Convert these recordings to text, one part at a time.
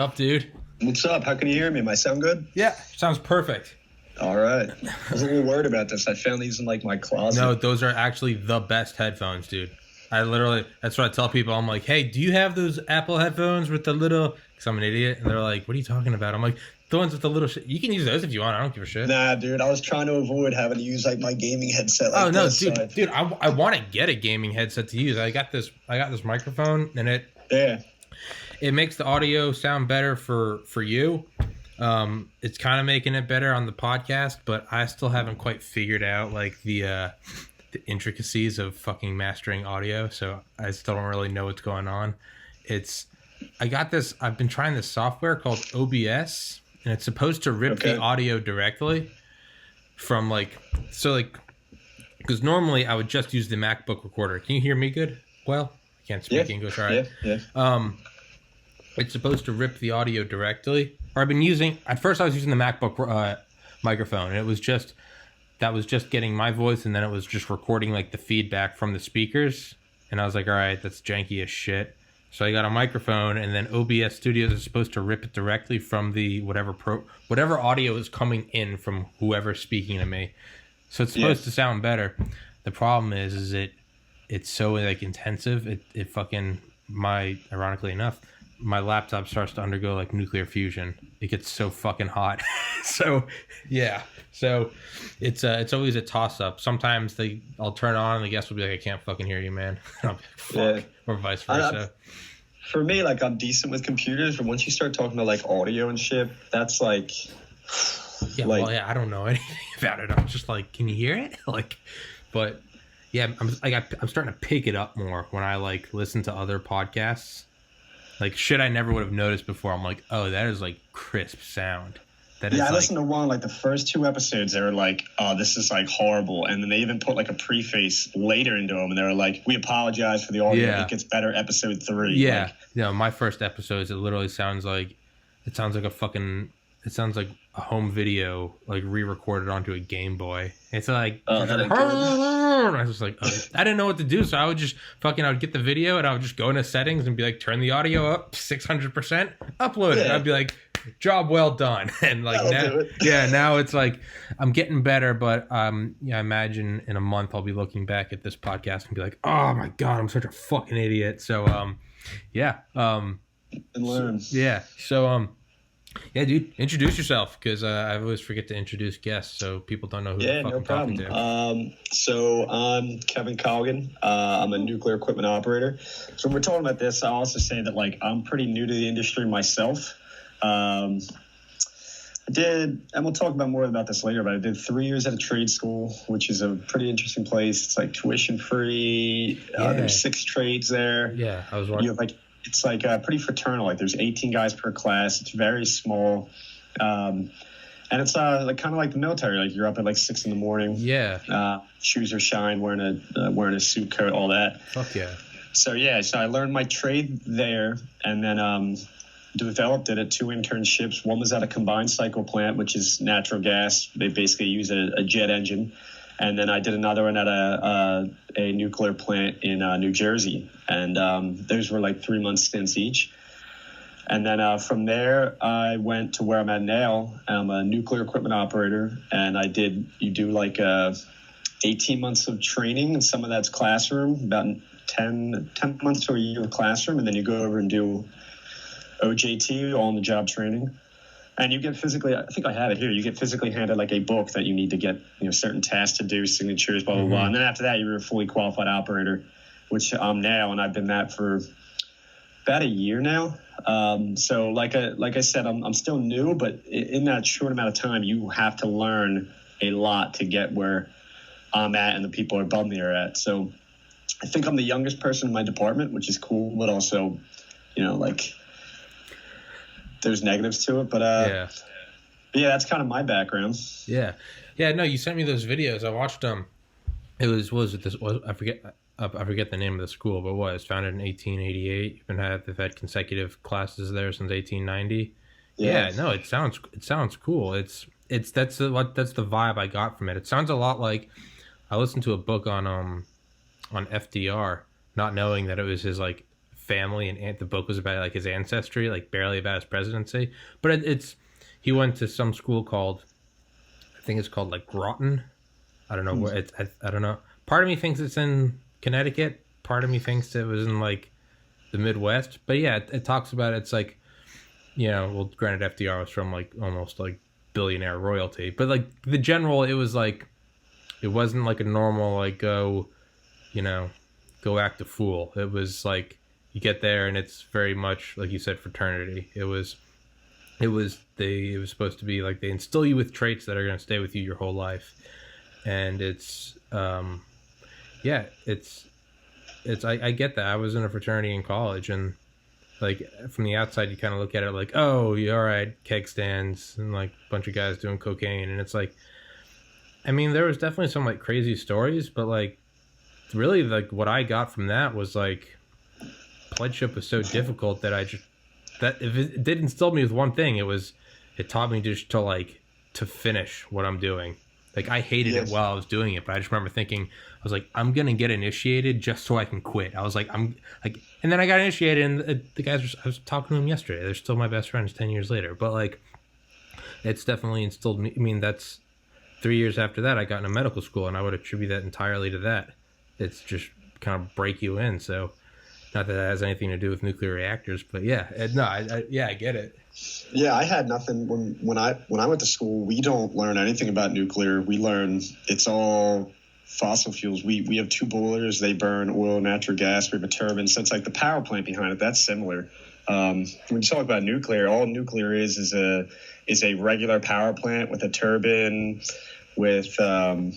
Up, dude. What's up? How can you hear me? Am I sound good? Yeah, sounds perfect. All right. I was a little worried about this. I found these in like my closet. No, those are actually the best headphones, dude. That's what I tell people. I'm like, hey, do you have those Apple headphones with the little, because I'm an idiot, and they're like, what are you talking about? I'm like, the ones with the little shit. You can use those if you want. I don't give a shit. Nah, dude. I was trying to avoid having to use like my gaming headset like Oh no, this. dude, I want to get a gaming headset to use. I got this microphone, and it makes the audio sound better for you. It's kind of making it better on the podcast, but I still haven't quite figured out like the intricacies of fucking mastering audio, so I still don't really know what's going on. I've been trying this software called OBS, and it's supposed to rip the audio directly from because normally I would just use the MacBook recorder. Can you hear me good? Well, I can't speak English, all right. Yeah. It's supposed to rip the audio directly. Or at first I was using the MacBook microphone, and it was just getting my voice, and then it was just recording like the feedback from the speakers. And I was like, all right, that's janky as shit. So I got a microphone, and then OBS Studios is supposed to rip it directly from the whatever audio is coming in from whoever's speaking to me. So it's supposed to sound better. The problem is it's so like intensive. Ironically enough, my laptop starts to undergo like nuclear fusion. It gets so fucking hot. So it's always a toss up. Sometimes I'll turn it on and the guest will be like, I can't fucking hear you, man. And I'll be like, fuck. Or vice versa. For me, like, I'm decent with computers, but once you start talking about like audio and shit, that's like I don't know anything about it. I'm just like, can you hear it? But yeah, I'm starting to pick it up more when I like listen to other podcasts. Like shit I never would have noticed before. I'm like, oh, that is like crisp sound. I listened to one, like the first 2 episodes, they were like, oh, this is like horrible. And then they even put like a preface later into them, and they were like, we apologize for the audio. Yeah. It gets better episode 3. Yeah. My first episodes, it literally sounds like a home video like re-recorded onto a Game Boy. It's like, I was just like, I didn't know what to do, so I would get the video and I would just go into settings and be like, turn the audio up 600%, upload it. I'd be like, job well done. And like now it's like I'm getting better, but I imagine in a month I'll be looking back at this podcast and be like, oh my god, I'm such a fucking idiot. So and learn. Yeah, dude, introduce yourself, because I always forget to introduce guests, so people don't know who the fuck I'm talking to. So I'm Kevin Colgan. I'm a nuclear equipment operator. So when we're talking about this, I'll also say that like I'm pretty new to the industry myself. I did, and we'll talk about more about this later, but I did 3 years at a trade school, which is a pretty interesting place. It's like tuition free. There's 6 trades there. Yeah, I was watching. It's like pretty fraternal. Like there's 18 guys per class. It's very small. And it's like kind of like the military. Like you're up at like 6 a.m. Yeah. Shoes are shined, wearing a suit coat, all that. Fuck yeah. So I learned my trade there, and then developed it at 2 internships. One was at a combined cycle plant, which is natural gas. They basically use a jet engine. And then I did another one at a nuclear plant in New Jersey. And those were like 3-month stints each. And then from there, I went to where I'm at now. I'm a nuclear equipment operator. And you do like 18 months of training. And some of that's classroom, about 10 months to a year of classroom. And then you go over and do OJT, on-the-job training. And you get physically, I think I have it here, you get physically handed like a book that you need to get, certain tasks to do, signatures, blah, blah, blah. And then after that, you're a fully qualified operator, which I'm now, and I've been that for about a year now. So like I said, I'm still new, but in that short amount of time, you have to learn a lot to get where I'm at and the people above me are at. So I think I'm the youngest person in my department, which is cool, but also, there's negatives to it, but that's kind of my background. No, you sent me those videos. I watched them. I forget the name of the school, but it was founded in 1888. They've had consecutive classes there since 1890. It sounds cool. That's the vibe I got from it. It sounds a lot like I listened to a book on FDR, not knowing that it was his like family, and the book was about like his ancestry, like barely about his presidency. But he went to some school called, I think it's called like Groton. I don't know where it's. I don't know. Part of me thinks it's in Connecticut. Part of me thinks it was in like the Midwest. But yeah, it talks about it's like, well, granted FDR was from like almost like billionaire royalty, but like the general, it was like, it wasn't like a normal like go act a fool. It was like you get there and it's very much like you said, fraternity. It was supposed to be like they instill you with traits that are going to stay with you your whole life, and it's I get that. I was in a fraternity in college, and like from the outside you kind of look at it like, oh, you're all right, keg stands and like a bunch of guys doing cocaine, and it's like, I mean, there was definitely some like crazy stories, but like really like what I got from that was like pledgeship was so difficult that if it did instill me with one thing, it taught me just to finish what I'm doing. Like I hated it while I was doing it, but I just remember thinking, I was like, I'm gonna get initiated just so I can quit. I was like, and then I got initiated, and the guys I was talking to them yesterday. They're still my best friends 10 years later. But like, it's definitely instilled me. I mean, that's 3 years after that I got into medical school, and I would attribute that entirely to that. It's just kind of break you in. So not that has anything to do with nuclear reactors, but yeah, I get it. Yeah, I had nothing when I went to school. We don't learn anything about nuclear. We learn it's all fossil fuels. We have 2 boilers. They burn oil and natural gas. We have a turbine. So it's like the power plant behind it. That's similar. When you talk about nuclear, all nuclear is a regular power plant with a turbine, with a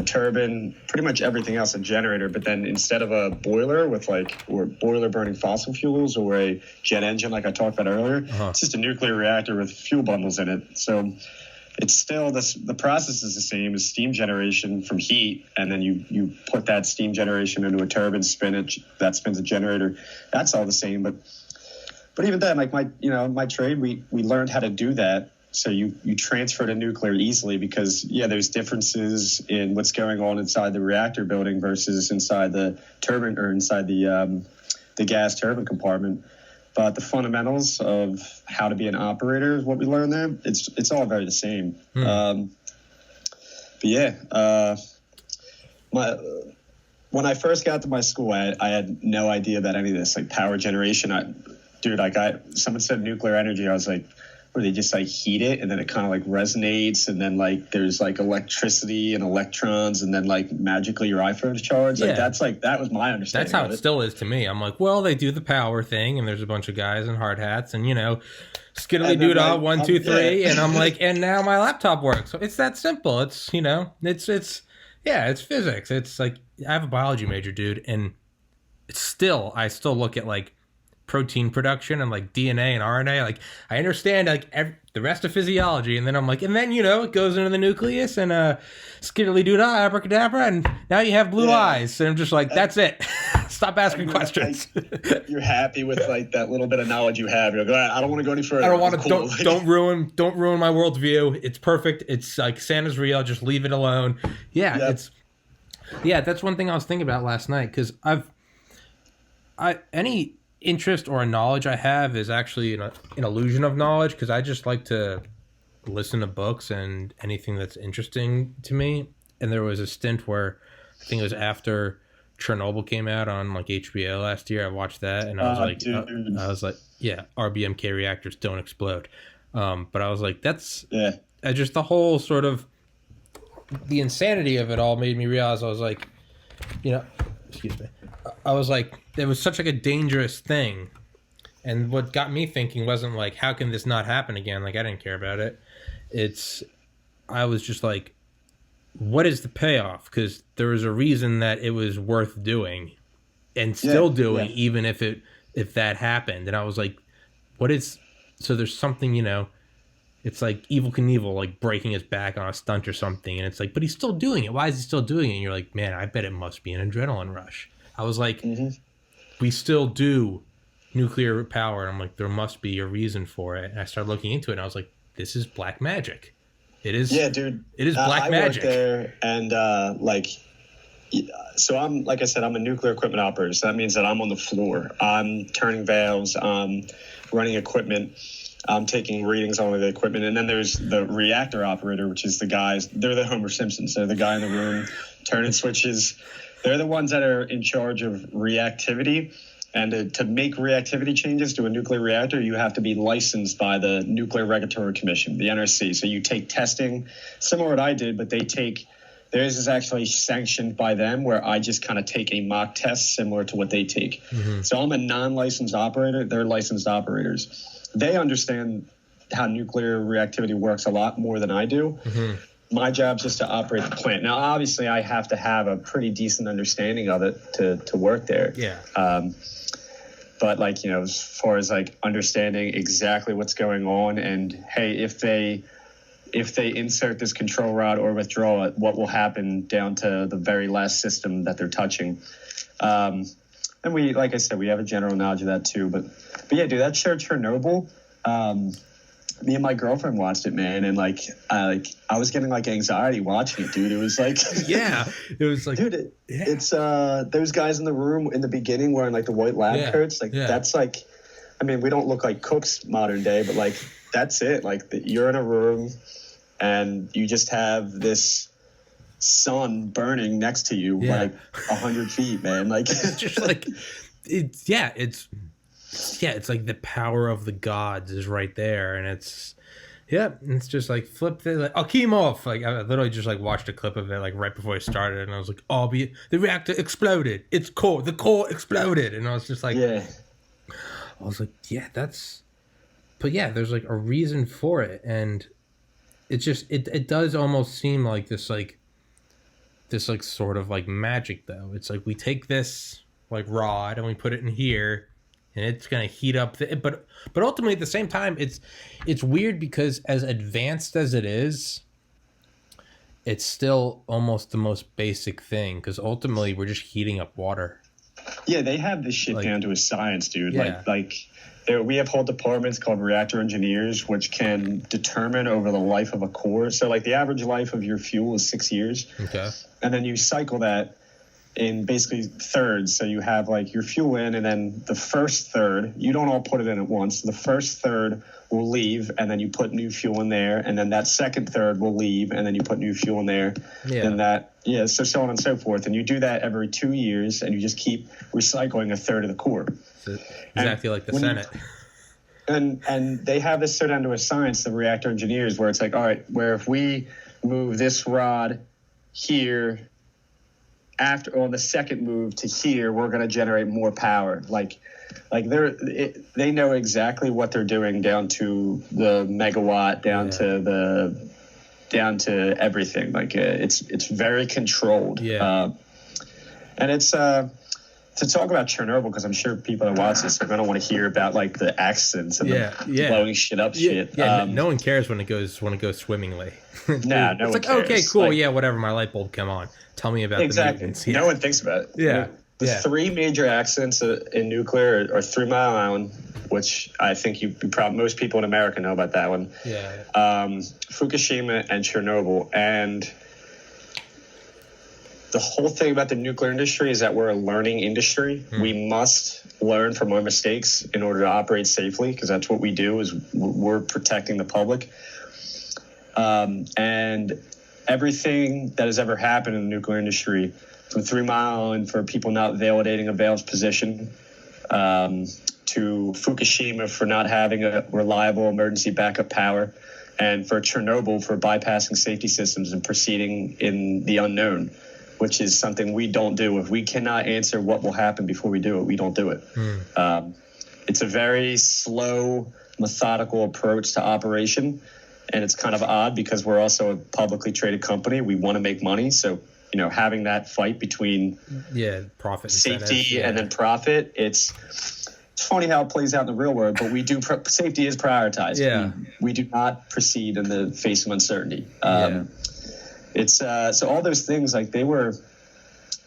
turbine, pretty much everything else, a generator. But then instead of a boiler or boiler burning fossil fuels or a jet engine like I talked about earlier, it's just a nuclear reactor with fuel bundles in it. So it's still the process is the same as steam generation from heat, and then you put that steam generation into a turbine, that spins a generator. That's all the same. But even then, like my trade, we learned how to do that. So you transfer to nuclear easily because, there's differences in what's going on inside the reactor building versus inside the turbine or inside the gas turbine compartment. But the fundamentals of how to be an operator is what we learned there. It's all very the same. When I first got to my school, I had no idea about any of this, like power generation. Someone said nuclear energy. I was like, where they just like heat it and then it kind of like resonates and then like there's like electricity and electrons and then like magically your iPhone's charged. That was my understanding. That's how it still is to me. I'm like, well, they do the power thing and there's a bunch of guys in hard hats and skiddly doodah 1 2 3 and I'm like, and now my laptop works. So it's that simple. It's it's physics. It's like I have a biology major, dude, and I still look at like protein production and like DNA and RNA. Like I understand like the rest of physiology, and then I'm like, and then it goes into the nucleus and skiddly doodah abracadabra, and now you have blue eyes. And I'm just like, that's it. Stop asking questions. You're happy with like that little bit of knowledge you have. You're like, I don't want to go any further. I don't want to. Don't ruin my worldview. It's perfect. It's like Santa's real. Just leave it alone. That's one thing I was thinking about last night because any interest or a knowledge I have is actually an illusion of knowledge because I just like to listen to books and anything that's interesting to me. And there was a stint where I think it was after Chernobyl came out on like HBO last year. I watched that and I was like, yeah, RBMK reactors don't explode. But I was like, just the whole sort of the insanity of it all made me realize I was like, excuse me. I was like, it was such like a dangerous thing. And what got me thinking wasn't like, how can this not happen again? Like, I didn't care about it. I was just like, what is the payoff? Because there was a reason that it was worth doing and still doing, even if that happened. And I was like, so there's something, it's like Evel Knievel, like breaking his back on a stunt or something. And it's like, but he's still doing it. Why is he still doing it? And you're like, man, I bet it must be an adrenaline rush. I was like, we still do nuclear power. And I'm like, there must be a reason for it. And I started looking into it and I was like, this is black magic. It is. Yeah, dude. It is black magic. I worked there and So I'm, like I said, I'm a nuclear equipment operator. So that means that I'm on the floor. I'm turning valves, I'm running equipment, I'm taking readings on the equipment. And then there's the reactor operator, which is the guys, they're the Homer Simpsons. They're the guy in the room turning switches. They're the ones that are in charge of reactivity. And to make reactivity changes to a nuclear reactor, you have to be licensed by the Nuclear Regulatory Commission, the NRC. So you take testing, similar to what I did, but theirs is actually sanctioned by them, where I just kind of take a mock test similar to what they take. Mm-hmm. So I'm a non-licensed operator. They're licensed operators. They understand how nuclear reactivity works a lot more than I do. Mm-hmm. My job is just to operate the plant. Now, obviously, I have to have a pretty decent understanding of it to work there. Yeah. But like, as far as like understanding exactly what's going on, and hey, if they insert this control rod or withdraw it, what will happen down to the very last system that they're touching. And we, like I said, we have a general knowledge of that too. But yeah, dude, that show Chernobyl, me and my girlfriend watched it, man, and I was getting like anxiety watching it, dude. It was like, yeah, it was like, dude, it's those guys in the room in the beginning wearing like the white lab coats, that's like, I mean, we don't look like cooks modern day, but like that's it. Like you're in a room and you just have this sun burning next to you, like 100 feet, man. Like it's just like it's like the power of the gods is right there, and it's just like flip it, like Akimov. Like I literally just like watched a clip of it like right before I started, and I was like, the reactor exploded. The core exploded, and I was just like, I was like, there's like a reason for it, and it just it does almost seem like this sort of like magic though. It's like we take this like rod and we put it in here, and it's gonna heat up. But ultimately at the same time, it's weird because as advanced as it is, it's still almost the most basic thing. Because ultimately we're just heating up water. Yeah, they have this shit down to a science, dude. Yeah. We have whole departments called reactor engineers, which can determine over the life of a core. So like the average life of your fuel is 6 years. Okay. And then you cycle that in basically thirds. So you have like your fuel in, and then the first third, you don't all put it in at once. The first third will leave, and then you put new fuel in there. And then that second third will leave, and then you put new fuel in there. Yeah. And so on and so forth. And you do that every 2 years, and you just keep recycling a third of the core. So exactly like the Senate. And they have this sort of into a science, the reactor engineers, where it's like, all right, where if we move this rod here after on the second move to here, we're going to generate more power. Like they know exactly what they're doing down to the megawatt, down to everything. Like it's very controlled. Yeah. And it's to talk about Chernobyl, because I'm sure people that watch this are going to want to hear about like the accidents and the blowing shit up shit. Yeah, no one cares when it goes swimmingly. No it's like, cares. Okay, cool, whatever. My light bulb come on. Tell me about the mutants. No one thinks about it. Yeah. The three major accidents in nuclear are 3 Mile Island, which I think most people in America know about that one. Yeah. Fukushima and Chernobyl. And the whole thing about the nuclear industry is that we're a learning industry. We must learn from our mistakes in order to operate safely, because that's what we do, is we're protecting the public. And everything that has ever happened in the nuclear industry, from 3 Mile Island for people not validating a valve's position, to Fukushima for not having a reliable emergency backup power, and for Chernobyl for bypassing safety systems and proceeding in the unknown, which is something we don't do. If we cannot answer what will happen before we do it, we don't do it. It's a very slow, methodical approach to operation. And it's kind of odd because we're also a publicly traded company. We want to make money. So, having that fight between profit, safety and then profit, it's funny how it plays out in the real world, but we do safety is prioritized. Yeah. We do not proceed in the face of uncertainty. It's so all those things, like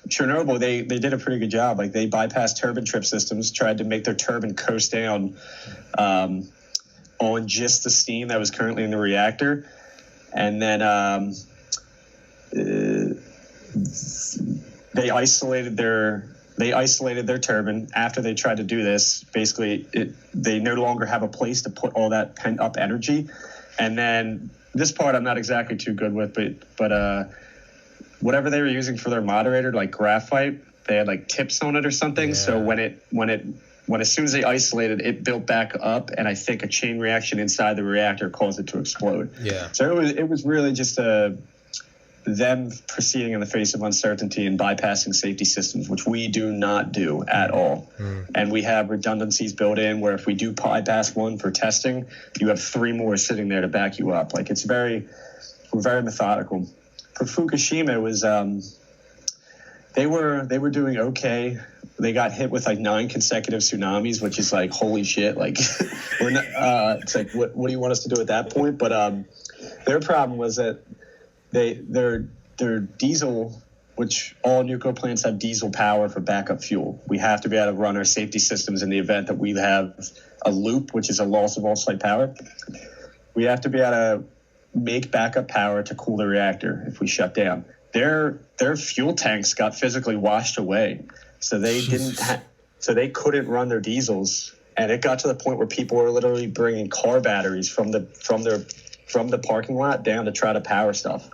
Chernobyl, they did a pretty good job. Like they bypassed turbine trip systems, tried to make their turbine coast down on just the steam that was currently in the reactor. And then they isolated their turbine. After they tried to do this, basically they no longer have a place to put all that pent up energy. And then this part I'm not exactly too good with, but whatever they were using for their moderator, like graphite, they had like tips on it or something. Yeah. So when as soon as they isolated, it built back up, and I think a chain reaction inside the reactor caused it to explode. Yeah. So it was really just them proceeding in the face of uncertainty and bypassing safety systems, which we do not do at all. And we have redundancies built in where if we do bypass one for testing, you have 3 more sitting there to back you up. Like we're very methodical. For Fukushima, it was they were doing okay. They got hit with like 9 consecutive tsunamis, which is like holy shit. Like we're not. It's like what do you want us to do at that point? But their problem was that their diesel, which all nuclear plants have diesel power for backup fuel. We have to be able to run our safety systems in the event that we have a loop, which is a loss of all-site power. We have to be able to make backup power to cool the reactor if we shut down. Their fuel tanks got physically washed away, so they they couldn't run their diesels, and it got to the point where people were literally bringing car batteries from the parking lot down to try to power stuff.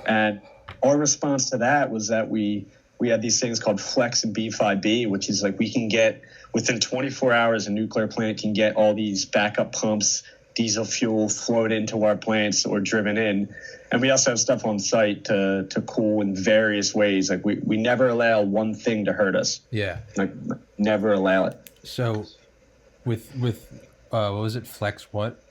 And our response to that was that we had these things called Flex and B5B, which is like we can get within 24 hours, a nuclear plant can get all these backup pumps, diesel fuel flowed into our plants or driven in. And we also have stuff on site to cool in various ways. Like we never allow one thing to hurt us. Yeah. Like never allow it. So with what was it? Flex what?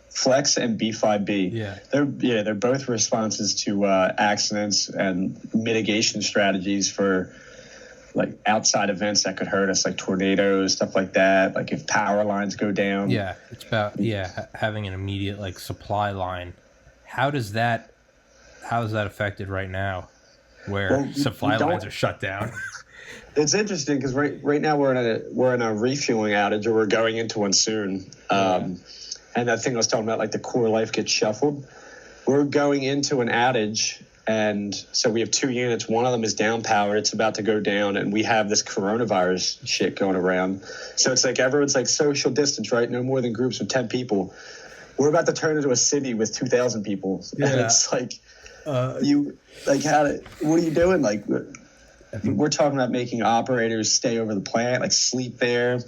Flex and B5B. Yeah. They're both responses to accidents and mitigation strategies for like outside events that could hurt us, like tornadoes, stuff like that. Like if power lines go down. Yeah, it's about having an immediate like supply line. How is that affected right now, where supply lines are shut down? It's interesting because right now we're in a refueling outage, or we're going into one soon. And that thing I was talking about, like the core life gets shuffled. We're going into an outage, and so we have 2 units. One of them is down power. It's about to go down, and we have this coronavirus shit going around. So it's like everyone's like social distance, right? No more than groups of 10 people. We're about to turn into a city with 2,000 people. Yeah. And it's like, what are you doing? Like, we're talking about making operators stay over the plant, like sleep there.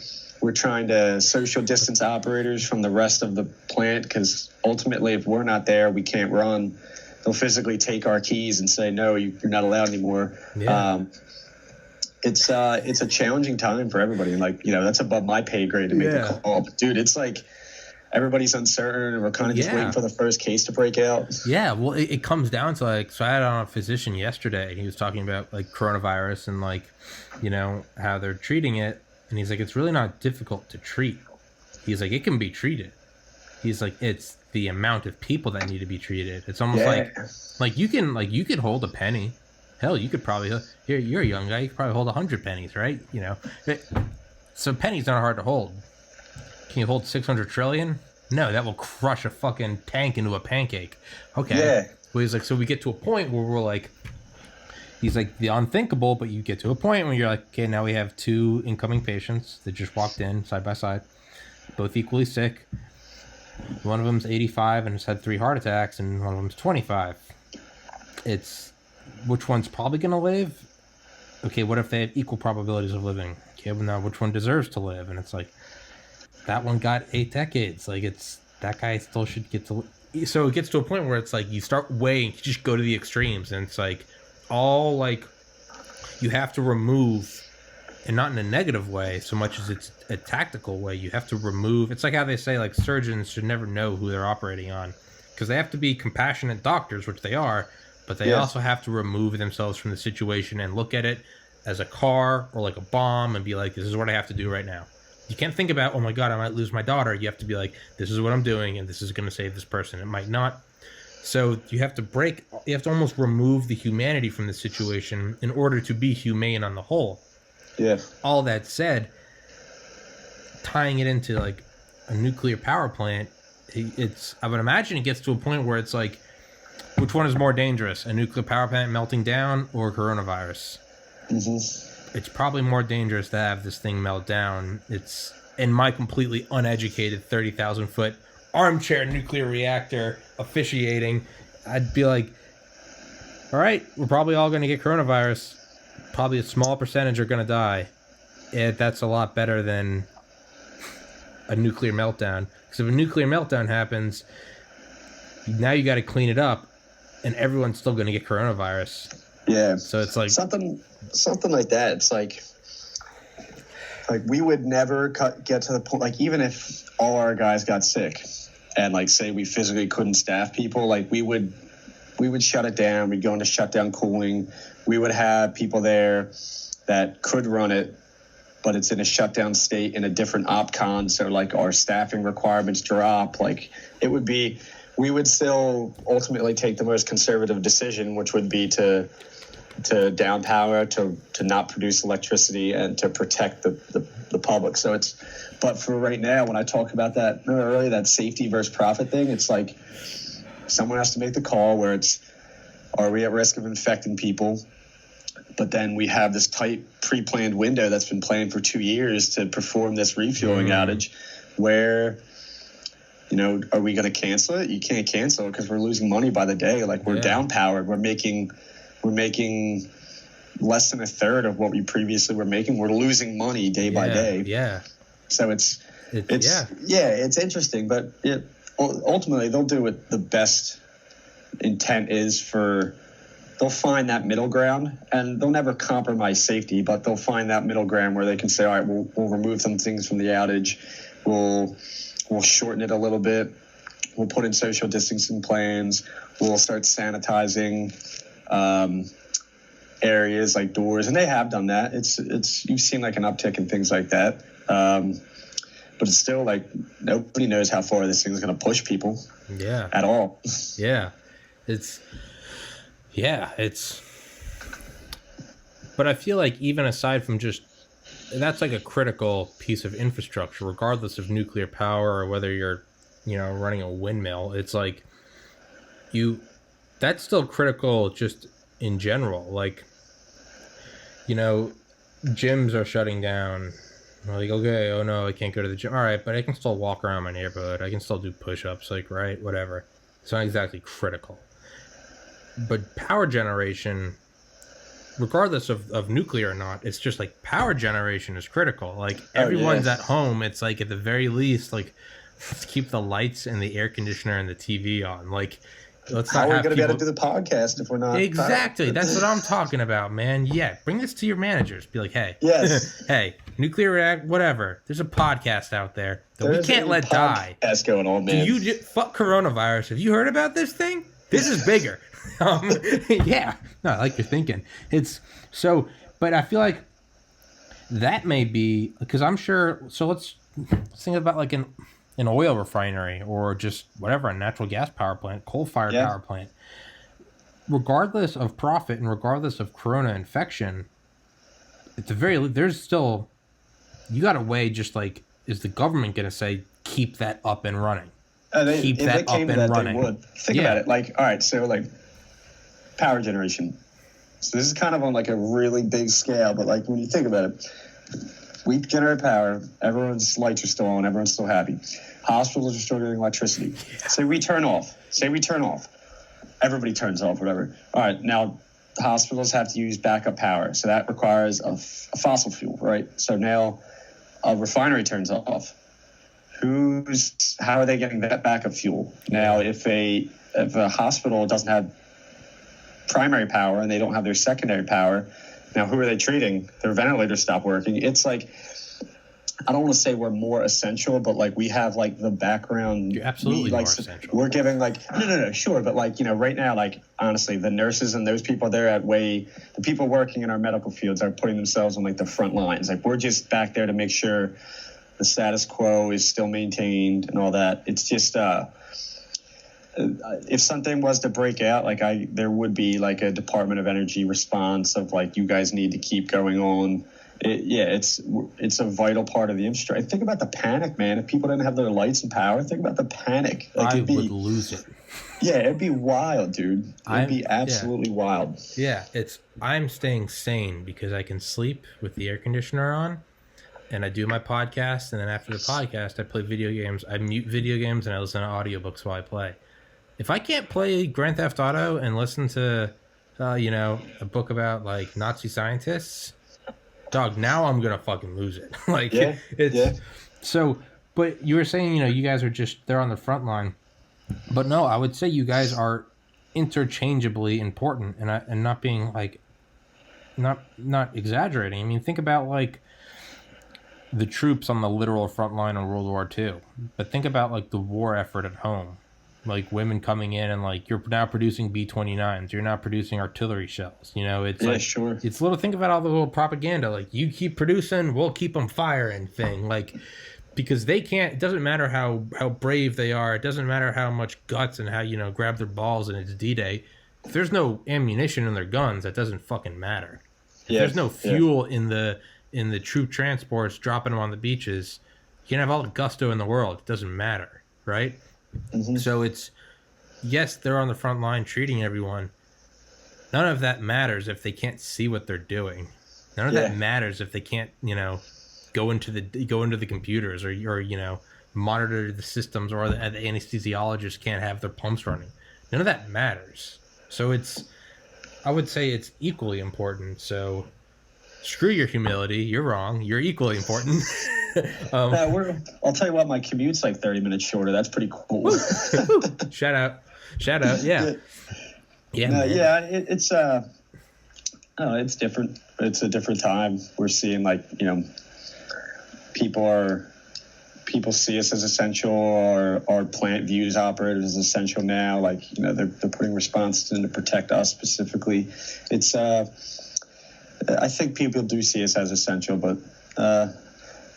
We're trying to social distance operators from the rest of the plant because ultimately, if we're not there, we can't run. They'll physically take our keys and say, no, you're not allowed anymore. Yeah. It's a challenging time for everybody. And like, that's above my pay grade to make the call. But dude, it's like everybody's uncertain and we're kind of just waiting for the first case to break out. Yeah. Well, it comes down to like, so I had on a physician yesterday and he was talking about like coronavirus and like, how they're treating it. And he's like, it's really not difficult to treat. He's like, it can be treated. He's like, it's the amount of people that need to be treated. It's almost like you could hold a penny. Hell, you could probably, you're a young guy, you could probably hold 100 pennies, right? So pennies aren't hard to hold. Can you hold 600 trillion? No, that will crush a fucking tank into a pancake. Okay. Yeah. Well, he's like, so we get to a point where we're like, he's like the unthinkable, but you get to a point where you're like, okay, now we have 2 incoming patients that just walked in side by side, both equally sick. One of them's 85 and has had 3 heart attacks, and one of them's 25. It's which one's probably going to live? Okay, what if they have equal probabilities of living? Okay, well now which one deserves to live? And it's like, that one got 8 decades. Like that guy still should get to live. So it gets to a point where it's like you start weighing, you just go to the extremes, and it's like, all like you have to remove, and not in a negative way so much as it's a tactical way. You have to remove. It's like how they say like surgeons should never know who they're operating on because they have to be compassionate doctors, which they are, but they also have to remove themselves from the situation and look at it as a car or like a bomb and be like, this is what I have to do right now. You can't think about, oh my God, I might lose my daughter. You have to be like, this is what I'm doing and this is going to save this person. It might not. So you have to almost remove the humanity from the situation in order to be humane on the whole. Yeah. All that said, tying it into like a nuclear power plant, I would imagine it gets to a point where it's like, which one is more dangerous, a nuclear power plant melting down or coronavirus? It's probably more dangerous to have this thing melt down. It's in my completely uneducated 30,000 foot armchair nuclear reactor officiating. I'd be like, all right, we're probably all going to get coronavirus. Probably a small percentage are going to die. That's a lot better than a nuclear meltdown. Because if a nuclear meltdown happens, now you got to clean it up, and everyone's still going to get coronavirus. Yeah. So it's like something like that. It's like we would never get to the point, like, even if all our guys got sick and, like, say we physically couldn't staff people, like, we would shut it down. We'd go into shutdown cooling. We would have people there that could run it, but it's in a shutdown state in a different opcon. So, like, our staffing requirements drop. Like, we would still ultimately take the most conservative decision, which would be to down power, to not produce electricity, and to protect the public. So but for right now, when I talk about that earlier, that safety versus profit thing, it's like someone has to make the call where are we at risk of infecting people? But then we have this tight pre-planned window that's been planned for 2 years to perform this refueling outage where, are we going to cancel it? You can't cancel it because we're losing money by the day. Like, we're down powered. We're making less than a third of what we previously were making. We're losing money day by day. Yeah. So it's interesting, but ultimately they'll do what the best intent is they'll find that middle ground, and they'll never compromise safety, but they'll find that middle ground where they can say, all right, we'll remove some things from the outage. We'll shorten it a little bit. We'll put in social distancing plans. We'll start sanitizing areas like doors, and they have done that. You've seen like an uptick in things like that, but it's still like nobody knows how far this thing is going to push people. Yeah. At all. Yeah, but I feel like even aside from just that's like a critical piece of infrastructure, regardless of nuclear power or whether you're, running a windmill. It's like that's still critical just in general. Like, gyms are shutting down. Like, okay, oh no, I can't go to the gym. All right, but I can still walk around my neighborhood. I can still do push-ups, like, right, whatever. It's not exactly critical. But power generation, regardless of nuclear or not, it's just like power generation is critical. Like, everyone's at home. It's like, at the very least, like, let's keep the lights and the air conditioner and the TV on. Like, let's not. How are we going to be able to do the podcast if we're not? Exactly. That's what I'm talking about, man. Yeah, bring this to your managers. Be like, hey, hey, nuclear react, whatever. There's a podcast out there that we can't let die. That's going on, man. Fuck coronavirus. Have you heard about this thing? This is bigger. Yeah. No, I like your thinking. But I feel like that may be because I'm sure. So let's think about like an oil refinery or just whatever, a natural gas power plant, coal-fired power plant. Regardless of profit and regardless of corona infection, there's still, you got to weigh just like, is the government going to say, keep that up and running? Keep that up and running. They would. Think about it. Like, all right, so like power generation. So this is kind of on like a really big scale, but like when you think about it, we generate power, everyone's lights are still on, everyone's still happy. Hospitals are still getting electricity. Say we turn off. Everybody turns off, whatever. All right, now the hospitals have to use backup power. So that requires a fossil fuel, right? So now a refinery turns off. How are they getting that backup fuel? Now, if a hospital doesn't have primary power and they don't have their secondary power, now who are they treating? Their ventilators stop working. It's like, I don't want to say we're more essential, but like we have like the background. You're absolutely more essential. We're giving like, no, sure. But like, right now, like honestly, the nurses and those people there the people working in our medical fields are putting themselves on like the front lines. Like we're just back there to make sure the status quo is still maintained and all that. It's just, if something was to break out, like there would be like a Department of Energy response of like, you guys need to keep going on it's a vital part of the infrastructure. Think about the panic, man. If people didn't have their lights and power, think about the panic. I would lose it. Yeah, it'd be wild, dude. It'd be absolutely wild. Yeah, I'm staying sane because I can sleep with the air conditioner on, and I do my podcast, and then after the podcast, I play video games. I mute video games, and I listen to audiobooks while I play. If I can't play Grand Theft Auto and listen to, a book about like Nazi scientists, dog, now I'm gonna fucking lose it. So. But you were saying, you guys are they're on the front line. But no, I would say you guys are interchangeably important, and not being like, not exaggerating. I mean, think about like the troops on the literal front line in World War II. But think about like the war effort at home, like women coming in and like you're now producing B-29s, you're now producing artillery shells. It's sure. It's little. Think about all the little propaganda, like you keep producing, we'll keep them firing thing, like. Because they can't, it doesn't matter how brave they are. It doesn't matter how much guts and how, grab their balls and it's D-Day. If there's no ammunition in their guns, that doesn't fucking matter. If there's no fuel in the troop transports dropping them on the beaches, you can have all the gusto in the world. It doesn't matter, right? Mm-hmm. So yes, they're on the front line treating everyone. None of that matters if they can't see what they're doing. None of that matters if they can't, go into the computers or monitor the systems, or the anesthesiologists can't have their pumps running. None of that matters. So I would say it's equally important. So screw your humility. You're wrong. You're equally important. I'll tell you what, my commute's like 30 minutes shorter. That's pretty cool. Shout out. Yeah. It's different. It's a different time. We're seeing people see us as essential, or our plant views operators as essential now. They're putting responses in to protect us specifically. I think people do see us as essential, but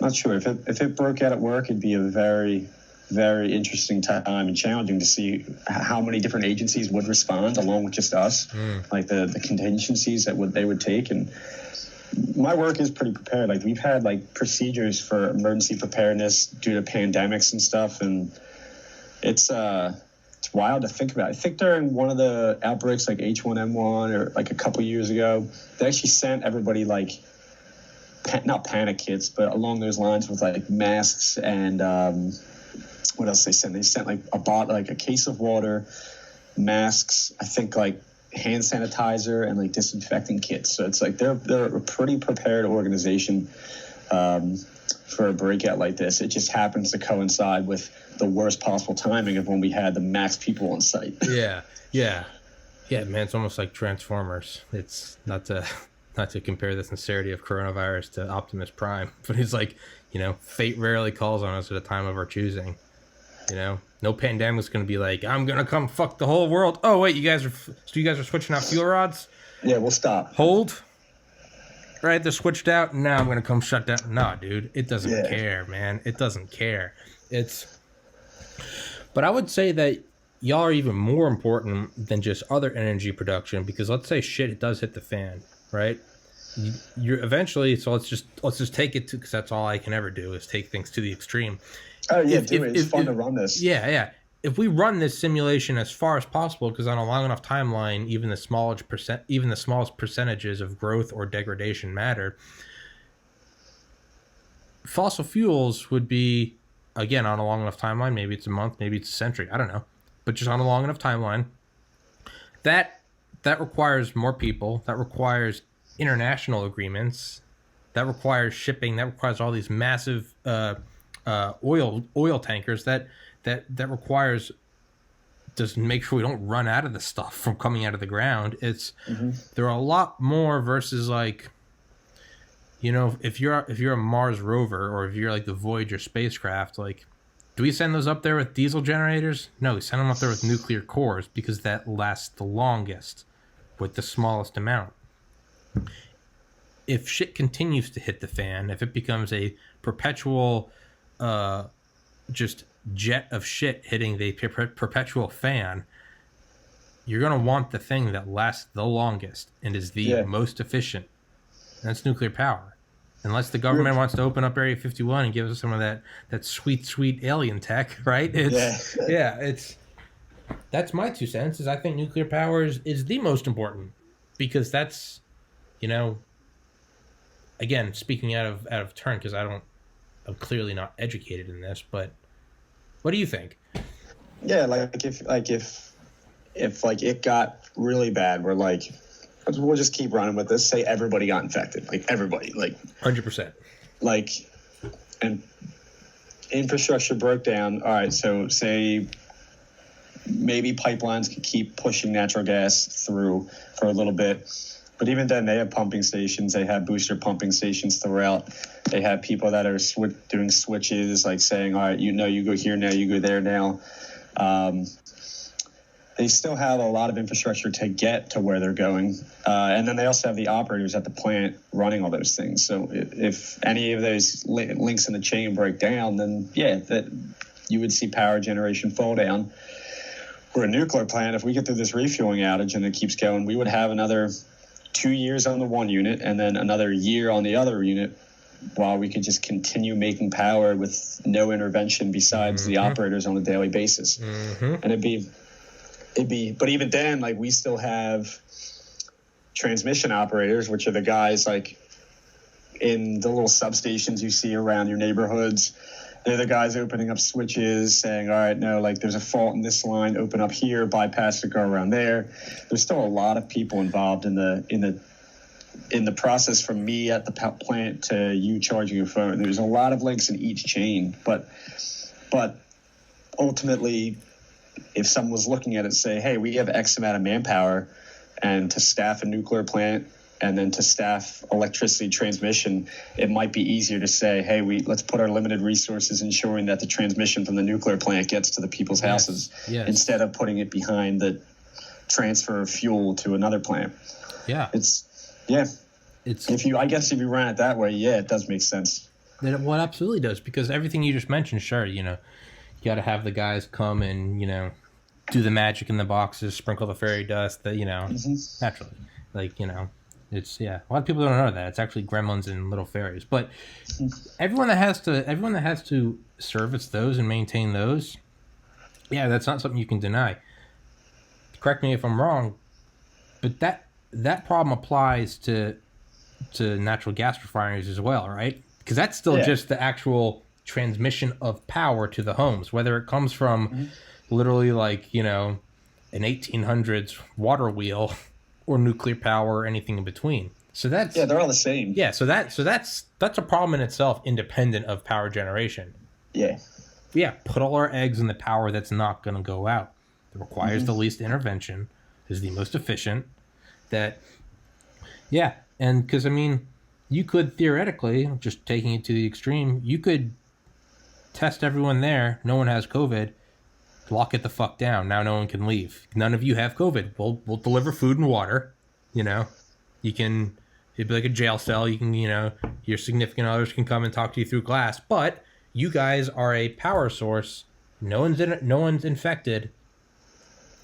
not sure if it broke out at work, it'd be a very, very interesting time and challenging to see how many different agencies would respond along with just us, like the contingencies that they would take. And my work is pretty prepared. Like, we've had procedures for emergency preparedness due to pandemics and stuff, and it's wild to think about. I think during one of the outbreaks, like H1N1 or a couple years ago, they actually sent everybody not panic kits, but along those lines with masks and what else they sent? They sent a case of water, masks, I think hand sanitizer and disinfecting kits. So it's they're a pretty prepared organization for a breakout like this. It just happens to coincide with the worst possible timing of when we had the max people on site. Yeah, man, it's almost like Transformers. It's not to compare the sincerity of coronavirus to Optimus Prime, but it's fate rarely calls on us at a time of our choosing. No pandemic's going to be I'm going to come fuck the whole world. Oh, wait, you guys are switching out fuel rods? Yeah, we'll stop. Hold. Right, they're switched out. Now I'm going to come shut down. Nah, dude, it doesn't care, man. It doesn't care. But I would say that y'all are even more important than just other energy production, because let's say shit does hit the fan, right? You're eventually, so let's just take it to, because that's all I can ever do is take things to the extreme. Oh yeah, it's fun to run this. Yeah. If we run this simulation as far as possible, because on a long enough timeline, even the smallest percentages of growth or degradation matter. Fossil fuels would be, again, on a long enough timeline. Maybe it's a month, maybe it's a century. I don't know, but just on a long enough timeline, that requires more people. That requires international agreements. That requires shipping. That requires all these massive oil tankers that requires just make sure we don't run out of the stuff from coming out of the ground. There are a lot more versus if you're a Mars rover, or if you're the Voyager spacecraft, do we send those up there with diesel generators? No, we send them up there with nuclear cores, because that lasts the longest with the smallest amount. If shit continues to hit the fan, if it becomes a perpetual just jet of shit hitting the perpetual fan, you're going to want the thing that lasts the longest and is the most efficient. And that's nuclear power. Unless the government wants to open up Area 51 and give us some of that sweet alien tech, right? That's my 2 cents. Is I think nuclear power is the most important, because that's, again, speaking out of turn, because I'm clearly not educated in this, but what do you think? Yeah, if it got really bad, we'll just keep running with this. Say everybody got infected, everybody, 100%. And infrastructure broke down. All right, so say maybe pipelines could keep pushing natural gas through for a little bit, but even then, they have pumping stations. They have booster pumping stations throughout. They have people that are doing switches, saying, all right, you go here now, you go there now. They still have a lot of infrastructure to get to where they're going. And then they also have the operators at the plant running all those things. So if any of those links in the chain break down, then that you would see power generation fall down. For a nuclear plant, if we get through this refueling outage and it keeps going, we would have another 2 years on the one unit and then another year on the other unit, while we could just continue making power with no intervention besides the operators on a daily basis. And it'd be, but even then, we still have transmission operators, which are the guys in the little substations you see around your neighborhoods. They're the guys opening up switches, saying, all right, no, there's a fault in this line, open up here, bypass it, go around there. There's still a lot of people involved in the process, from me at the plant to you charging your phone. There's a lot of links in each chain, but ultimately, if someone was looking at it, say, hey, we have X amount of manpower, and to staff a nuclear plant and then to staff electricity transmission, it might be easier to say, hey, let's put our limited resources ensuring that the transmission from the nuclear plant gets to the people's houses, instead of putting it behind the transfer of fuel to another plant. Yeah. If you ran it that way, it does make sense. Well, it absolutely does, because everything you just mentioned, sure, you got to have the guys come and, do the magic in the boxes, sprinkle the fairy dust, naturally. It's, a lot of people don't know that. It's actually gremlins and little fairies. But everyone that has to service those and maintain those, that's not something you can deny. Correct me if I'm wrong, but that problem applies to natural gas refineries as well, right? Because that's still just the actual transmission of power to the homes, whether it comes from literally an 1800s water wheel or nuclear power or anything in between. So that's they're all the same. Yeah, so that's a problem in itself, independent of power generation. Put all our eggs in the power that's not going to go out. It requires the least intervention, is the most efficient. And because you could theoretically, just taking it to the extreme, you could test everyone there, no one has COVID, lock it the fuck down, now no one can leave, none of you have COVID, we'll deliver food and water, you can, it'd be like a jail cell, you can, your significant others can come and talk to you through glass, but you guys are a power source, no one's infected,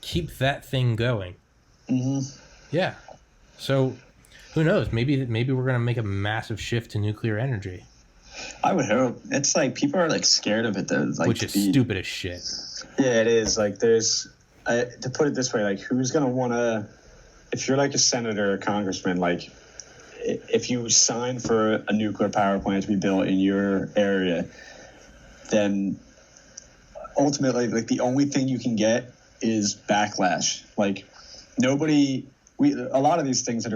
keep that thing going. So who knows, maybe we're gonna make a massive shift to nuclear energy. I would hope. It's people are scared of it though, which is stupid as shit. Yeah, it is. There's, to put it this way, who's gonna want to, if you're a senator or a congressman, if you sign for a nuclear power plant to be built in your area, then ultimately, the only thing you can get is backlash. A lot of these things that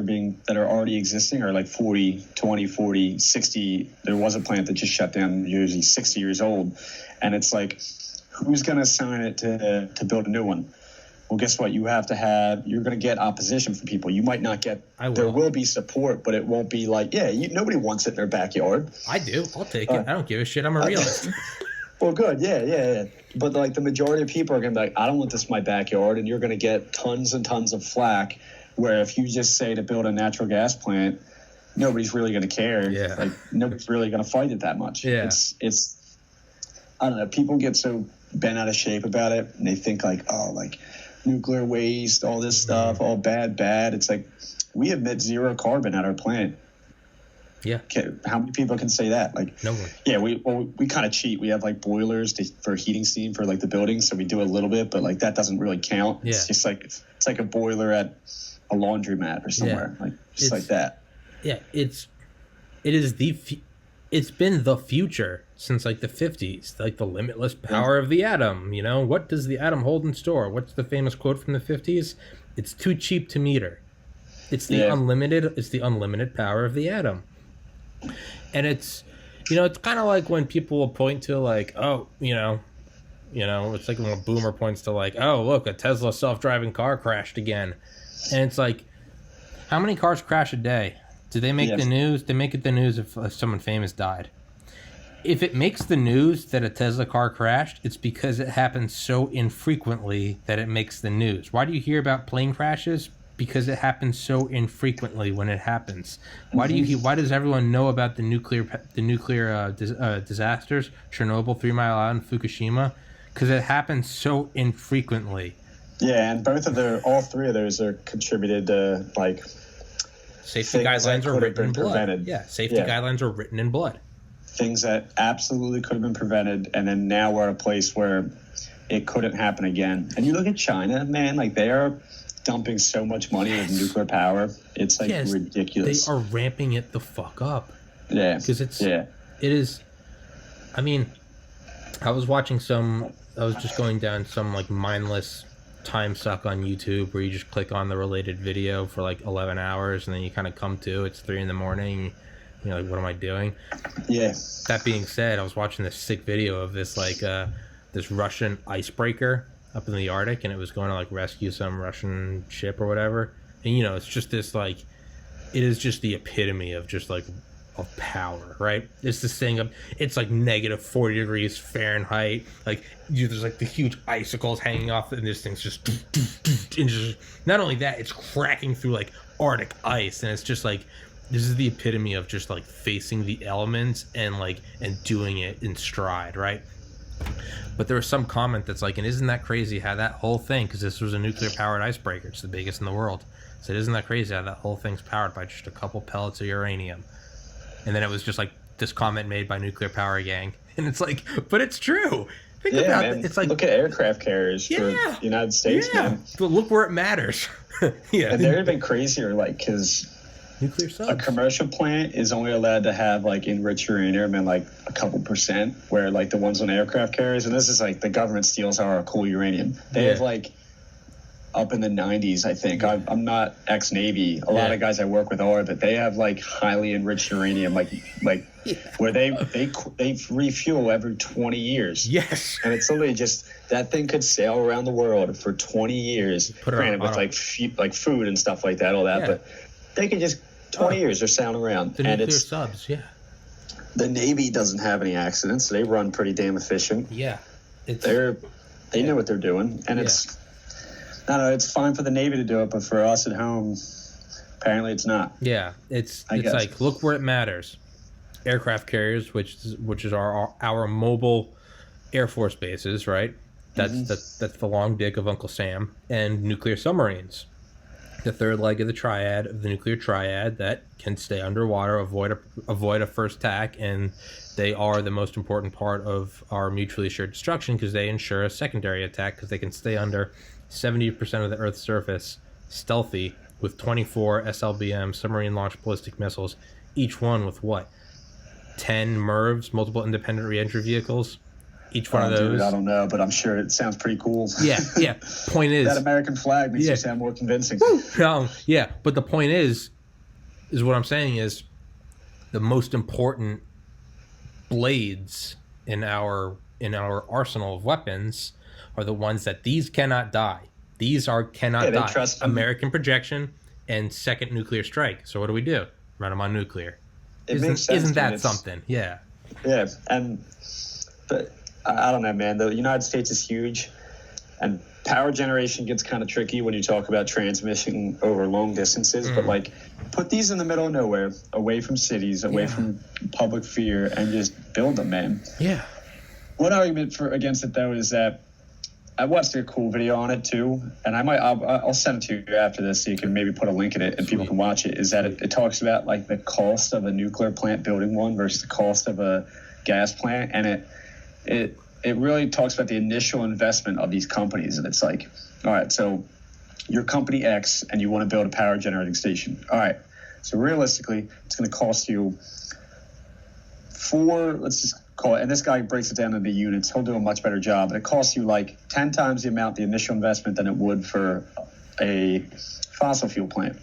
are already existing are 40, 20, 40, 60. There was a plant that just shut down in New Jersey, 60 years old. And it's who's going to sign it to build a new one? Well, guess what? You're going to get opposition from people. You might not get, there will be support, but it won't be nobody wants it in their backyard. I do. I'll take it. I don't give a shit. I'm a realist. Well, good. Yeah. But the majority of people are going to be I don't want this in my backyard. And you're going to get tons and tons of flack, where if you just say to build a natural gas plant, nobody's really going to care. Yeah. Nobody's really going to fight it that much. Yeah. It's I don't know. People get so bent out of shape about it, and they think nuclear waste, all this stuff, all bad. It's we emit zero carbon at our plant. Yeah. How many people can say that? Like, no one. Yeah, we kind of cheat. We have like boilers for heating steam for like the building, so we do a little bit, but like that doesn't really count. Yeah. It's just like it's like a boiler at a laundromat or somewhere, like just like that. Yeah, it's been the future since like the 50s, like the limitless power of the atom. You know, what does the atom hold in store? What's the famous quote from the 50s? It's too cheap to meter. It's the unlimited power of the atom. And it's kind of like when people will point to like, oh, it's like when a boomer points to like, oh, look, a Tesla self-driving car crashed again. And it's like, how many cars crash a day? Do they make the news? They make it the news if someone famous died. If it makes the news that a Tesla car crashed, it's because it happens so infrequently that it makes the news. Why do you hear about plane crashes? Because it happens so infrequently when it happens. Why does everyone know about the nuclear disasters? Chernobyl, 3 Mile Island, Fukushima? Because it happens so infrequently. Yeah, and all three of those are contributed to like safety guidelines are written in blood. Prevented. Yeah, safety guidelines are written in blood. Things that absolutely could have been prevented, and then now we're at a place where it couldn't happen again. And you look at China, man, like they are dumping so much money into nuclear power. It's like ridiculous. They are ramping it the fuck up. Yeah. Because it is, I mean, I was just going down some like mindless time suck on YouTube where you just click on the related video for like 11 hours and then you kind of come to, it's 3 a.m. You know, like, what am I doing? Yeah. That being said, I was watching this sick video of this like this Russian icebreaker up in the Arctic, and it was going to like rescue some Russian ship or whatever. And it's just this like, it is just the epitome of just like of power, right? It's this thing of, it's like negative 40 degrees Fahrenheit. Like there's like the huge icicles hanging off, and this thing's just, and just, not only that, it's cracking through like Arctic ice, and it's just like, this is the epitome of just like facing the elements and doing it in stride, right? But there was some comment that's like, and isn't that crazy how that whole thing, because this was a nuclear powered icebreaker, it's the biggest in the world, so isn't that crazy how that whole thing's powered by just a couple pellets of uranium? And then it was just like this comment made by Nuclear Power Gang, and it's like, but it's true. Think about it. It's like, look at aircraft carriers for the United States, man. But look where it matters. Yeah, and they're even crazier, like, because nuclear subs. A commercial plant is only allowed to have like enriched uranium and like a couple percent, where like the ones on aircraft carriers, and this is like the government steals our cool uranium. They have like up in the 90s, I think. I'm not ex-Navy. A lot of guys I work with are, but they have like highly enriched uranium, where they refuel every 20 years. Yes. And it's literally just, that thing could sail around the world for 20 years. Granted, with like food and stuff like that, all that, but they could just 20 years they're sailing around. The nuclear subs, The Navy doesn't have any accidents. They run pretty damn efficient. Yeah. They know what they're doing, and it's fine for the Navy to do it, but for us at home, apparently it's not. Yeah, it's like, look where it matters. Aircraft carriers, which is our mobile Air Force bases, right? That's the long dick of Uncle Sam, and nuclear submarines. The third leg of the nuclear triad that can stay underwater, avoid a first attack, and they are the most important part of our mutually assured destruction because they ensure a secondary attack because they can stay under 70% of the Earth's surface, stealthy, with 24 SLBM submarine-launched ballistic missiles, each one with 10 MIRVs, multiple independent reentry vehicles. Each one of those. Dude, I don't know, but I'm sure it sounds pretty cool. Yeah. Point is, that American flag makes you sound more convincing. But the point is what I'm saying is, the most important blades in our arsenal of weapons are the ones that these cannot die. These cannot die. Trust them. American projection and second nuclear strike. So what do we do? Run them on nuclear. Makes sense. Isn't that something? Yeah. Yeah, but I don't know, man. The United States is huge, and power generation gets kind of tricky when you talk about transmission over long distances. But like, put these in the middle of nowhere, away from cities, away from public fear, and just build them, man. Yeah. One argument against it though is that I watched a cool video on it too, and I'll send it to you after this so you can maybe put a link in it and people can watch it. Is that it talks about like the cost of a nuclear plant building one versus the cost of a gas plant, and it really talks about the initial investment of these companies, and it's like, all right, so you're company X and you want to build a power generating station. All right, so realistically, it's going to cost you let's just call it, and this guy breaks it down into units. He'll do a much better job, but it costs you like 10 times the amount, the initial investment, than it would for a fossil fuel plant.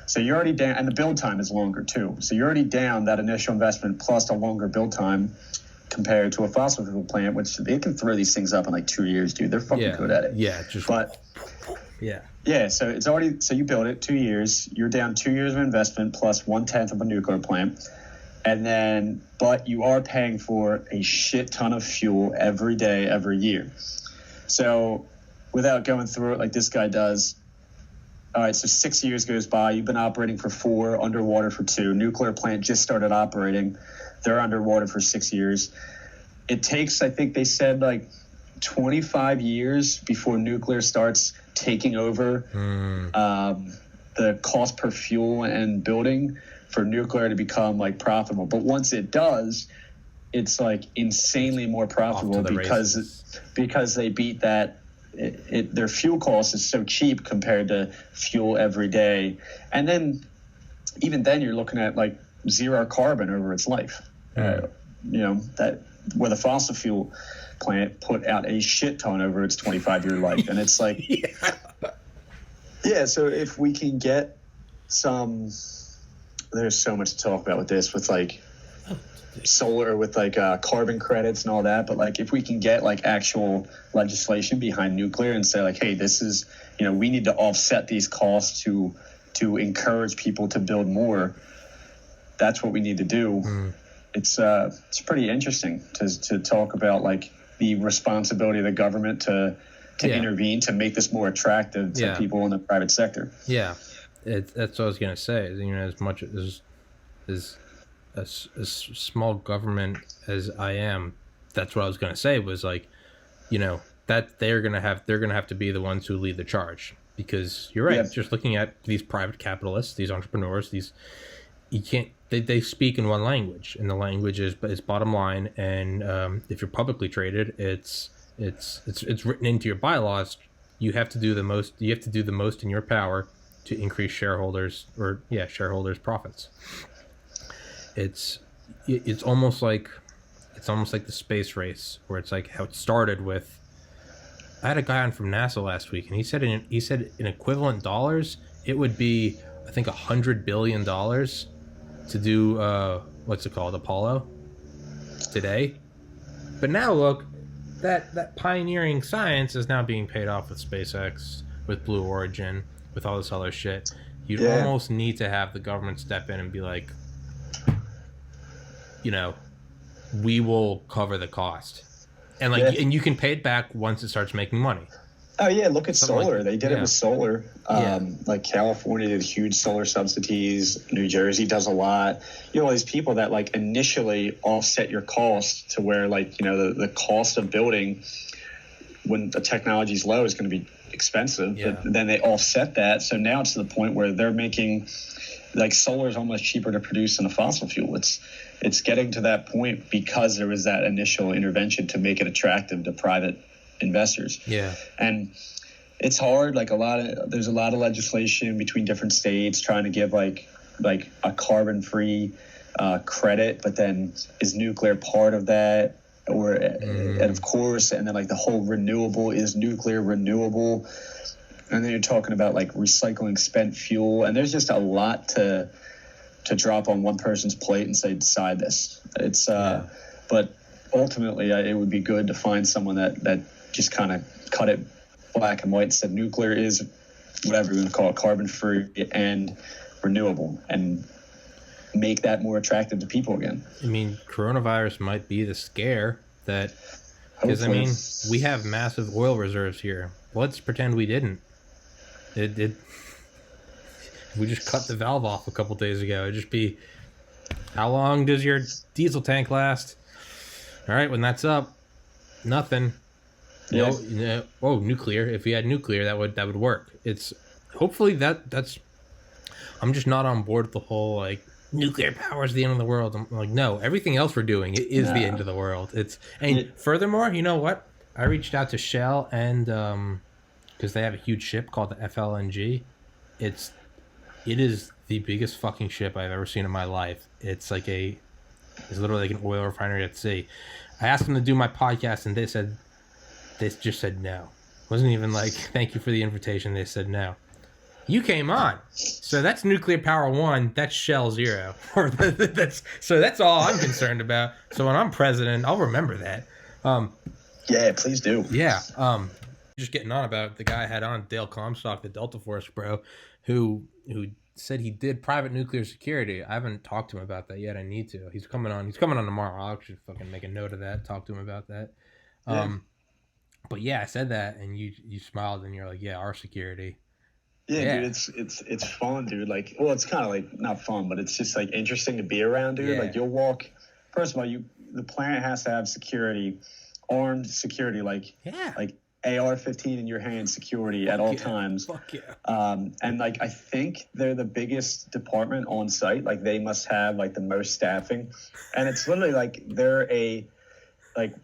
So you're already down, and the build time is longer too. So you're already down that initial investment plus a longer build time compared to a fossil fuel plant, which they can throw these things up in like 2 years, dude. They're fucking good at it. Yeah, Yeah, so it's already, so you build it 2 years, you're down 2 years of investment plus 1/10 of a nuclear plant. And then, but you are paying for a shit ton of fuel every day, every year. So without going through it like this guy does, all right, so 6 years goes by, you've been operating for 4, underwater for 2, nuclear plant just started operating, they're underwater for 6 years. It takes, I think they said, like 25 years before nuclear starts taking over the cost per fuel and building for nuclear to become like profitable. But once it does, it's like insanely more profitable because they beat that. Their fuel cost is so cheap compared to fuel every day. And then even then you're looking at like zero carbon over its life. That where the fossil fuel plant put out a shit ton over its 25-year life. And it's like, so if we can get there's so much to talk about with this, with like solar, with like carbon credits and all that. But like, if we can get like actual legislation behind nuclear and say like, hey, this is, we need to offset these costs to encourage people to build more. That's what we need to do. It's pretty interesting to talk about like the responsibility of the government to intervene to make this more attractive to people in the private sector. Yeah. That's what I was gonna say. As much as small government as I am, that's what I was gonna say. Was like, that they're gonna have to be the ones who lead the charge, because you're right. Yeah. Just looking at these private capitalists, these entrepreneurs, you can't. They speak in one language, and the language is bottom line. And if you're publicly traded, it's written into your bylaws. You have to do the most. You have to do the most in your power to increase shareholders' profits. It's almost like the space race, where it's like how it started with. I had a guy on from NASA last week, and he said in equivalent dollars, it would be, I think, $100 billion to do what's it called, Apollo today. But now look, that pioneering science is now being paid off with SpaceX, with Blue Origin, with all this other shit. You'd almost need to have the government step in and be like, we will cover the cost, and and you can pay it back once it starts making money. Oh yeah, look at solar. They did it with solar. Like California did huge solar subsidies. New Jersey does a lot. All these people that like initially offset your cost to where like the cost of building when the technology is low is going to be expensive, but then they offset that. So now it's to the point where they're making like solar is almost cheaper to produce than a fossil fuel. It's getting to that point because there was that initial intervention to make it attractive to private investors. Yeah. And it's hard. Like there's a lot of legislation between different states trying to give like a carbon free credit, but then is nuclear part of that? And of course, and then like the whole renewable, is nuclear renewable? And then you're talking about like recycling spent fuel, and there's just a lot to drop on one person's plate and say, decide this. It's but ultimately it would be good to find someone that just kind of cut it black and white and said nuclear is whatever you want to call it, carbon free and renewable, and make that more attractive to people again. I mean, coronavirus might be the scare that, because I mean, we have massive oil reserves here. Let's pretend we didn't. We just cut the valve off a couple days ago. It'd just be, how long does your diesel tank last? All right, when that's up, nothing. No, no. Oh, nuclear. If we had nuclear, that would work. It's hopefully that's. I'm just not on board with the whole like nuclear power is the end of the world. I'm like, no, everything else we're doing is the end of the world. Furthermore, you know what? I reached out to Shell and because they have a huge ship called the FLNG. It is the biggest fucking ship I've ever seen in my life. It's literally like an oil refinery at sea. I asked them to do my podcast, and they just said no. It wasn't even like thank you for the invitation. They said no. You came on, so that's nuclear power 1. That's Shell 0. That's all I'm concerned about. So when I'm president, I'll remember that. Yeah, please do. Yeah. Just getting on about the guy I had on, Dale Comstock, the Delta Force bro, who said he did private nuclear security. I haven't talked to him about that yet. I need to. He's coming on tomorrow. I'll actually fucking make a note of that. Talk to him about that. But yeah, I said that, and you smiled, and you're like, yeah, our security. Yeah, dude, it's fun, dude. Like, well, it's kind of like not fun, but it's just like interesting to be around, dude. Yeah. Like, you'll walk. First of all, the planet has to have security, armed security, like AR-15 in your hand security at all times. Fuck yeah. And like I think they're the biggest department on site. Like they must have like the most staffing, and it's literally like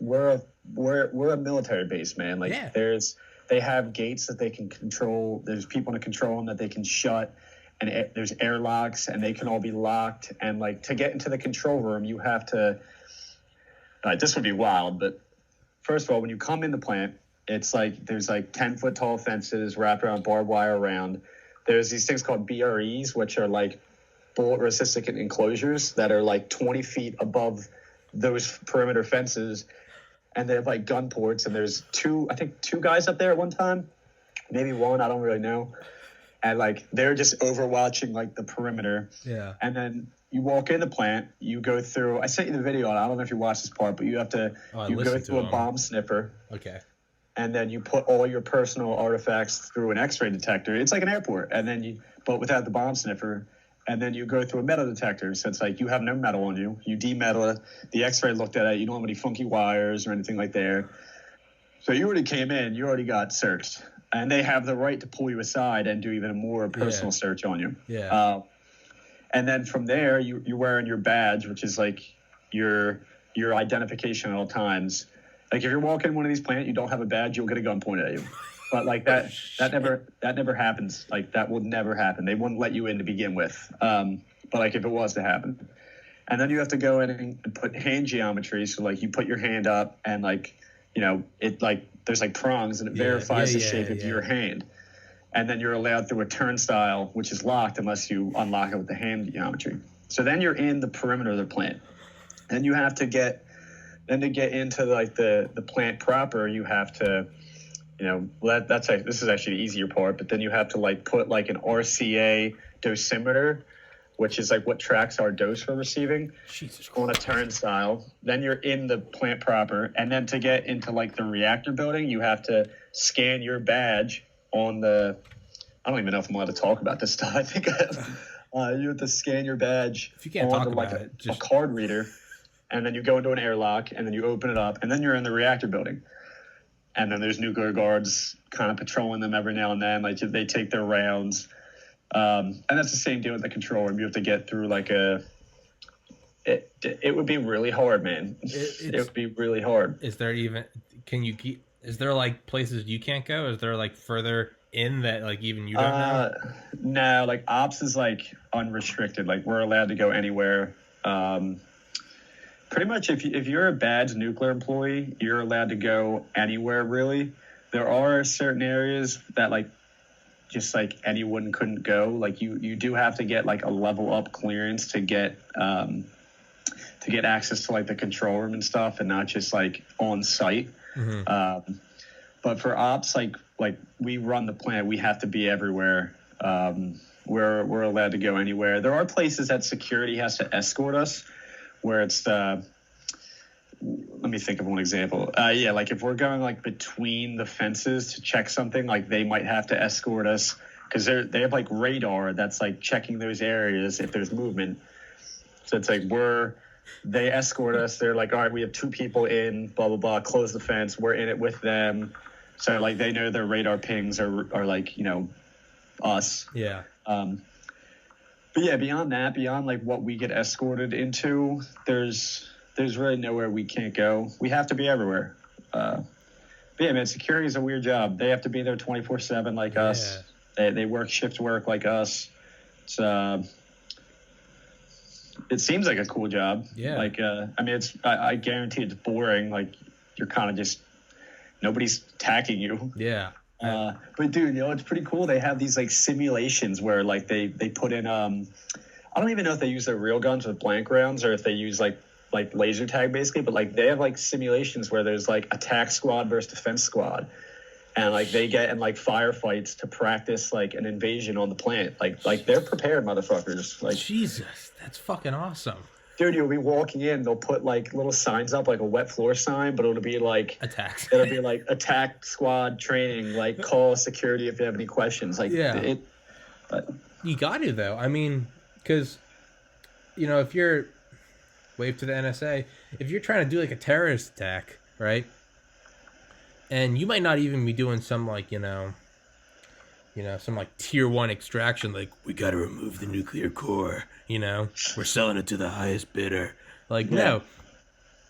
we're a military base, man. Like they have gates that they can control. There's people to control them that they can shut, and there's airlocks, and they can all be locked. And like to get into the control room, you have to. This would be wild, but first of all, when you come in the plant, it's like there's like 10-foot tall fences wrapped around barbed wire around. There's these things called BREs, which are like bullet resistant enclosures that are like 20 feet above those perimeter fences. And they have like gun ports, and there's two guys up there at one time, maybe one, I don't really know. And like they're just overwatching like the perimeter. Yeah. And then you walk in the plant, you go through. I sent you the video, and I don't know if you watched this part, but you have to go through a bomb sniffer. Okay. And then you put all your personal artifacts through an X-ray detector. It's like an airport, and then but without the bomb sniffer. And then you go through a metal detector. So it's like you have no metal on you. You demetal it. The X-ray looked at it. You don't have any funky wires or anything like there. So you already came in. You already got searched. And they have the right to pull you aside and do even a more personal search on you. Yeah. And then from there, you're wearing your badge, which is like your identification at all times. Like if you're walking in one of these plants, you don't have a badge, you'll get a gun pointed at you. But like that never happens. Like that will never happen. They wouldn't let you in to begin with. But like if it was to happen, and then you have to go in and put hand geometry. So like you put your hand up, and like it like there's like prongs, and it verifies the shape of your hand. And then you're allowed through a turnstile, which is locked unless you unlock it with the hand geometry. So then you're in the perimeter of the plant. Then you have to get to get into like the plant proper, you have to. This is actually the easier part, but then you have to like put like an RCA dosimeter, which is like what tracks our dose we're receiving on a turnstile. Then you're in the plant proper. And then to get into like the reactor building, you have to scan your badge on I don't even know if I'm allowed to talk about this stuff. I think you have to scan your badge if you can't onto talk about like it, a card reader. And then you go into an airlock, and then you open it up, and then you're in the reactor building. And then there's nuclear guards kind of patrolling them every now and then. Like they take their rounds. And that's the same deal with the control room. You have to get through like it would be really hard, man. It would be really hard. Is there is there like places you can't go? Is there like further in that like even you don't know? No, like ops is like unrestricted. Like we're allowed to go anywhere. Pretty much if you're a badge nuclear employee, you're allowed to go anywhere, really. There are certain areas that like just like anyone couldn't go. Like you do have to get like a level up clearance to get access to like the control room and stuff, and not just like on site. Mm-hmm. But for ops, like we run the plant, we have to be everywhere. We're allowed to go anywhere. There are places that security has to escort us, where it's let me think of one example. Like if we're going like between the fences to check something, like they might have to escort us because they have like radar that's like checking those areas if there's movement. So it's like we're They escort us. They're like, all right, we have 2 people in, blah, blah, blah, close the fence. We're in it with them. So, like, they know their radar pings are like, us. Yeah. But yeah, beyond that, beyond like what we get escorted into, there's really nowhere we can't go. We have to be everywhere. But yeah, man, security is a weird job. They have to be there 24/7 like us. They work shift work like us. It's it seems like a cool job. Yeah. Like I mean, I guarantee it's boring. Like you're kind of just nobody's attacking you. Yeah. But dude, it's pretty cool. They have these like simulations where like they put in I don't even know if they use their real guns with blank rounds or if they use like laser tag basically, but like they have like simulations where there's like attack squad versus defense squad, and like they get in like firefights to practice like an invasion on the plant. Like they're prepared, motherfuckers. Like Jesus, that's fucking awesome. Dude, you'll be walking in, they'll put like little signs up, like a wet floor sign, but it'll be like attacks. It'll be like attack squad training, like call security if you have any questions. Like you got to though. I mean, because if you're wave to the NSA, if you're trying to do like a terrorist attack, right? And you might not even be doing some like some like tier 1 extraction, like we got to remove the nuclear core. We're selling it to the highest bidder. Like, no.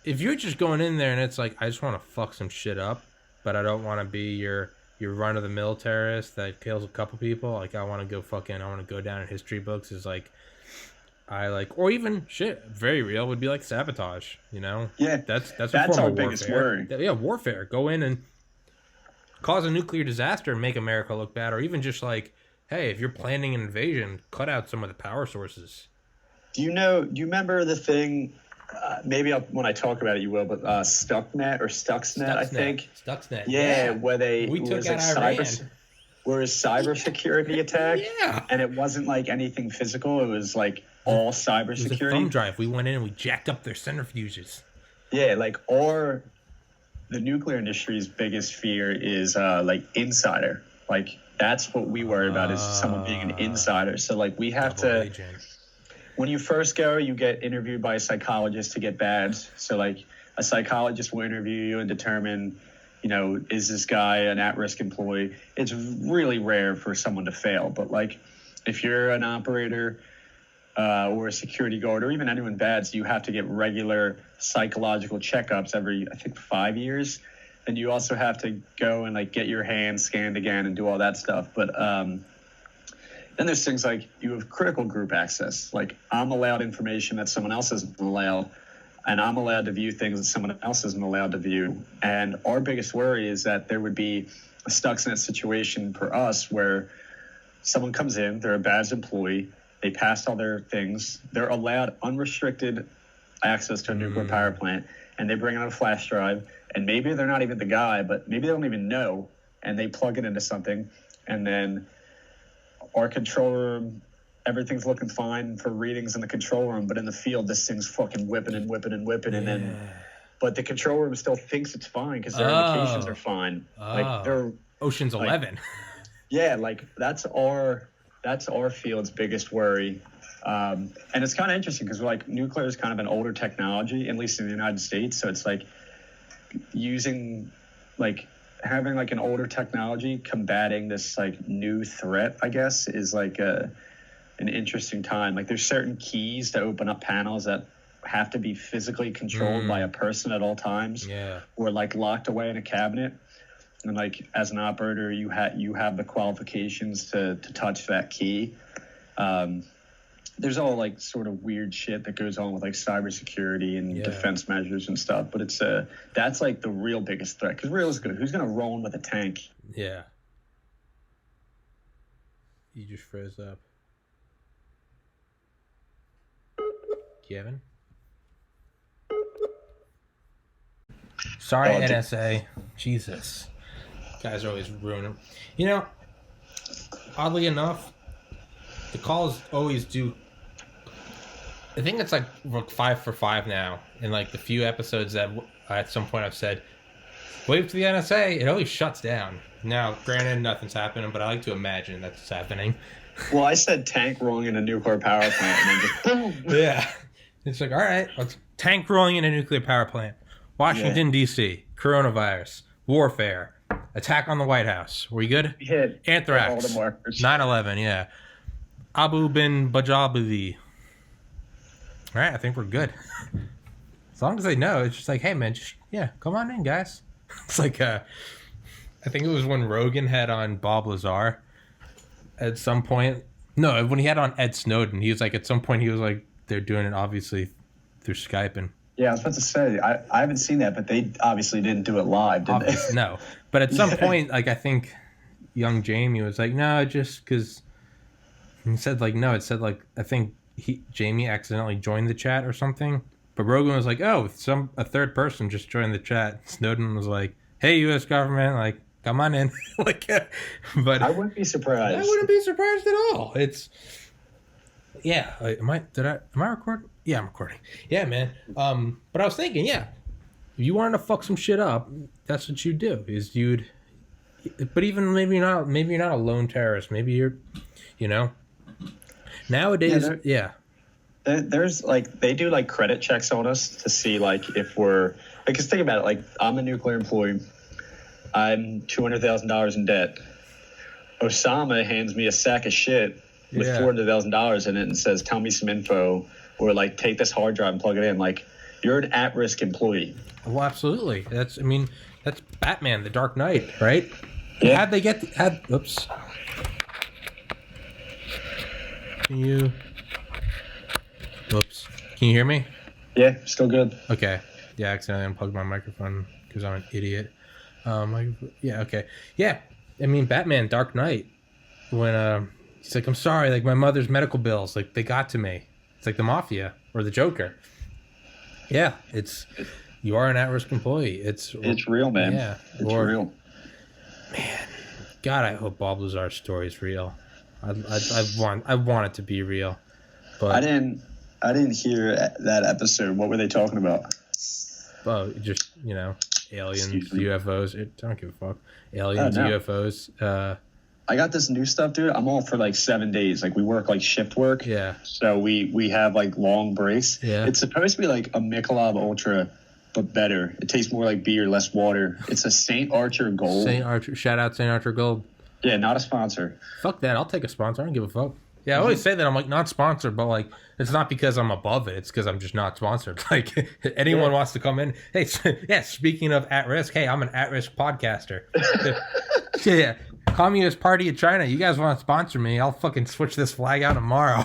If you're just going in there and it's like, I just want to fuck some shit up, but I don't want to be your run-of-the-mill terrorist that kills a couple people. Like, I want to go down in history books as like, or even shit, very real would be like sabotage, Yeah. That's our biggest worry. Yeah, warfare. Go in and cause a nuclear disaster and make America look bad, or even just like, hey, if you're planning an invasion, cut out some of the power sources. Do you remember the thing, maybe when I talk about it you will, but Stuxnet or Stuxnet, I think. Stuxnet. Yeah, where we took out Iran. Where it was cybersecurity attack. Yeah. And it wasn't like anything physical, it was like all cybersecurity. It was a thumb drive. We went in and we jacked up their centrifuges. Yeah, like the nuclear industry's biggest fear is like insider. Like that's what we worry about is someone being an insider. So like we have to agent. When you first go, you get interviewed by a psychologist to get badged. So like a psychologist will interview you and determine, is this guy an at-risk employee? It's really rare for someone to fail. But like if you're an operator or a security guard or even anyone badged, you have to get regular psychological checkups every, I think, 5 years. And you also have to go and like get your hands scanned again and do all that stuff. But then there's things like you have critical group access. Like I'm allowed information that someone else isn't allowed, and I'm allowed to view things that someone else isn't allowed to view. And our biggest worry is that there would be a Stuxnet situation for us where someone comes in, they're a badged employee, they passed all their things, they're allowed unrestricted access to a nuclear power plant, and they bring in a flash drive, and maybe they're not even the guy, but maybe they don't even know, and they plug it into something, and then our control room, everything's looking fine for readings in the control room, but in the field, this thing's fucking whipping, and then, but the control room still thinks it's fine because their indications are fine. Like they're Ocean's 11. Yeah, like that's our field's biggest worry. And it's kind of interesting because like nuclear is kind of an older technology, at least in the United States. So it's like having like an older technology combating this like new threat, I guess, is like an interesting time. Like there's certain keys to open up panels that have to be physically controlled by a person at all times, or like locked away in a cabinet. And like as an operator, you have the qualifications to touch that key. There's all like sort of weird shit that goes on with like cybersecurity and defense measures and stuff. But it's that's like the real biggest threat. Because realistically, who's gonna roll in with a tank? Yeah. You just froze up. Kevin? Sorry, NSA. Jesus. Guys are always ruining. Oddly enough, the calls always do. I think it's like 5 for 5 now. In like the few episodes that at some point I've said, wave to the NSA, it always shuts down. Now, granted, nothing's happening, but I like to imagine that's happening. Well, I said tank rolling in a nuclear power plant, and then just boom. Yeah. It's like, all right, tank rolling in a nuclear power plant. Washington, D.C., coronavirus, warfare, attack on the White House. Were you good? We hit Anthrax, all the markers. 9/11, yeah. Abu bin Bajabi. All right, I think we're good. As long as they know, it's just like, hey, man, come on in, guys. It's like, I think it was when Rogan had on Bob Lazar at some point. No, when he had on Ed Snowden, he was like, at some point, he was like, they're doing it obviously through Skype. And yeah, I was about to say, I haven't seen that, but they obviously didn't do it live, did they? No. But at some point, like, I think young Jamie was like, no, just because he said, like, no, it said, like, I think Jamie accidentally joined the chat or something. But Rogan was like, oh, a third person just joined the chat. Snowden was like, hey, U.S. government, like, come on in. Like, but I wouldn't be surprised. I wouldn't be surprised at all. It's, yeah. Am I recording? Yeah, I'm recording. Yeah, man. But I was thinking, yeah, if you wanted to fuck some shit up, that's what you'd do. But even maybe you're not a lone terrorist. Maybe you're, nowadays, yeah. There's like, they do like credit checks on us to see like if we're, because think about it, like I'm a nuclear employee, I'm $200,000 in debt. Osama hands me a sack of shit with $400,000 in it and says, tell me some info, or like take this hard drive and plug it in. Like, you're an at-risk employee. Well, absolutely. That's Batman, the Dark Knight, right? Yeah. How'd they get oops. Whoops. Can you hear me? Yeah, still good. Okay. Yeah, I accidentally unplugged my microphone because I'm an idiot. Yeah, okay. Yeah, I mean, Batman, Dark Knight, when he's like, I'm sorry, like, my mother's medical bills, like, they got to me. It's like the Mafia or the Joker. Yeah, you are an at-risk employee. It's real, man. Yeah. It's real. Man, God, I hope Bob Lazar's story is real. I want it to be real. But I didn't hear that episode. What were they talking about? Oh, just, aliens, UFOs. I don't give a fuck. Aliens, UFOs. I got this new stuff, dude. I'm off for like 7 days. Like, we work like shift work. Yeah. So we have like long breaks. Yeah. It's supposed to be like a Michelob Ultra, but better. It tastes more like beer, less water. It's a St. Archer Gold. Shout out St. Archer Gold. Yeah, not a sponsor. Fuck that. I'll take a sponsor. I don't give a fuck. Yeah, I always say that I'm like not sponsored, but like it's not because I'm above it. It's because I'm just not sponsored. Like anyone wants to come in. Hey, yeah. Speaking of at risk, hey, I'm an at risk podcaster. Yeah, Communist Party of China. You guys want to sponsor me? I'll fucking switch this flag out tomorrow.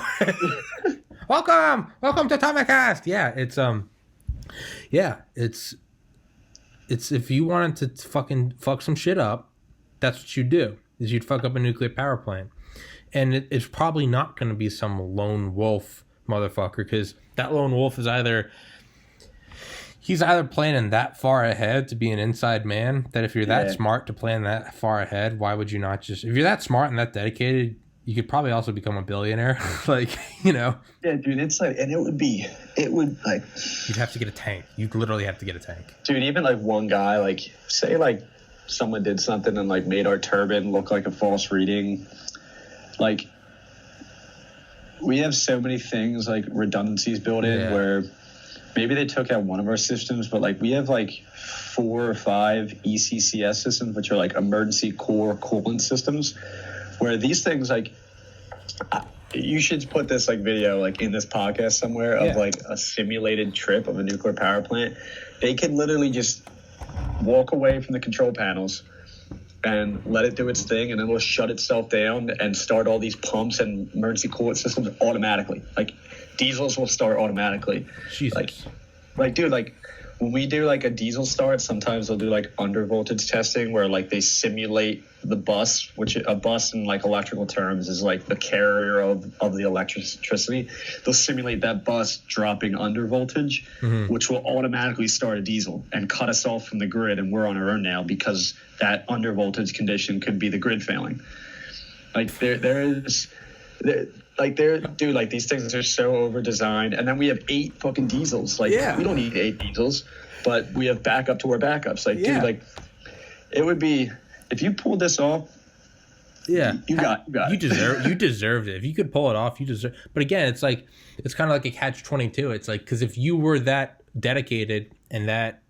Welcome to Tomicast. Yeah, it's if you wanted to fucking fuck some shit up, that's what you do. Is you'd fuck up a nuclear power plant. And it's probably not going to be some lone wolf motherfucker, because that lone wolf is he's either planning that far ahead to be an inside man, that if you're that smart to plan that far ahead, why would you not just, if you're that smart and that dedicated, you could probably also become a billionaire. Like, Yeah, dude, it's like, and it would like, you'd have to get a tank. You'd literally have to get a tank. Dude, even like one guy, like, say like someone did something and like made our turbine look like a false reading. Like, we have so many things, like redundancies built in where maybe they took out one of our systems, but like we have like 4 or 5 ECCS systems, which are like emergency core coolant systems, where these things, like, you should put this like video like in this podcast somewhere of like a simulated trip of a nuclear power plant. They can literally just walk away from the control panels and let it do its thing, and then it'll shut itself down and start all these pumps and emergency coolant systems automatically. Like, diesels will start automatically. Jesus. Like, dude, like, when we do, like, a diesel start, sometimes they'll do, like, under voltage testing where, like, they simulate the bus, which a bus in, like, electrical terms is, like, the carrier of the electricity. They'll simulate that bus dropping under voltage, which will automatically start a diesel and cut us off from the grid, and we're on our own now because that under voltage condition could be the grid failing. Like, dude, like, these things are so over designed, and then we have 8 fucking diesels. Like, we don't need 8 diesels, but we have backup to our backups. Like, dude, like, it would be, if you pulled this off, you got it. You deserved it. If you could pull it off, you deserve. But again, it's like, it's kind of like a catch-22. It's like, because if you were that dedicated and that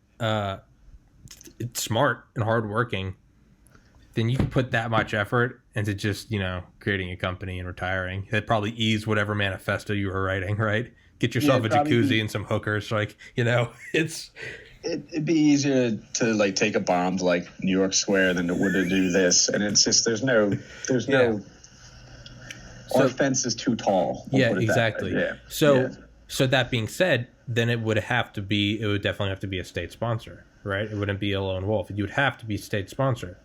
it's smart and hardworking, then you can put that much effort into just, creating a company and retiring. It'd probably ease whatever manifesto you were writing, right? Get yourself a jacuzzi and some hookers. It'd be easier to take a bomb to New York Square than it would to do this. And it's just, there's no, our fence is too tall. Yeah, exactly. Yeah. So that being said, then it would definitely have to be a state sponsor, right? It wouldn't be a lone wolf. You would have to be state sponsored.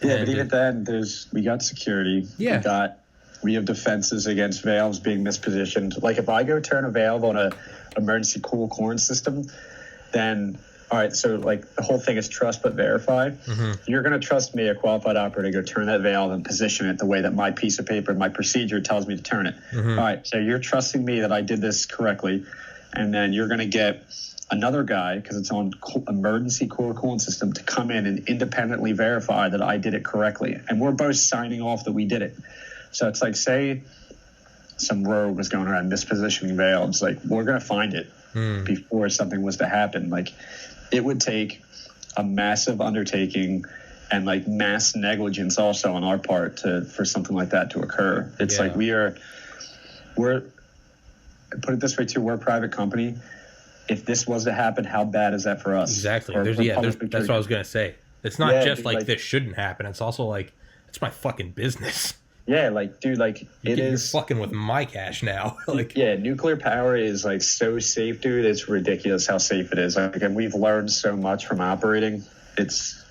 Yeah, but even then, we got security. Yeah. We have defenses against valves being mispositioned. Like if I go turn a valve on a emergency cool corn system, then all right. So the whole thing is trust but verify. Mm-hmm. You're going to trust me, a qualified operator, to go turn that valve and position it the way that my piece of paper, my procedure tells me to turn it. Mm-hmm. All right. So you're trusting me that I did this correctly, and then you're going to get another guy, because it's on emergency core coolant system, to come in and independently verify that I did it correctly. And we're both signing off that we did it. So it's say some rogue was going around mispositioning valves, we're going to find it before something was to happen. It would take a massive undertaking and mass negligence also on our part for something like that to occur. It's we're put it this way too, we're a private company. If this was to happen, how bad is that for us? Exactly. That's what I was going to say. It's not this shouldn't happen. It's also it's my fucking business. Yeah, dude, you're fucking with my cash now. Nuclear power is so safe, dude. It's ridiculous how safe it is. And we've learned so much from operating. It's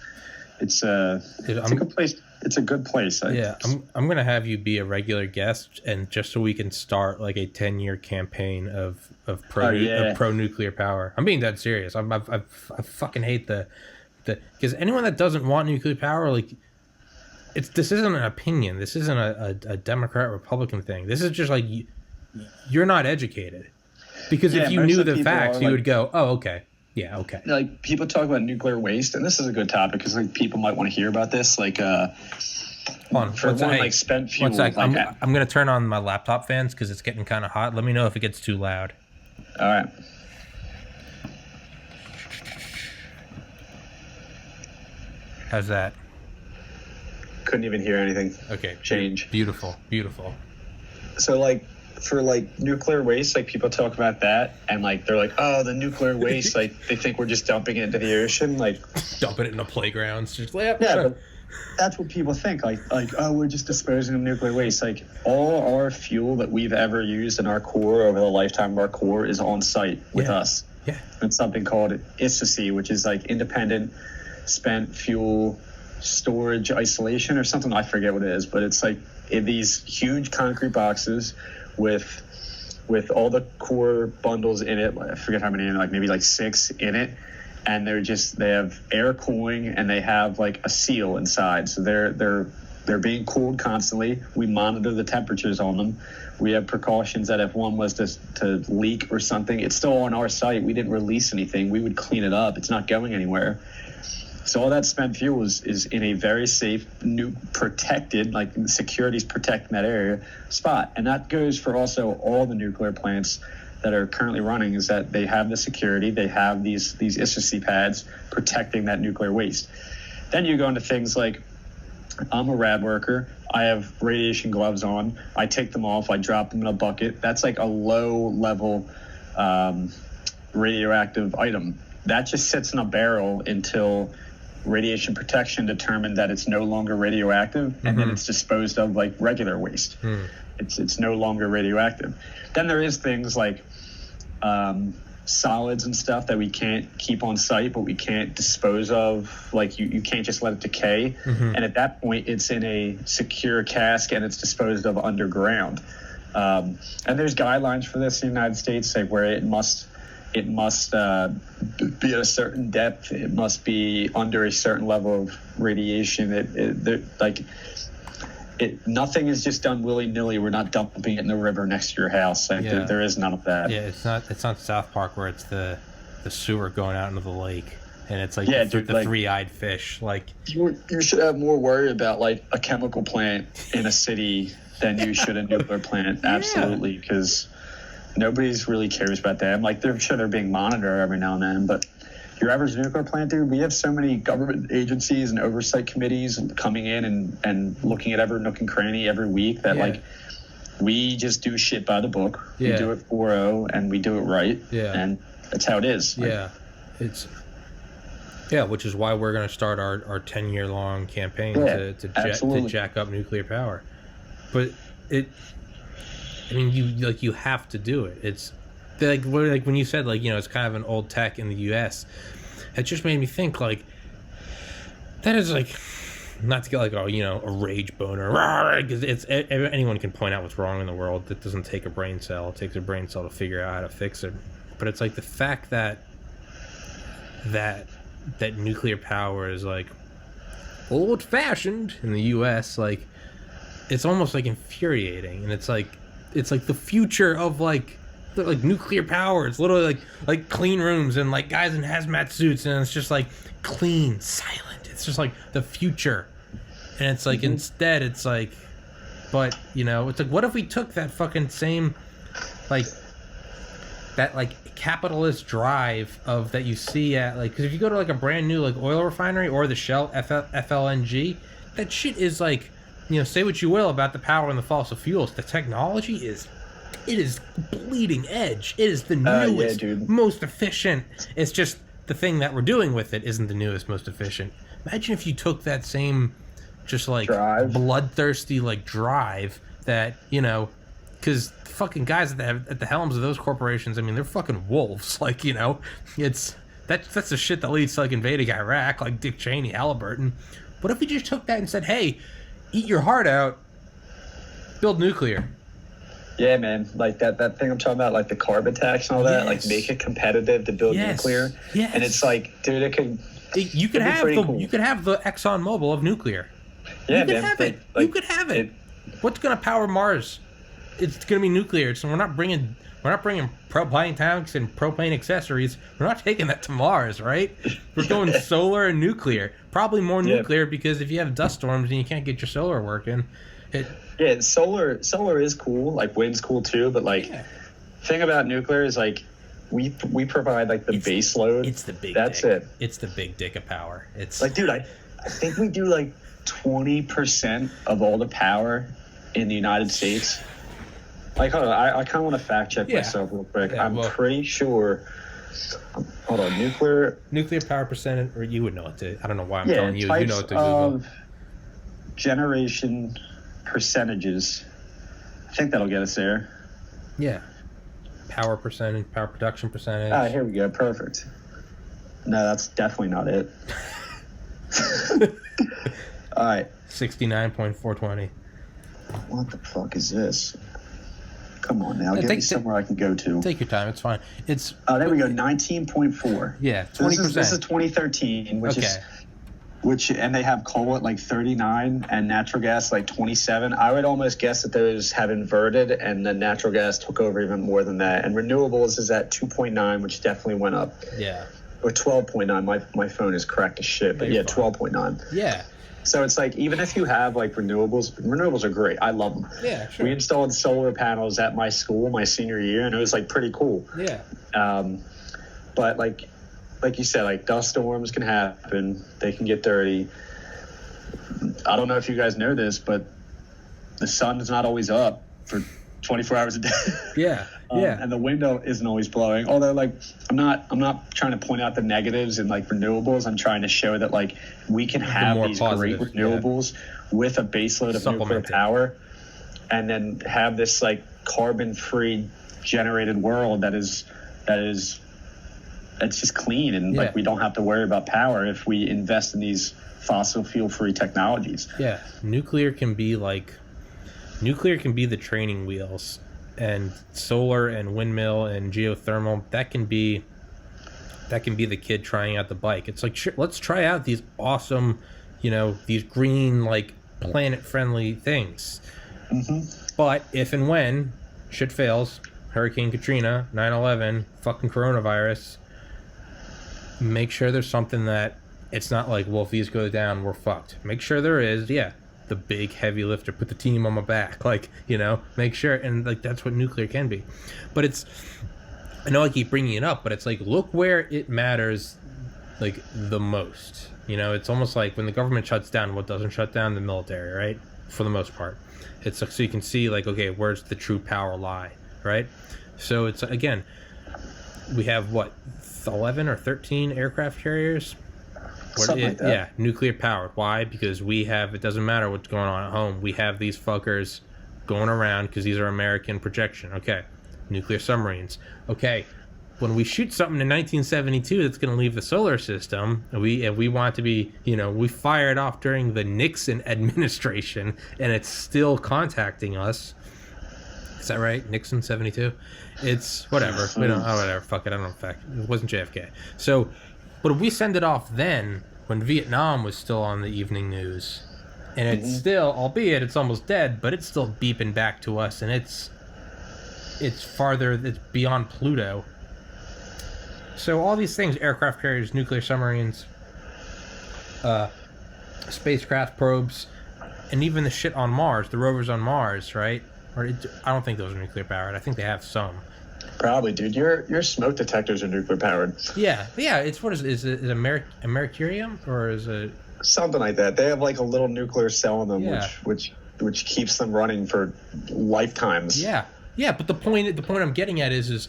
a good place. It's a good place. I'm gonna have you be a regular guest, and just so we can start a 10-year campaign of pro nuclear power. I'm being dead serious. I fucking hate the because anyone that doesn't want nuclear power, this isn't an opinion. This isn't a Democrat Republican thing. This is just you're not educated, because if you knew the facts, you would go, oh, okay. Yeah, okay. People talk about nuclear waste, and this is a good topic because people might want to hear about this. Spent fuel. One sec. I'm going to turn on my laptop fans because it's getting kind of hot. Let me know if it gets too loud. All right. How's that? Couldn't even hear anything. Okay. Change. Beautiful. So for nuclear waste, people talk about that, and they're oh, the nuclear waste, they think we're just dumping it into the ocean, dumping it in the playgrounds, just but that's what people think, oh, we're just disposing of nuclear waste. All our fuel that we've ever used in our core over the lifetime of our core is on site with us. Yeah. It's something called ISFC, which is independent spent fuel storage isolation or something. I forget what it is, but it's in these huge concrete boxes with all the core bundles in it. I forget how many in it, maybe 6 in it, and they have air cooling, and they have a seal inside, so they're being cooled constantly. We monitor the temperatures on them. We have precautions that if one was to leak or something, it's still on our site. We didn't release anything. We would clean it up. It's not going anywhere. So all that spent fuel is in a very safe, protected, the security's protecting that area spot. And that goes for also all the nuclear plants that are currently running, is that they have the security, they have these ISFC pads protecting that nuclear waste. Then you go into things I'm a rad worker. I have radiation gloves on. I take them off. I drop them in a bucket. That's a low-level radioactive item. That just sits in a barrel until radiation protection determined that it's no longer radioactive, and then it's disposed of like regular waste. It's no longer radioactive. Then there is things like solids and stuff that we can't keep on site, but we can't dispose of. Like you can't just let it decay. And at that point, it's in a secure cask and it's disposed of underground. And there's guidelines for this in the United States, like where it must be at a certain depth. It must be under a certain level of radiation. Nothing is just done willy-nilly. We're not dumping it in the river next to your house. There is none of that. Yeah, it's not South Park where it's the sewer going out into the lake, and it's like the three-eyed fish. Like you should have more worry about like a chemical plant in a city than you should a nuclear plant. Absolutely, because Nobody's really cares about them. Like, they're sure they're being monitored every now and then, but your average nuclear plant, dude, we have so many government agencies and oversight committees coming in and looking at every nook and cranny every week that, like, we just do shit by the book. We do it 4-0, and we do it right. Yeah. And that's how it is. Like, which is why we're going to start our 10-year-long campaign to jack up nuclear power. But you have to do it. It's like when you said, like, it's kind of an old tech in the U.S., it just made me think, like, that is, like, not to get, like, a rage boner, because anyone can point out what's wrong in the world. That doesn't take a brain cell. It takes a brain cell to figure out how to fix it. But it's like the fact that nuclear power is, like, old-fashioned in the U.S., like, it's almost, like, infuriating. And it's like the future of, like nuclear power. It's literally like clean rooms and, like, guys in hazmat suits, and it's just, like, clean, silent. It's just, like, the future. And it's like, instead, it's like, but, it's like, what if we took that fucking same, like, that, like, capitalist drive of that you see at, like, because if you go to, like, a brand new, like, oil refinery or the Shell FLNG, that shit is, like, say what you will about the power and the fossil fuels, the technology is bleeding edge. It is the newest, most efficient. It's just the thing that we're doing with it isn't the newest, most efficient. Imagine if you took that same, just, like, bloodthirsty, like, drive that, because fucking guys at the helms of those corporations, I mean, they're fucking wolves. Like, it's that's the shit that leads to, like, invading Iraq, like Dick Cheney, Halliburton. What if we just took that and said, hey, eat your heart out, build nuclear? Yeah, man, like that thing I'm talking about, like the carbon tax and all that, like, make it competitive to build nuclear. Yes. And it's like, dude, you could have the Exxon Mobil of nuclear. Yeah, you could have it. Like, you could have it. What's gonna power Mars? It's gonna be nuclear. So we're not bringing propane tanks and propane accessories. We're not taking that to Mars, right? We're going solar and nuclear. Probably more nuclear, because if you have dust storms and you can't get your solar working, solar is cool. Like, wind's cool too, but, like, thing about nuclear is, like, we provide, like, the base load. It's the big. That's dick. it. It's the big dick of power. It's like, dude, I think we do, like, 20% of all the power in the United States. Like, hold on, I kind of want to fact check myself real quick. I'm pretty sure. Hold on, nuclear power percentage, or you would know it to. I don't know why I'm telling you. You know it to Google. Generation percentages. I think that'll get us there. Yeah. Power percentage, power production percentage. Ah, here we go. Perfect. No, that's definitely not it. All right. 69.420. What the fuck is this? Come on now, get me somewhere I can go to. Take your time, it's fine. It's there we go, 19.4. Yeah, 20%. So this is 2013, and they have coal at, like, 39 and natural gas like 27. I would almost guess that those have inverted, and the natural gas took over even more than that. And renewables is at 2.9, which definitely went up. Yeah. Or 12.9. My phone is cracked as shit, but 12.9. Yeah. So it's like, even if you have, like, renewables are great. I love them. Yeah, sure. We installed solar panels at my school my senior year, and it was, like, pretty cool. Yeah. But like you said, like, dust storms can happen. They can get dirty. I don't know if you guys know this, but the sun is not always up for 24 hours a day. Yeah. And the window isn't always blowing. Although, like, I'm not trying to point out the negatives in, like, renewables. I'm trying to show that, like, we can have these great renewables with a baseload of nuclear power, and then have this, like, carbon-free generated world that is it's just clean, and like, we don't have to worry about power if we invest in these fossil fuel-free technologies. Yeah, nuclear can be the training wheels, and solar and windmill and geothermal, that can be the kid trying out the bike. It's like, sure, let's try out these awesome, these green, like, planet-friendly things. But if and when shit fails, Hurricane Katrina, 9/11, fucking coronavirus, make sure there's something that it's not like, well, if these go down, we're fucked. Make sure there is, the big heavy lifter, put the team on my back, like, you know, make sure, and like that's what nuclear can be. But it's, I know I keep bringing it up, but it's like, look where it matters, like the most. You know, it's almost like when the government shuts down, what doesn't shut down? The military, right? For the most part, it's like, so you can see like, okay, where's the true power lie, right? So it's, again, we have what, 11 or 13 aircraft carriers. Something like that. Yeah, nuclear powered. Why? Because we have, it doesn't matter what's going on at home. We have these fuckers going around because these are American projection. Okay. Nuclear submarines. Okay. When we shoot something in 1972 that's going to leave the solar system, and we want it to be, you know, we fired off during the Nixon administration, and it's still contacting us. Is that right? Nixon 72? It's whatever. We don't, oh, whatever. Fuck it. I don't know. In fact, it wasn't JFK. So, but if we send it off then, when Vietnam was still on the evening news, and it's still, albeit it's almost dead, but it's still beeping back to us, and it's farther, it's beyond Pluto. So all these things, aircraft carriers, nuclear submarines, spacecraft probes, and even the shit on Mars, the rovers on Mars, right? I don't think those are nuclear powered. I think they have some. Probably, dude. Your smoke detectors are nuclear powered. Yeah. It's, what is it a mercurium, or is it something like that? They have like a little nuclear cell in them, yeah, which keeps them running for lifetimes. Yeah. But the point I'm getting at is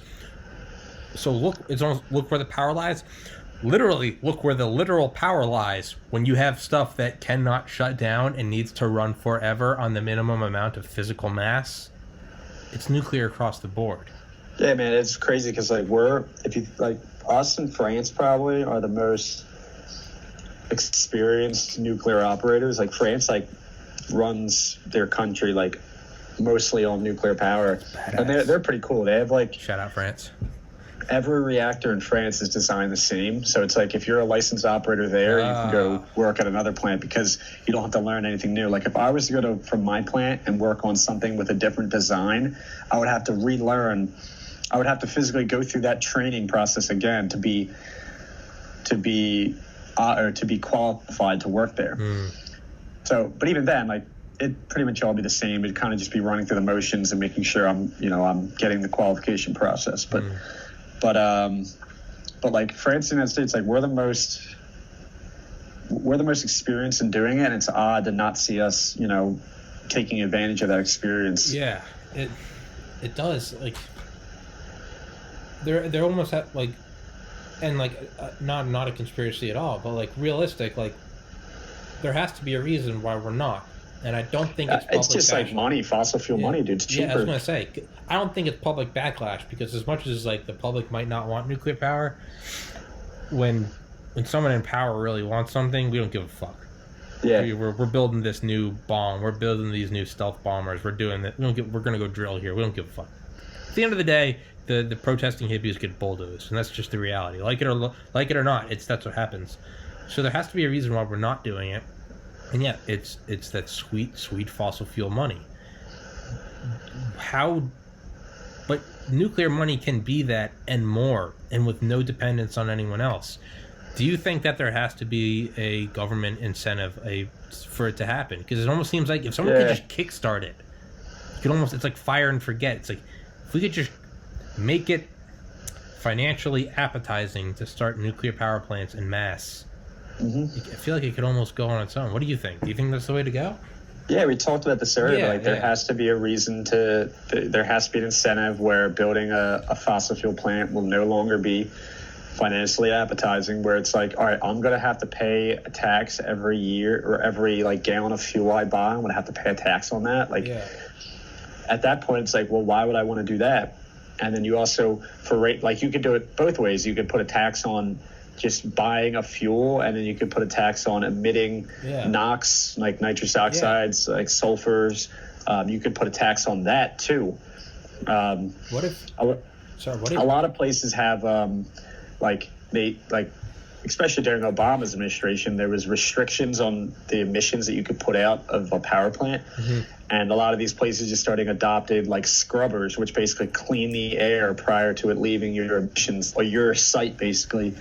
so look where the power lies. Literally, look where the literal power lies when you have stuff that cannot shut down and needs to run forever on the minimum amount of physical mass. It's nuclear across the board. Yeah, man, it's crazy because like us and France probably are the most experienced nuclear operators. Like France, like runs their country like mostly on nuclear power, and they're pretty cool. They have like, shout out France. Every reactor in France is designed the same, so it's like if you're a licensed operator there, you can go work at another plant because you don't have to learn anything new. Like if I was to go from my plant and work on something with a different design, I would have to relearn. I would have to physically go through that training process again to be qualified to work there. So, but even then, like it pretty much all be the same. It'd kind of just be running through the motions and making sure I'm getting the qualification process. But like France and the United States, like we're the most experienced in doing it, and it's odd to not see us, taking advantage of that experience. Yeah, it does. Like they're almost at like, and like not a conspiracy at all, but like realistic. Like there has to be a reason why we're not. And I don't think it's public it's just backlash. Like money, fossil fuel money, dude. It's cheaper. Yeah, I was going to say, I don't think it's public backlash because as much as like the public might not want nuclear power, when someone in power really wants something, we don't give a fuck. Yeah, we're building this new bomb. We're building these new stealth bombers. We're doing that. We're going to go drill here. We don't give a fuck. At the end of the day, the protesting hippies get bulldozed, and that's just the reality. Like it or not, that's what happens. So there has to be a reason why we're not doing it. And yeah, it's that sweet fossil fuel money. But nuclear money can be that and more, and with no dependence on anyone else. Do you think that there has to be a government incentive for it to happen? Because it almost seems like if someone could just kickstart it, it's like fire and forget. It's like if we could just make it financially appetizing to start nuclear power plants en masse. I feel like it could almost go on its own. What do you think? Do you think that's the way to go? Yeah, we talked about this earlier. There has to be a reason there has to be an incentive where building a fossil fuel plant will no longer be financially appetizing, where it's like, all right, I'm going to have to pay a tax every year, or every like gallon of fuel I buy, I'm going to have to pay a tax on that. At that point, it's like, well, why would I want to do that? And then you also, you could do it both ways. You could put a tax on just buying a fuel, and then you could put a tax on emitting NOx, like nitrous oxides, like sulfurs. You could put a tax on that too. What if a lot of places have especially during Obama's administration, there was restrictions on the emissions that you could put out of a power plant. And a lot of these places just started adopted like scrubbers, which basically clean the air prior to it leaving your emissions or your site, basically.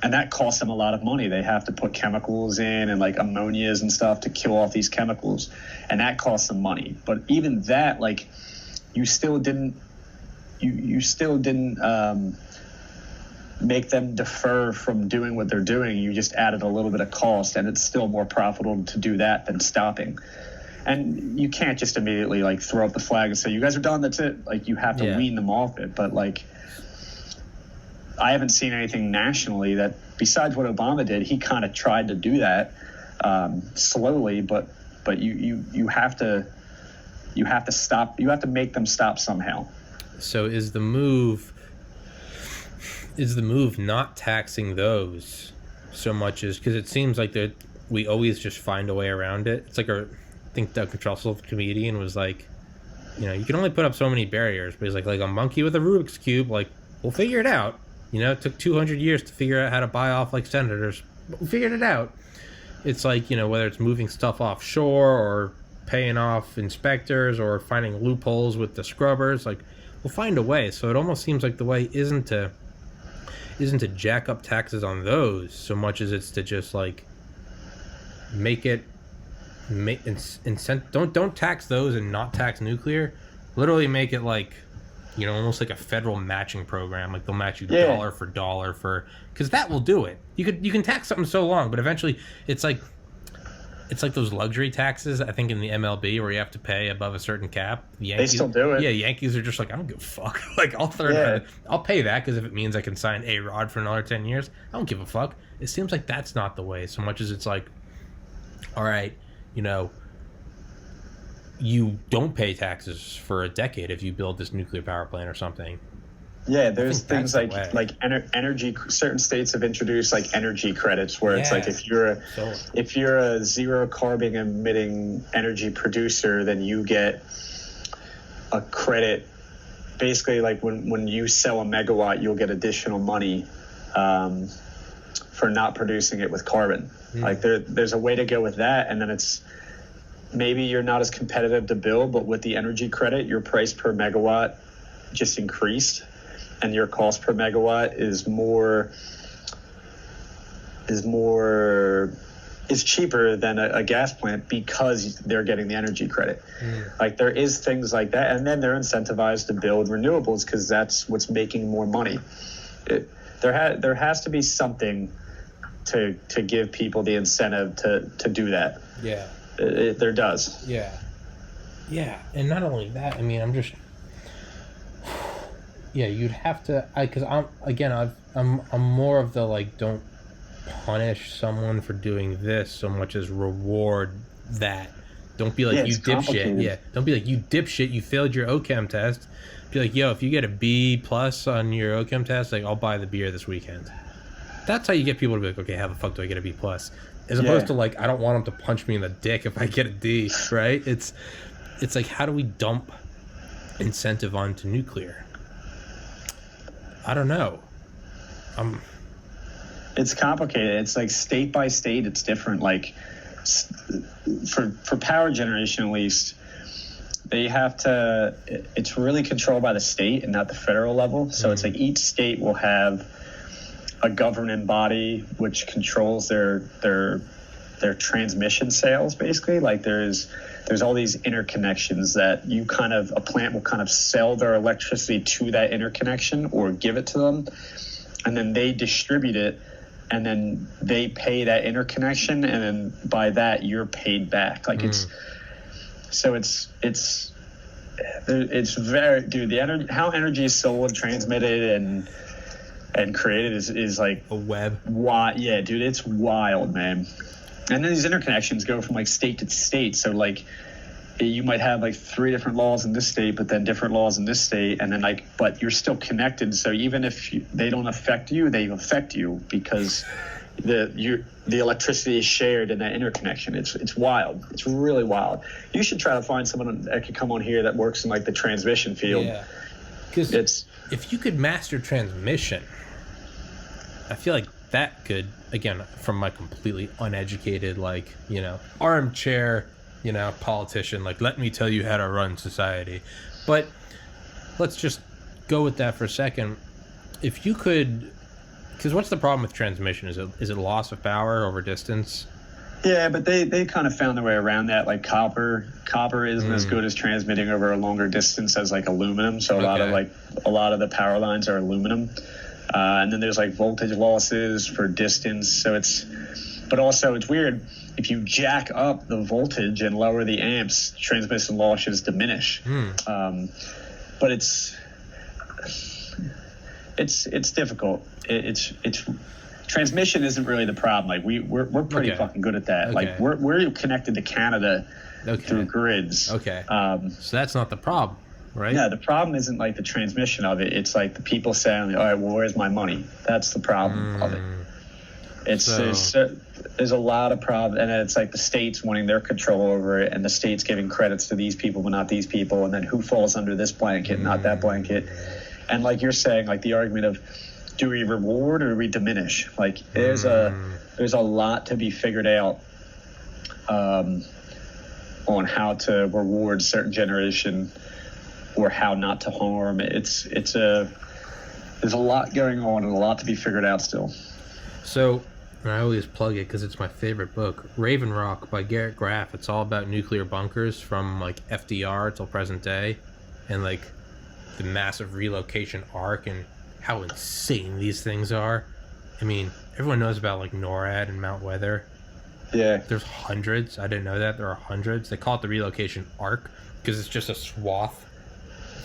and that costs them a lot of money. They have to put chemicals in and like ammonias and stuff to kill off these chemicals, and that costs them money. But even that, like, you still didn't make them defer from doing what they're doing. You just added a little bit of cost, and it's still more profitable to do that than stopping. And you can't just immediately like throw up the flag and say, you guys are done, that's it. Like, you have to wean them off it. But like, I haven't seen anything nationally that, besides what Obama did, he kind of tried to do that slowly, but you have to stop. You have to make them stop somehow. So is the move not taxing those so much as, because it seems like that we always just find a way around it. It's like I think Doug Trussell, comedian, was like, you can only put up so many barriers, but he's like a monkey with a Rubik's Cube, like, we'll figure it out. It took 200 years to figure out how to buy off like senators, but we figured it out. It's like, whether it's moving stuff offshore or paying off inspectors or finding loopholes with the scrubbers, like, we'll find a way. So it almost seems like the way isn't to jack up taxes on those so much as it's to just like don't tax those and not tax nuclear. Literally make it like, almost like a federal matching program. Like, they'll match you dollar for dollar because that will do it. You can tax something so long, but eventually it's like those luxury taxes, I think, in the MLB, where you have to pay above a certain cap. They still do it. Yeah, Yankees are just like, I don't give a fuck. Like, I'll pay that because if it means I can sign A-Rod for another 10 years, I don't give a fuck. It seems like that's not the way, so much as it's like, all right, you don't pay taxes for a decade if you build this nuclear power plant or something. Yeah, there's things like energy. Certain states have introduced like energy credits, where it's like if you're a zero carbon emitting energy producer, then you get a credit. Basically, like when you sell a megawatt, you'll get additional money for not producing it with carbon. Like there's a way to go with that, and then it's maybe you're not as competitive to build, but with the energy credit, your price per megawatt just increased, and your cost per megawatt is cheaper than a gas plant because they're getting the energy credit. Like, there is things like that, and then they're incentivized to build renewables because that's what's making more money. There has to be something to give people the incentive to do that. Yeah. There does. Yeah. And not only that, I mean, I'm just, you'd have to, because I'm more of the, like, don't punish someone for doing this so much as reward that. Don't be like, you dipshit. Yeah. Don't be like, you dipshit, you failed your OChem test. Be like, yo, if you get a B+ on your OChem test, like, I'll buy the beer this weekend. That's how you get people to be like, okay, how the fuck do I get a B+? As opposed to, like, I don't want them to punch me in the dick if I get a D, right? It's like, how do we dump incentive onto nuclear? I don't know. It's complicated. It's like state by state, it's different. Like, for power generation, at least, it's really controlled by the state and not the federal level. So it's like each state will have a governing body which controls their transmission sales, basically. Like, there's all these interconnections that a plant will kind of sell their electricity to that interconnection or give it to them, and then they distribute it, and then they pay that interconnection, and then by that you're paid back. Like, it's very, dude, the energy, how energy is sold, transmitted, and created is like a web. Yeah, dude, it's wild, man. And then these interconnections go from like state to state. So like, you might have like 3 different laws in this state, but then different laws in this state, and then but you're still connected. So even if they don't affect you, they affect you because the electricity is shared in that interconnection. It's wild. It's really wild. You should try to find someone that could come on here that works in like the transmission field. Yeah, because if you could master transmission, I feel like that could, again, from my completely uneducated, like, armchair, politician, like, let me tell you how to run society. But let's just go with that for a second. If you could Because what's the problem with transmission? Is it loss of power over distance? Yeah, but they kind of found their way around that. Like copper isn't as good as transmitting over a longer distance as like aluminum. So a lot of the power lines are aluminum. And then there's like voltage losses for distance. So but also it's weird. If you jack up the voltage and lower the amps, transmission losses diminish. But it's difficult. It's transmission isn't really the problem. Like we're pretty fucking good at that. Like we're connected to Canada through grids. Okay. So that's not the problem, right? Yeah, the problem isn't like the transmission of it. It's like the people saying, "All right, well, where's my money?" That's the problem of it. There's a lot of problems, and it's like the states wanting their control over it, and the states giving credits to these people but not these people, and then who falls under this blanket, not that blanket. And like you're saying, like the argument of, do we reward or do we diminish? Like there's a lot to be figured out on how to reward certain generation or how not to harm. There's a lot going on and a lot to be figured out still. So I always plug it because it's my favorite book, Raven Rock by Garrett Graff. It's all about nuclear bunkers from like FDR till present day, and like the massive relocation arc and how insane these things are. I mean, everyone knows about like NORAD and Mount Weather. Yeah. There's hundreds. I didn't know that. There are hundreds. They call it the relocation arc because it's just a swath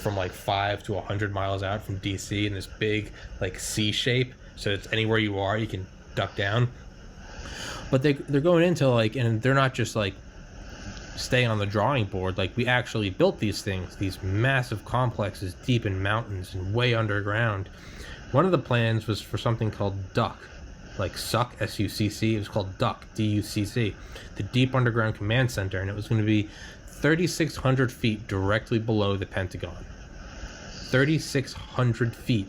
from like 5 to 100 miles out from DC in this big like C shape. So it's anywhere you are, you can duck down. But they're going into like, and they're not just like staying on the drawing board. Like we actually built these things, these massive complexes deep in mountains and way underground. One of the plans was for something called DUCC, like suck, S-U-C-C. It was called DUCC, D-U-C-C, the Deep Underground Command Center, and it was going to be 3,600 feet directly below the Pentagon. 3,600 feet.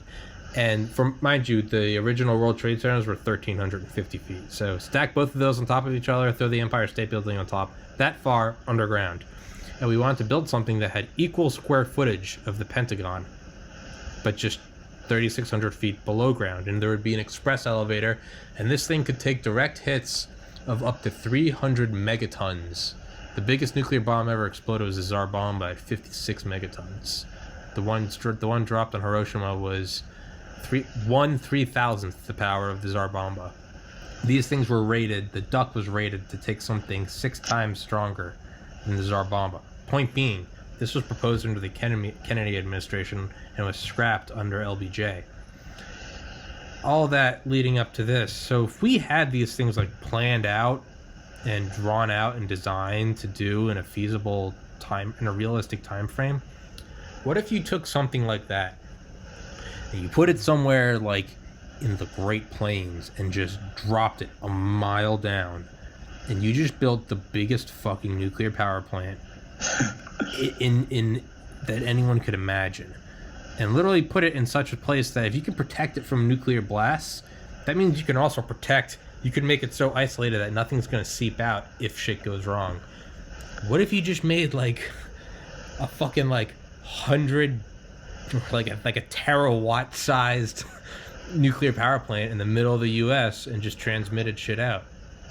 And from, mind you, the original World Trade Centers were 1,350 feet. So stack both of those on top of each other, throw the Empire State Building on top, that far underground. And we wanted to build something that had equal square footage of the Pentagon, but just 3,600 feet below ground. And there would be an express elevator, and this thing could take direct hits of up to 300 megatons. The biggest nuclear bomb ever exploded was the Tsar bomb by 56 megatons. The one dropped on Hiroshima was 3,000th the power of the Tsar bomba. These things were rated, the DUCC was rated to take something 6 times stronger than the Tsar bomba. Point being, this was proposed under the Kennedy administration and was scrapped under LBJ. All that leading up to this. So if we had these things like planned out and drawn out and designed to do in a feasible time, in a realistic time frame, what if you took something like that and you put it somewhere like in the Great Plains and just dropped it a mile down, and you just built the biggest fucking nuclear power plant in that anyone could imagine, and literally put it in such a place that if you can protect it from nuclear blasts, that means you can also you can make it so isolated that nothing's going to seep out if shit goes wrong. What if you just made like a fucking like 100, like a terawatt sized nuclear power plant in the middle of the U.S. and just transmitted shit out?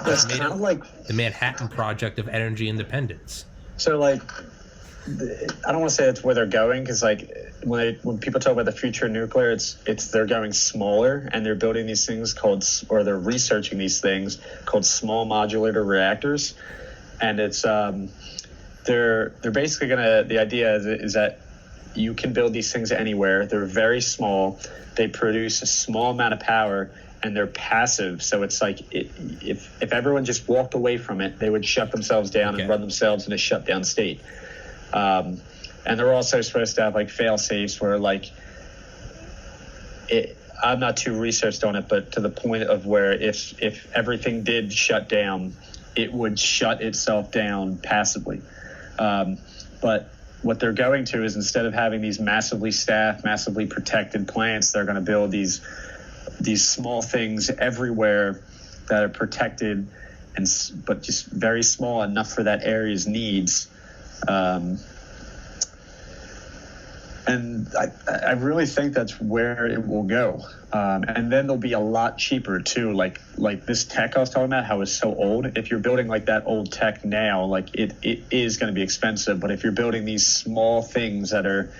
That's kind of like the Manhattan Project of energy independence. So like, I don't want to say that's where they're going, because like when people talk about the future of nuclear, it's they're going smaller, and they're building these things or they're researching these things called small modular reactors, and it's they're basically the idea is that you can build these things anywhere. They're very small. They produce a small amount of power, and they're passive. So it's like if everyone just walked away from it, they would shut themselves down and run themselves in a shutdown state. And they're also supposed to have like fail safes where like I'm not too researched on it, but to the point of where if everything did shut down, it would shut itself down passively. But what they're going to is, instead of having these massively staffed, massively protected plants, they're going to build these small things everywhere that are protected, but just very small enough for that area's needs. And I really think that's where it will go. And then they'll be a lot cheaper too. Like this tech I was talking about, how it's so old. If you're building like that old tech now, like it is going to be expensive. But if you're building these small things that are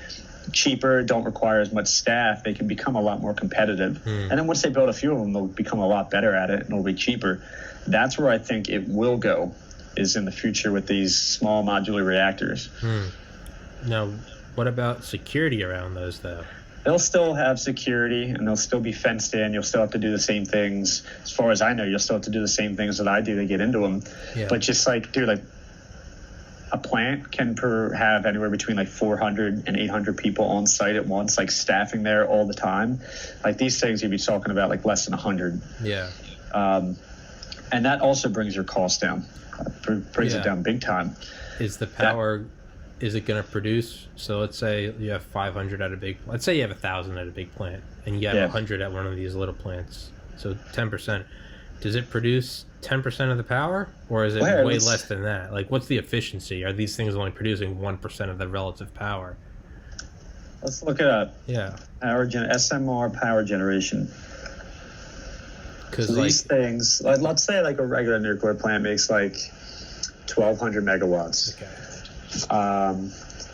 cheaper, don't require as much staff, they can become a lot more competitive. And then once they build a few of them, they'll become a lot better at it and it'll be cheaper. That's where I think it will go, is in the future with these small modular reactors. Now, what about security around those, though? They'll still have security and they'll still be fenced in. You'll still have to do the same things. As far as I know, you'll still have to do the same things that I do to get into them. Yeah. But just like, dude, like a plant can have anywhere between like 400 and 800 people on site at once, like staffing there all the time. Like these things you'd be talking about like less than 100. Yeah. And that also brings your cost down. Brings it down big time. Is the power... Is it going to produce? So let's say you have 500 at a big. Let's say you have 1,000 at a big plant, and you have 100 at one of these little plants. So 10%. Does it produce 10% of the power, or is it way less than that? Like, what's the efficiency? Are these things only producing 1% of the relative power? Let's look it up. Yeah. SMR power generation. Because so these things, like, let's say like a regular nuclear plant makes like 1,200 megawatts. Okay.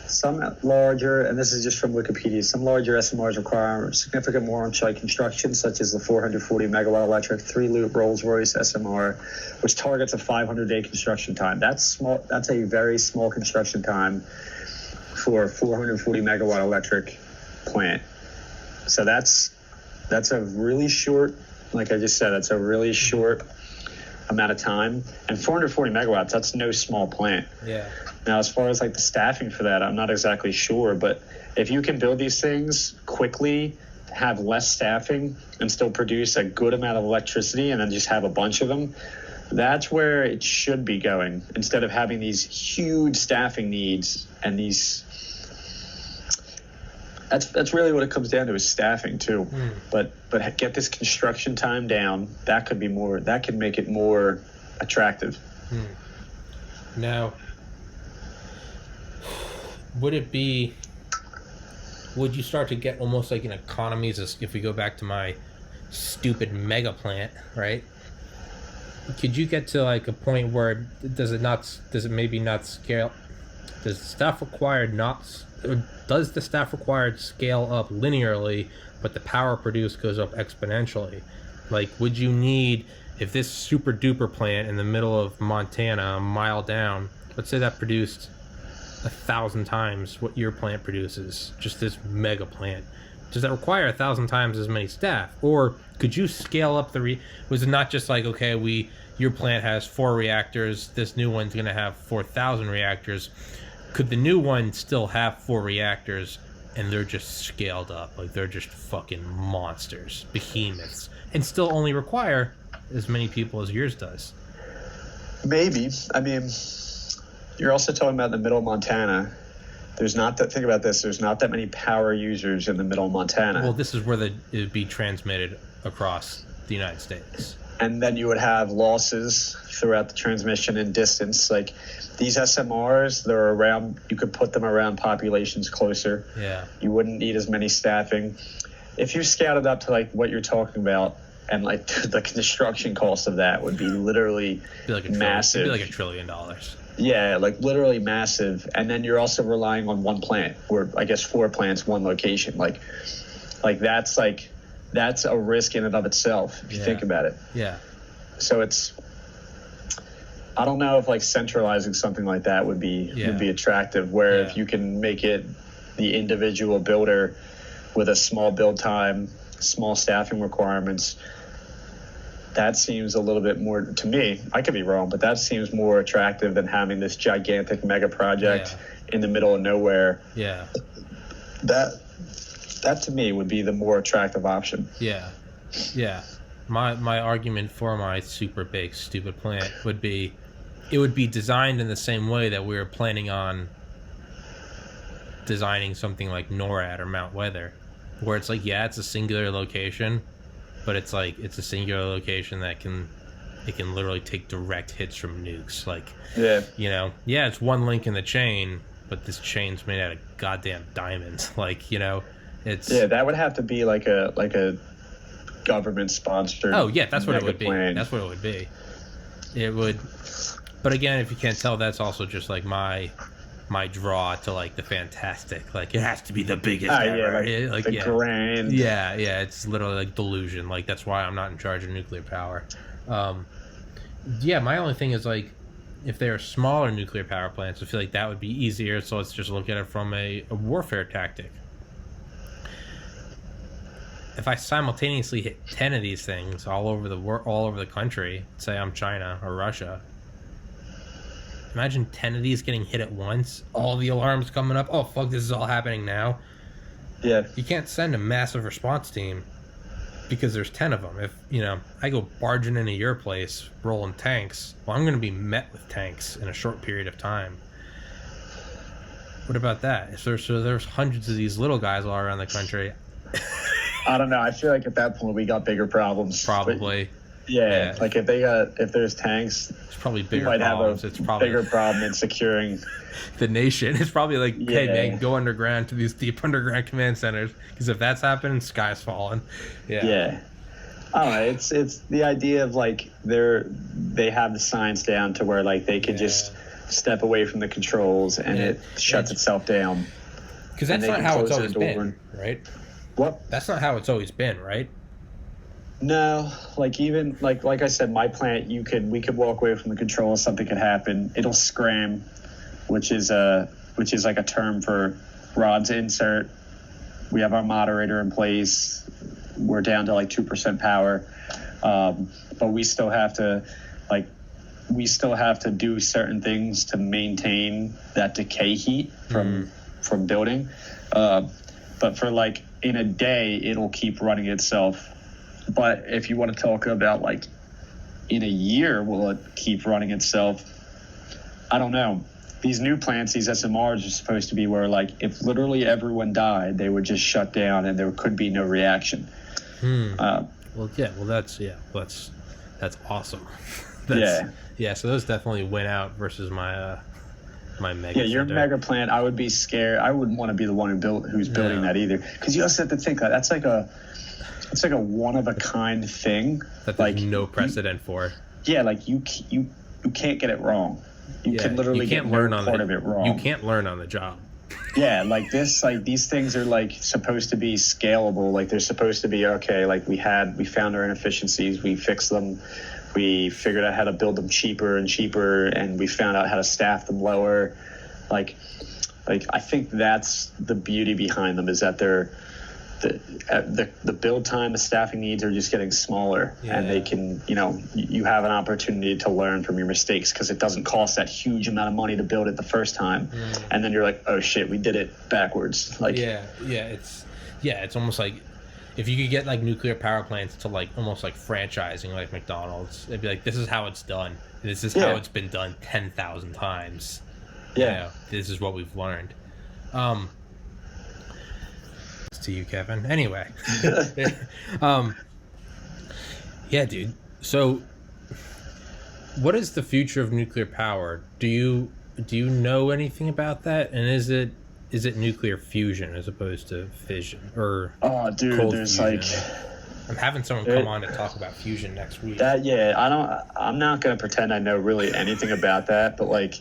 Some larger, and this is just from Wikipedia, some larger SMRs require significant more on-site construction, such as the 440 megawatt electric 3-loop Rolls-Royce SMR, which targets a 500-day construction time. That's small. That's a very small construction time for a 440 megawatt electric plant. So that's a really short, like I just said, that's a really short amount of time. And 440 megawatts, that's no small plant. Yeah. Now, as far as like the staffing for that, I'm not exactly sure, but if you can build these things quickly, have less staffing, and still produce a good amount of electricity, and then just have a bunch of them, that's where it should be going, instead of having these huge staffing needs and these. That's really what it comes down to, is staffing too. But get this construction time down. That could be more. That could make it more attractive. Now, would you start to get almost like an economies, if we go back to my stupid mega plant, right? Could you get to like a point where does the staff required scale up linearly, but the power produced goes up exponentially? Like, would you need, if this super duper plant in the middle of Montana, a mile down, let's say that produced 1,000 times what your plant produces, just this mega plant, does that require 1,000 times as many staff? Or could you scale up was it not just like, okay, your plant has 4 reactors, this new one's going to have 4,000 reactors? Could the new one still have 4 reactors and they're just scaled up, like they're just fucking monsters, behemoths, and still only require as many people as yours does? Maybe. I mean, you're also talking about the middle of Montana. Think about this, there's not that many power users in the middle of Montana. Well, this is where it would be transmitted across the United States. And then you would have losses throughout the transmission and distance. Like these SMRs, they're around, you could put them around populations closer. Yeah. You wouldn't need as many staffing. If you scaled it up to like what you're talking about, and like the construction cost of that would be literally massive. It'd be like $1 trillion. Yeah, like literally massive. And then you're also relying on one plant, or I guess 4 plants, one location. Like that's a risk in and of itself if you think about it. Yeah. So I don't know if like centralizing something like that would be attractive, where if you can make it the individual builder with a small build time, small staffing requirements, that seems a little bit more, to me, I could be wrong, but that seems more attractive than having this gigantic mega project in the middle of nowhere. Yeah. That to me would be the more attractive option. Yeah. Yeah. My argument for my super big stupid plant would be, it would be designed in the same way that we were planning on designing something like NORAD or Mount Weather, where it's like, it's a singular location, but it's like, it's a singular location that can literally take direct hits from nukes. Like, it's one link in the chain, but this chain's made out of goddamn diamonds. Like, you know, it's that would have to be like a government sponsored. Oh yeah, that's what it would plane. be. That's what it would be. It would, but again, if you can't tell, that's also just like my draw to like the fantastic. Like, it has to be the biggest ever. Like the grand. Yeah, it's literally like delusion. Like, that's why I'm not in charge of nuclear power. My only thing is, like, if there are smaller nuclear power plants, I feel like that would be easier. So let's just look at it from a warfare tactic. If I simultaneously hit 10 of these things all over the country, say I'm China or Russia, imagine 10 of these getting hit at once, all the alarms coming up. Oh fuck, this is all happening now. Yeah. You can't send a massive response team because there's 10 of them. If, you know, I go barging into your place rolling tanks, well, I'm going to be met with tanks in a short period of time. What about that? If there's hundreds of these little guys all around the country. I don't know. I feel like at that point we got bigger problems. Probably. But, yeah, like if there's tanks, it's probably bigger might problems. Have a it's probably bigger problem in securing the nation. It's probably like, hey man, go underground to these deep underground command centers, because if that's happening, sky's falling. Yeah. I don't know. It's the idea of like they have the science down to where like they can just step away from the controls and it shuts itself down. Because that's not how it's always been, right? What? That's not how it's always been, right? No, like even like I said, my plant, we could walk away from the controls, something could happen. It'll scram, which is like a term for rods insert. We have our moderator in place. We're down to like 2% power, but we still have to do certain things to maintain that decay heat from building. But for like in a day, it'll keep running itself. But if you want to talk about like in a year, will it keep running itself? I don't know. These new plants, these SMRs, are supposed to be where like if literally everyone died, they would just shut down and there could be no reaction. That's awesome. So those definitely went out versus my mega. Yeah, your mega plant, I would be scared. I wouldn't want to be the one who's building that either, because you also have to think that that's like a one of a kind thing that there's like no precedent for. Yeah, like you can't get it wrong. You can literally get no part of it wrong. You can't learn on the job. Yeah, like this, like these things are like supposed to be scalable. Like they're supposed to be okay. Like we found our inefficiencies, we fixed them, we figured out how to build them cheaper, and we found out how to staff them lower. Like I think that's the beauty behind them, is that they're the build time, the staffing needs are just getting smaller, and they can, you have an opportunity to learn from your mistakes, because it doesn't cost that huge amount of money to build it the first time, and then you're like, oh shit, we did it backwards. Like it's almost like if you could get like nuclear power plants to like almost like franchising, like McDonald's, it'd be like, this is how it's done. This is how it's been done 10,000 times. This is what we've learned. To you, Kevin. Anyway, dude. So, what is the future of nuclear power? Do you know anything about that? And is it nuclear fusion as opposed to fission or cold there's fusion? like, I'm having someone come on to talk about fusion next week. I'm not going to pretend I know really anything about that, but like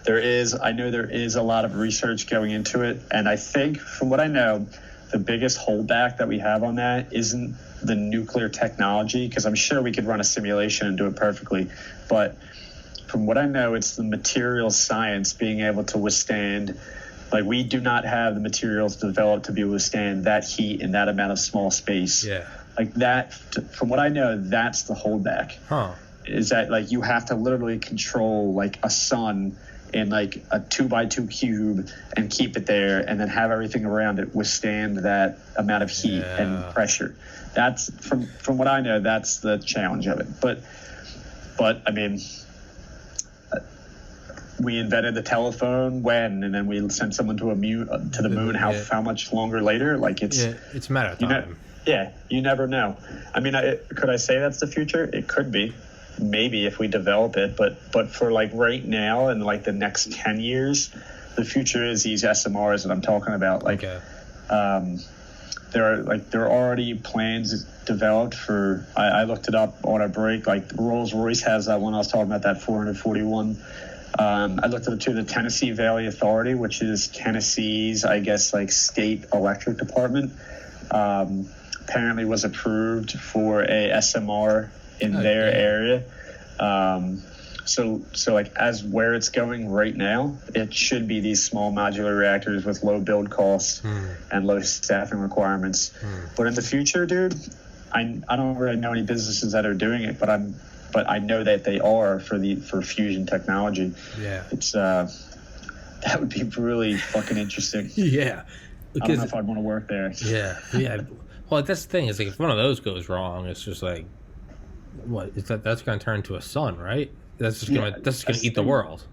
I know there is a lot of research going into it, and I think from what I know, the biggest holdback that we have on that isn't the nuclear technology, because I'm sure we could run a simulation and do it perfectly. But from what I know, it's the material science being able to withstand, like we do not have the materials developed to be able to withstand that heat in that amount of small space. Yeah. Like that, from what I know, that's the holdback. Is that like you have to literally control like a sun in like a 2x2 cube and keep it there, and then have everything around it withstand that amount of heat and pressure. That's from what I know, that's the challenge of it. But I mean, we invented the telephone when, and then we sent someone to the moon. How much longer later? Like it's a matter of time. You never know. I mean, could I say that's the future? It could be. Maybe if we develop it, but for like right now and like the next 10 years, the future is these SMRs that I'm talking about. Like, Okay. there are already plans developed for. I looked it up on a break. Like Rolls-Royce has that one I was talking about, that 441. I looked into the Tennessee Valley Authority, which is Tennessee's, I guess, like state electric department. Apparently was approved for a SMR in their area. So like as where it's going right now, it should be these small modular reactors with low build costs and low staffing requirements. But in the future, dude, I don't really know any businesses that are doing it, but I know that they are for fusion technology. Yeah. It's that would be really fucking interesting. Yeah. I don't know if I'd want to work there. Yeah. Yeah. Well, that's the thing is, like, if one of those goes wrong, it's just like, what is that? That's going to turn into a sun, right? That's just gonna eat the world.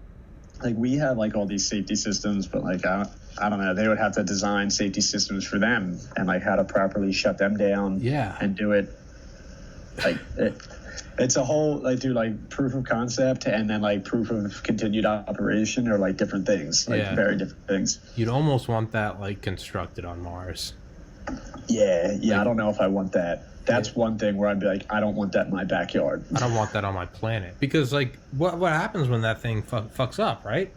Like, we have like all these safety systems, but like I don't know, they would have to design safety systems for them and like how to properly shut them down. Yeah. And do it. Like it's a whole like, dude, like proof of concept and then like proof of continued operation are like different things, like very different things. You'd almost want that like constructed on Mars. Yeah. Like, I don't know if I want that. That's one thing where I'd be like, I don't want that in my backyard. I don't want that on my planet because, like, what happens when that thing fucks up, right?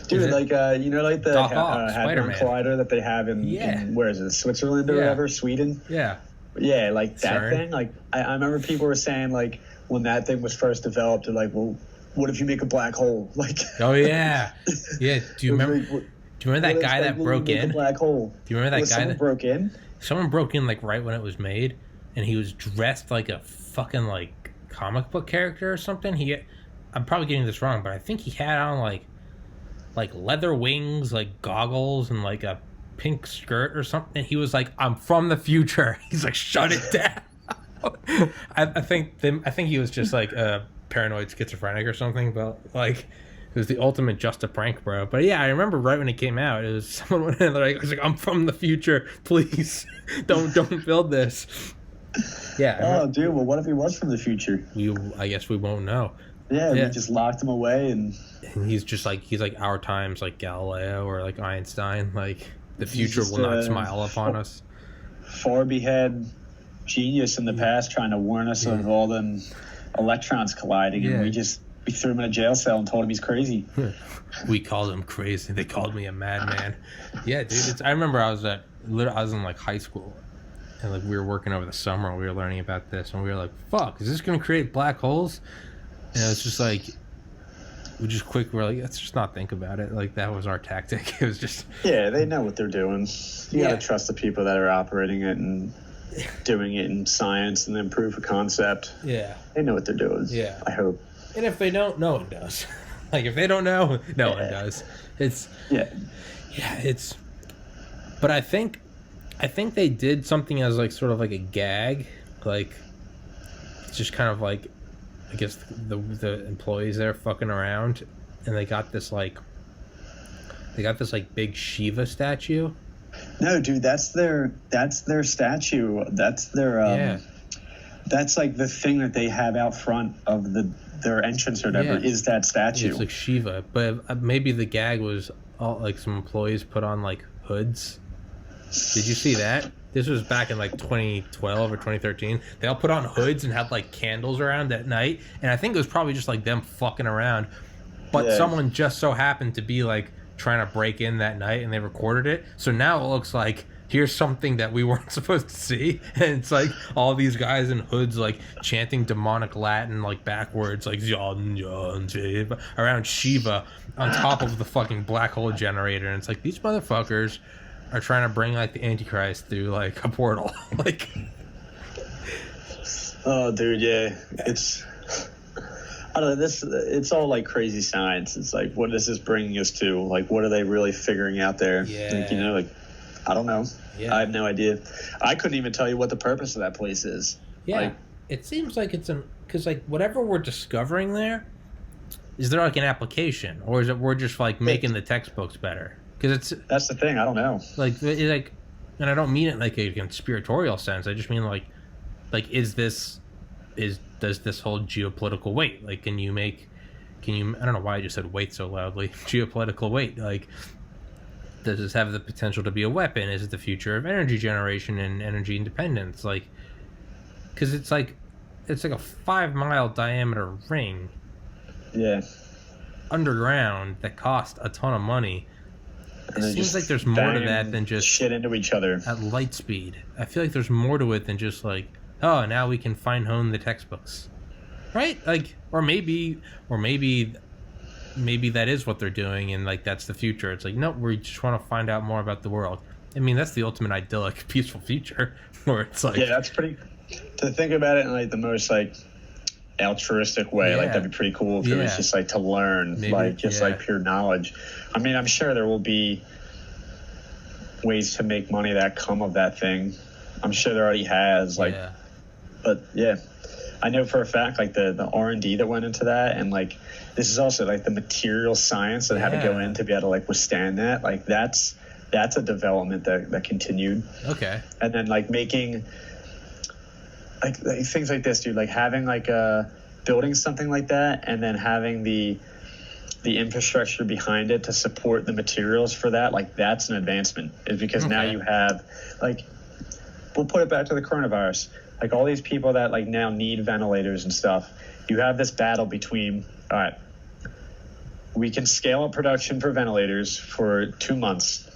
Dude, like you know, like the Hadron Collider that they have in where is it, Switzerland or whatever, Sweden? Yeah. Yeah, like that CERN. thing. Like I remember people were saying like when that thing was first developed, they're like, well, what if you make a black hole? Like. Oh yeah. Yeah. Do you remember? Do you remember that guy that broke in? A black hole. Do you remember that guy that broke in? Someone broke in like right when it was made. And he was dressed like a fucking like comic book character or something. I'm probably getting this wrong, but I think he had on like leather wings, like goggles, and like a pink skirt or something. He was like, "I'm from the future." He's like, "Shut it down." I think he was just like a paranoid schizophrenic or something. But like, it was the ultimate just a prank, bro. But yeah, I remember right when it came out, it was someone went in there like, "I'm from the future. Please, don't build this." Yeah. Oh, dude. Well, what if he was from the future? I guess we won't know. Yeah, we just locked him away, and he's like our times, like Galileo or like Einstein. Like the future will not smile upon us. Far behead genius in the past, trying to warn us of all them electrons colliding, and we threw him in a jail cell and told him he's crazy. We called him crazy. They called me a madman. Yeah, dude. I remember I was in like high school. And like we were working over the summer and we were learning about this and we were like, fuck, is this going to create black holes? And it was just like, we're like, let's just not think about it. Like that was our tactic. It was just... Yeah, they know what they're doing. You got to trust the people that are operating it and doing it in science and then proof of concept. Yeah. They know what they're doing. Yeah. I hope. And if they don't, no one does. Like if they don't know, no one does. It's... Yeah. Yeah, it's... But I think they did something as like sort of like a gag, like it's just kind of like, I guess the employees there fucking around, and they got this like big Shiva statue. No, dude, that's their statue. That's their that's like the thing that they have out front of their entrance or whatever is that statue. It's like Shiva, but maybe the gag was all like some employees put on like hoods. Did you see that? This was back in like 2012 or 2013. They all put on hoods and had like candles around at night. And I think it was probably just like them fucking around. But someone just so happened to be like trying to break in that night and they recorded it. So now it looks like here's something that we weren't supposed to see. And it's like all these guys in hoods like chanting demonic Latin like backwards like around Shiva on top of the fucking black hole generator. And it's like these motherfuckers are trying to bring like the Antichrist through like a portal. Like, oh, dude, yeah, it's I don't know. It's all like crazy science. It's like, what is this bringing us to? Like, what are they really figuring out there? Yeah, like, you know, like I don't know. Yeah. I have no idea. I couldn't even tell you what the purpose of that place is. Yeah, like, it seems like it's because like whatever we're discovering there, is there like an application, or is it we're just like making the textbooks better? Because that's the thing. I don't know. Like, and I don't mean it like a conspiratorial sense. I just mean like does this hold geopolitical weight? Like, can you? I don't know why I just said weight so loudly. Geopolitical weight. Like, does this have the potential to be a weapon? Is it the future of energy generation and energy independence? Like, because it's like a 5-mile diameter ring. Yeah. Underground that cost a ton of money. It seems like there's more to that than just shit into each other at light speed. I feel like there's more to it than just like, oh, now we can fine hone the textbooks, right? Like, or maybe that is what they're doing, and like that's the future. It's like, no, we just want to find out more about the world. I mean, that's the ultimate idyllic, peaceful future, where it's like, yeah, that's pretty. To think about it in like the most like altruistic way, like that'd be pretty cool if it was just like to learn, like pure knowledge. I mean, I'm sure there will be ways to make money that come of that thing. I'm sure there already has, like, but yeah, I know for a fact, like the R&D that went into that, and like this is also like the material science that had to go in to be able to like withstand that. Like that's a development that continued. Okay. And then like making like things like this, dude, like having like building something like that, and then having the infrastructure behind it to support the materials for that, like that's an advancement. Is because now you have, like, we'll put it back to the coronavirus, like all these people that like now need ventilators and stuff. You have this battle between, all right, we can scale up production for ventilators for 2 months,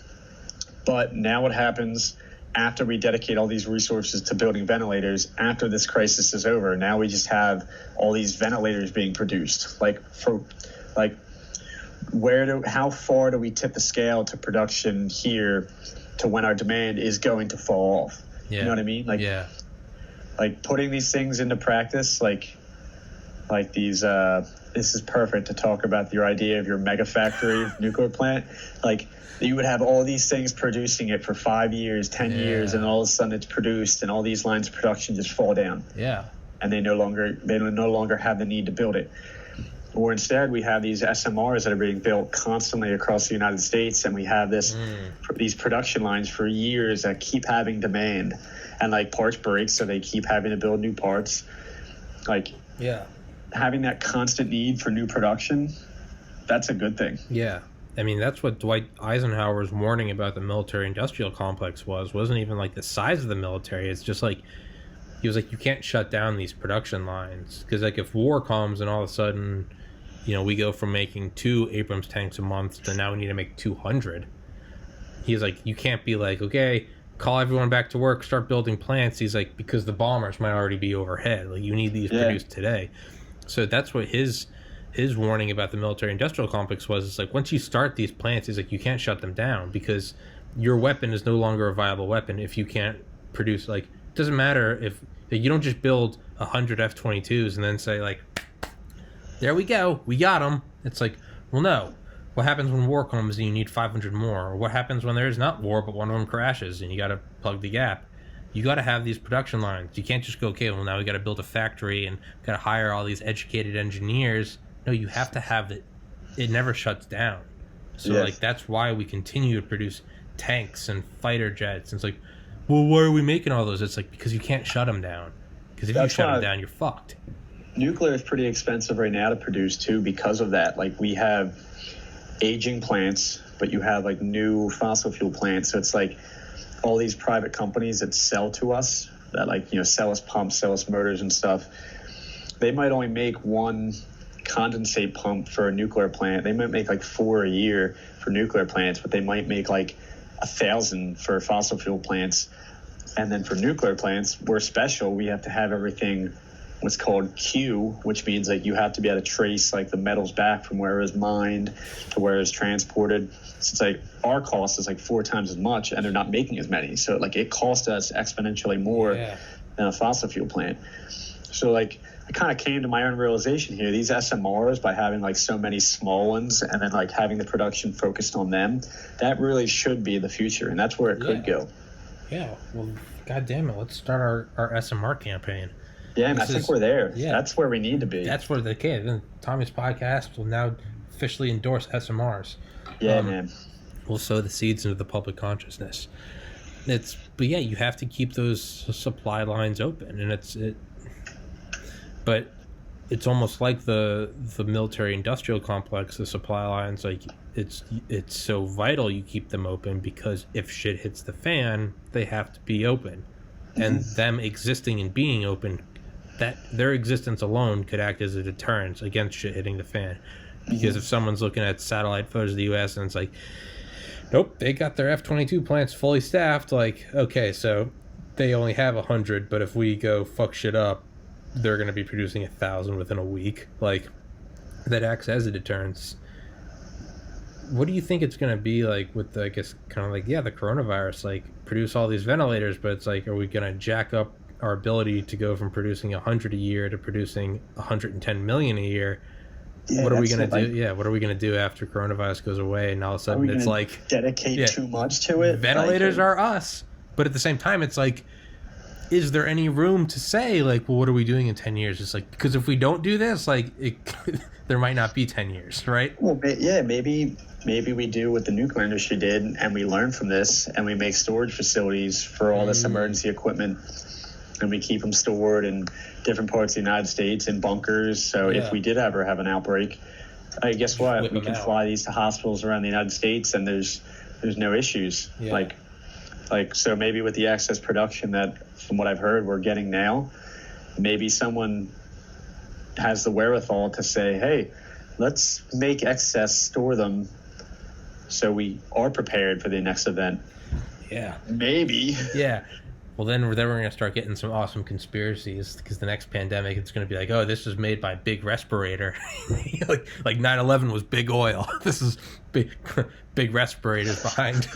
but now what happens after we dedicate all these resources to building ventilators after this crisis is over? Now we just have all these ventilators being produced. How far do we tip the scale to production here to when our demand is going to fall off? Yeah. You know what I mean? Like putting these things into practice, like these, this is perfect to talk about your idea of your mega factory nuclear plant. Like, you would have all these things producing it for 5 years, 10 years, and all of a sudden it's produced, and all these lines of production just fall down. Yeah. And they no longer have the need to build it. Or instead, we have these SMRs that are being built constantly across the United States, and we have these production lines for years that keep having demand, and like parts break, so they keep having to build new parts. Like, having that constant need for new production, that's a good thing. Yeah. I mean, that's what Dwight Eisenhower's warning about the military-industrial complex wasn't even like the size of the military. It's just like, he was like, you can't shut down these production lines. Because like if war comes and all of a sudden, you know, we go from making 2 Abrams tanks a month to now we need to make 200. He's like, you can't be like, okay, call everyone back to work, start building plants. He's like, because the bombers might already be overhead. Like, you need these produced today. So that's what his warning about the military-industrial complex was. It's like, once you start these plants, he's like, you can't shut them down because your weapon is no longer a viable weapon if you can't produce. Like, it doesn't matter if you don't just build 100 F-22s and then say, like, there we go, we got them. It's like, well, no. What happens when war comes and you need 500 more? Or what happens when there is not war but one of them crashes and you got to plug the gap? You got to have these production lines. You can't just go, okay, well, now we got to build a factory and got to hire all these educated engineers. No, you have to have it. It never shuts down. So, like, that's why we continue to produce tanks and fighter jets. And it's like, well, why are we making all those? It's like, because you can't shut them down. Because if you shut them down, you're fucked. Nuclear is pretty expensive right now to produce, too, because of that. Like, we have aging plants, but you have, like, new fossil fuel plants. So it's like all these private companies that sell to us, that, like, you know, sell us pumps, sell us motors and stuff. They might only make one condensate pump for a nuclear plant. They might make like 4 a year for nuclear plants, but they might make like 1,000 for fossil fuel plants. And then for nuclear plants, we're special. We have to have everything what's called Q, which means like you have to be able to trace like the metals back from where it was mined to where it was transported. So it's like our cost is like 4 times as much, and they're not making as many. So like it costs us exponentially more than a fossil fuel plant. So like I kind of came to my own realization here. These SMRs, by having like so many small ones and then like having the production focused on them, that really should be the future, and that's where it could go. Yeah, well, God damn it, let's start our SMR campaign. Yeah, and I think we're there. Yeah, that's where we need to be. That's where then Tommy's podcast will now officially endorse SMRs. Yeah, man. We'll sow the seeds into the public consciousness. But yeah, you have to keep those supply lines open, and but it's almost like the military-industrial complex, the supply lines, like it's so vital you keep them open, because if shit hits the fan, they have to be open. And them existing and being open, that their existence alone could act as a deterrent against shit hitting the fan. Because if someone's looking at satellite photos of the U.S. and it's like, nope, they got their F-22 plants fully staffed, like, okay, so they only have 100, but if we go fuck shit up, they're going to be producing 1,000 within a week. Like, that acts as a deterrence. What do you think it's going to be like with, I guess, kind of like, yeah, the coronavirus, like, produce all these ventilators, but it's like, are we going to jack up our ability to go from producing 100 a year to producing 110 million a year? Yeah, what are we going to do? Yeah, what are we going to do after coronavirus goes away? And all of a sudden it's like... dedicate too much to it? Ventilators are us. But at the same time, it's like, is there any room to say, like, well, what are we doing in 10 years? It's like, because if we don't do this, like, there might not be 10 years, right? Well, yeah, maybe we do what the nuclear industry did, and we learn from this, and we make storage facilities for all this emergency equipment, and we keep them stored in different parts of the United States in bunkers. So if we did ever have an outbreak, guess what? We can fly these to hospitals around the United States, and there's no issues. Yeah. Like, so maybe with the excess production that, from what I've heard, we're getting now, maybe someone has the wherewithal to say, hey, let's make excess, store them, so we are prepared for the next event. Yeah. Maybe. Yeah. Well, then we're going to start getting some awesome conspiracies, because the next pandemic, it's going to be like, oh, this was made by Big Respirator. like 9/11 was Big Oil. This is big respirators behind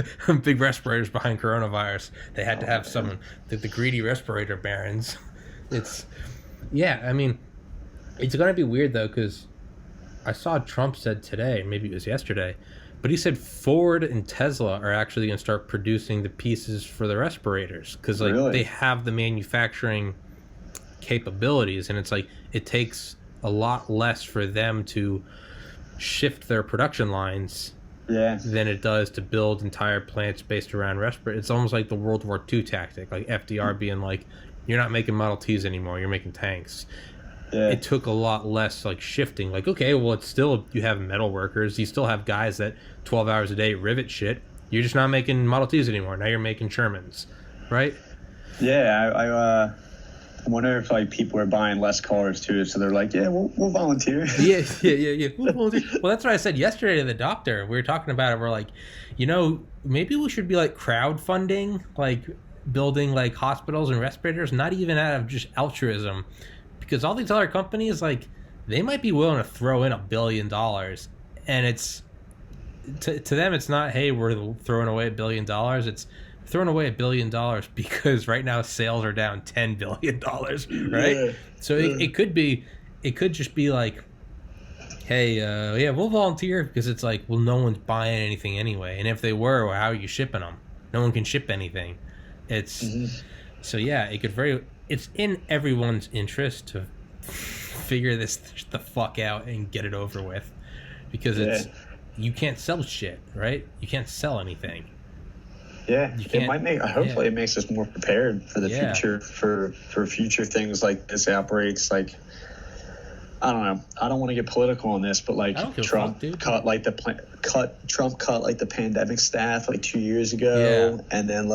big respirators behind coronavirus. They had to have someone, the greedy respirator barons. I mean, it's going to be weird, though, because I saw Trump said today, maybe it was yesterday, but he said Ford and Tesla are actually going to start producing the pieces for the respirators, because they have the manufacturing capabilities, and it's like it takes a lot less for them to shift their production lines than it does to build entire plants based around respirators. It's almost like the World War II tactic, like FDR being like, you're not making Model Ts anymore, you're making tanks. Yeah. It took a lot less shifting. Like, okay, well, it's still, you have metal workers, you still have guys that 12 hours a day rivet shit. You're just not making Model Ts anymore. Now you're making Shermans, right? Yeah, I wonder if people are buying less cars too, so they're like, yeah, we'll volunteer. Yeah. We'll volunteer. Well, that's what I said yesterday to the doctor. We were talking about it. We're like, maybe we should be crowdfunding, building hospitals and respirators, not even out of just altruism. Because all these other companies, they might be willing to throw in $1 billion, and it's to them, it's not, hey, we're throwing away $1 billion. It's throwing away $1 billion because right now sales are down $10 billion, right? Yeah. So it could just be hey, we'll volunteer, because it's well, no one's buying anything anyway, and if they were, well, how are you shipping them? No one can ship anything. It's so yeah, it's in everyone's interest to figure this the fuck out and get it over with, because you can't sell shit, right? You can't sell anything. Yeah, it might make. Hopefully, it makes us more prepared for the future, for future things like this, outbreaks. I don't know. I don't want to get political on this, but Trump cut the pandemic staff 2 years ago, and then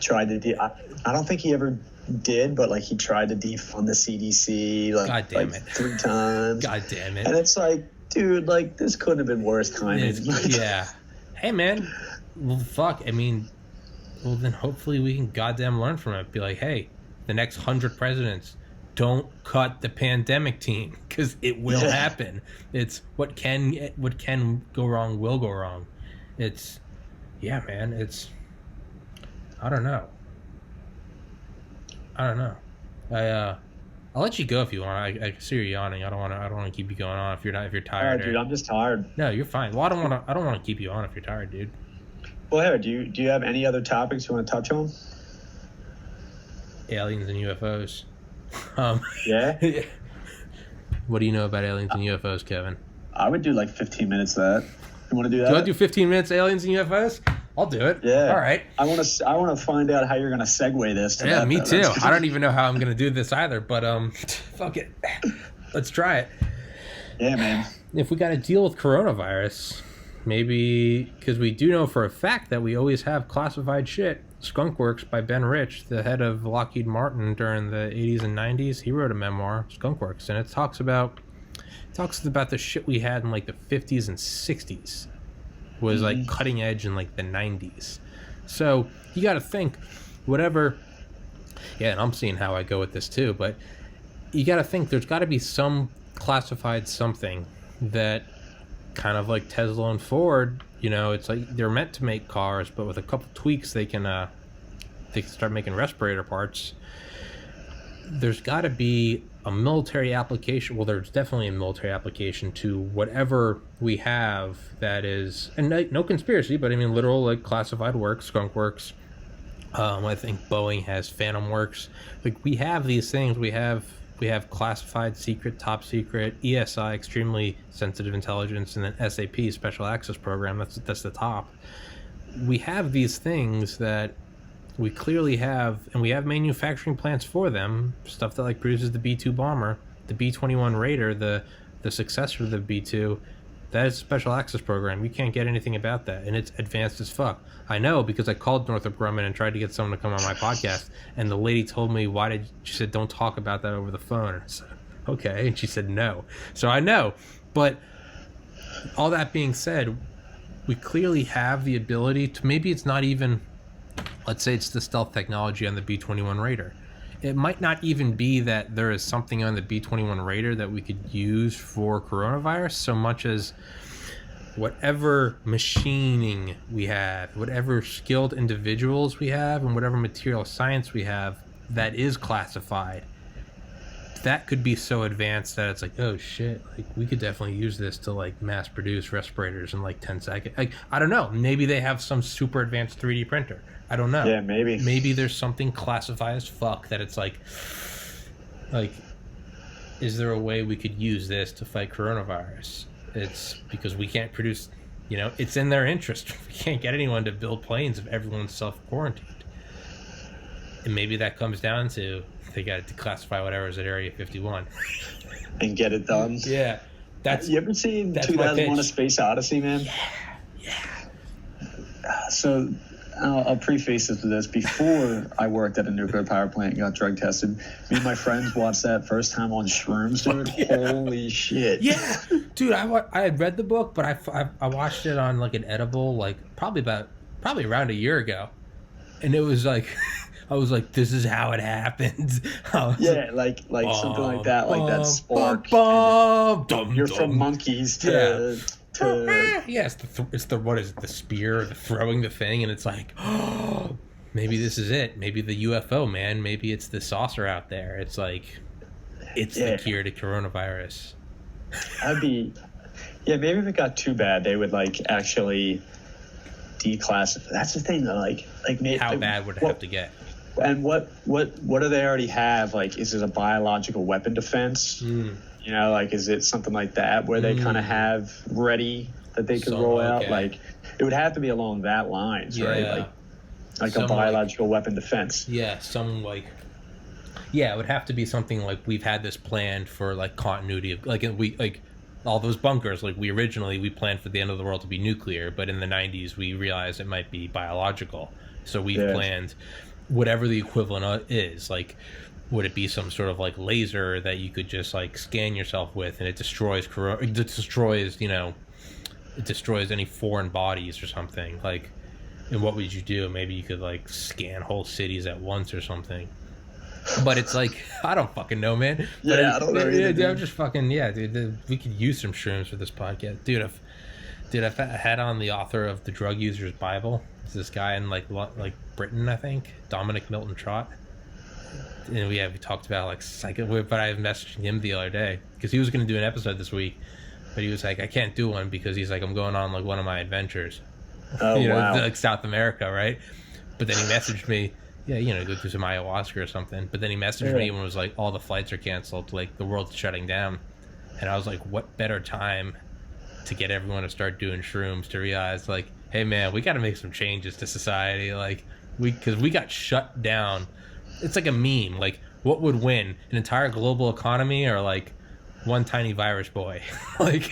tried to. I don't think he ever did, but he tried to defund the CDC God damn it. 3 times. God damn it. And it's dude, this couldn't have been worse timing. Yeah. Hey man, well fuck, I mean, well then hopefully we can goddamn learn from it. Be like, hey, the next 100 presidents, don't cut the pandemic team, because it will happen. It's what can go wrong will go wrong. It's man, it's I don't know. I'll let you go if you want. I see you're yawning. I don't want to keep you going on if you're tired. All right, dude, I'm just tired. No, you're fine. Well, I don't want to keep you on if you're tired, dude. Well, here, do you have any other topics you want to touch on? Aliens and UFOs. Yeah. What do you know about aliens and UFOs, Kevin? I would do 15 minutes of that. You want to do that? Do you want to do 15 minutes aliens and UFOs? I'll do it. Yeah. All right. I want to find out how you're going to segue this. Yeah, me too. I don't even know how I'm going to do this either, but fuck it. Let's try it. Yeah, man. If we got to deal with coronavirus, maybe because we do know for a fact that we always have classified shit. Skunk Works by Ben Rich, the head of Lockheed Martin during the 80s and 90s, he wrote a memoir, Skunk Works, and it talks about the shit we had in like the 50s and 60s was like cutting edge in like the 90s. So you got to think whatever. Yeah, and I'm seeing how I go with this too, but you got to think there's got to be some classified something that kind of like Tesla and Ford, you know, it's like they're meant to make cars, but with a couple tweaks they can start making respirator parts. There's got to be a military application. Well, there's definitely a military application to whatever we have that is, and no conspiracy, but I mean literal like classified work, Skunk Works. I think Boeing has Phantom Works. Like we have these things. We have classified, secret, top secret, ESI, extremely sensitive intelligence, and then SAP, Special Access Program. That's the top. We have these things that we clearly have, and we have manufacturing plants for them. Stuff that like produces the B-2 bomber, the B-21 Raider, the successor to the B-2. That is a Special Access Program. You can't get anything about that, and it's advanced as fuck. I know because I called Northrop Grumman and tried to get someone to come on my podcast, and the lady told me, she said, don't talk about that over the phone. And I said, okay, and she said no. So I know, but all that being said, we clearly have the ability to, maybe it's not even, let's say it's the stealth technology on the B-21 Raider. It might not even be that there is something on the B-21 Raider that we could use for coronavirus so much as whatever machining we have, whatever skilled individuals we have, and whatever material science we have that is classified, that could be so advanced that it's like, oh shit, like we could definitely use this to like mass produce respirators in like 10 seconds. Like, I don't know, maybe they have some super advanced 3D printer. I don't know. Yeah, maybe there's something classified as fuck that it's like is there a way we could use this to fight coronavirus? It's because we can't produce, you know, it's in their interest. We can't get anyone to build planes if everyone's self-quarantined. And maybe that comes down to they got to declassify whatever's at Area 51. And get it done. Yeah. You ever seen 2001: A Space Odyssey, man? Yeah. So I'll preface this with this. Before I worked at a nuclear power plant and got drug tested, me and my friends watched that first time on shrooms, dude. Yeah. Holy shit. Yeah. Dude, I had read the book, but I watched it on like an edible, like probably around a year ago. And it was like, I was like, this is how it happens. Yeah, like something like that, like that spark. You're from monkeys to... Yeah, it's the what is it, the spear, the throwing the thing, and it's like, oh, maybe this is it. Maybe the UFO, man. Maybe it's the saucer out there. It's like, it's the cure to coronavirus. Maybe if it got too bad, they would like actually declassify. That's the thing, though. Like how bad would it have to get? And what do they already have? Like, is it a biological weapon defense? You know, like, is it something like that where they kind of have ready that they could roll out? Like, it would have to be along that lines, right? Like a biological weapon defense. Yeah, it would have to be something like we've had this planned for like continuity of like all those bunkers. Like we planned for the end of the world to be nuclear, but in the 90s we realized it might be biological. So we've planned whatever the equivalent is, like. Would it be some sort of like laser that you could just like scan yourself with, and it destroys any foreign bodies or something? Like, and what would you do? Maybe you could like scan whole cities at once or something. But it's like, I don't fucking know, man. I don't know. I'm just fucking dude. We could use some shrooms for this podcast, dude. I've had on the author of the Drug User's Bible. It's this guy in like Britain, I think, Dominic Milton Trott. And we talked about like but I messaged him the other day because he was going to do an episode this week, but he was like, I can't do one because he's like, I'm going on like one of my adventures, wow, like South America, right? But then he messaged me, go do some ayahuasca or something. But then he messaged me and was like, all the flights are canceled, like the world's shutting down. And I was like, what better time to get everyone to start doing shrooms to realize like, hey man, we got to make some changes to society, like because we got shut down. It's like a meme. Like, what would win? An entire global economy or, like, one tiny virus boy? Like,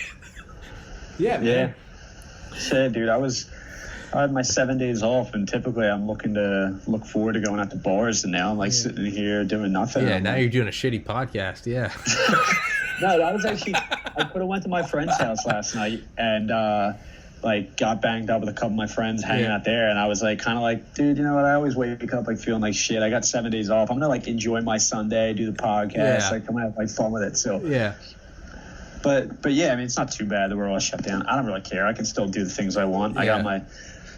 man. Shit, dude, I had my 7 days off, and typically I'm look forward to going out to bars, and now I'm like sitting here doing nothing. Yeah, now you're doing a shitty podcast. Yeah. No, I could have went to my friend's house last night and like got banged up with a couple of my friends hanging out there, and I was like, kind of like, dude, you know what? I always wake up like feeling like shit. I got 7 days off. I'm gonna like enjoy my Sunday, do the podcast, like I'm gonna have like fun with it. So yeah. But yeah, I mean, it's not too bad that we're all shut down. I don't really care. I can still do the things I want. Yeah. I got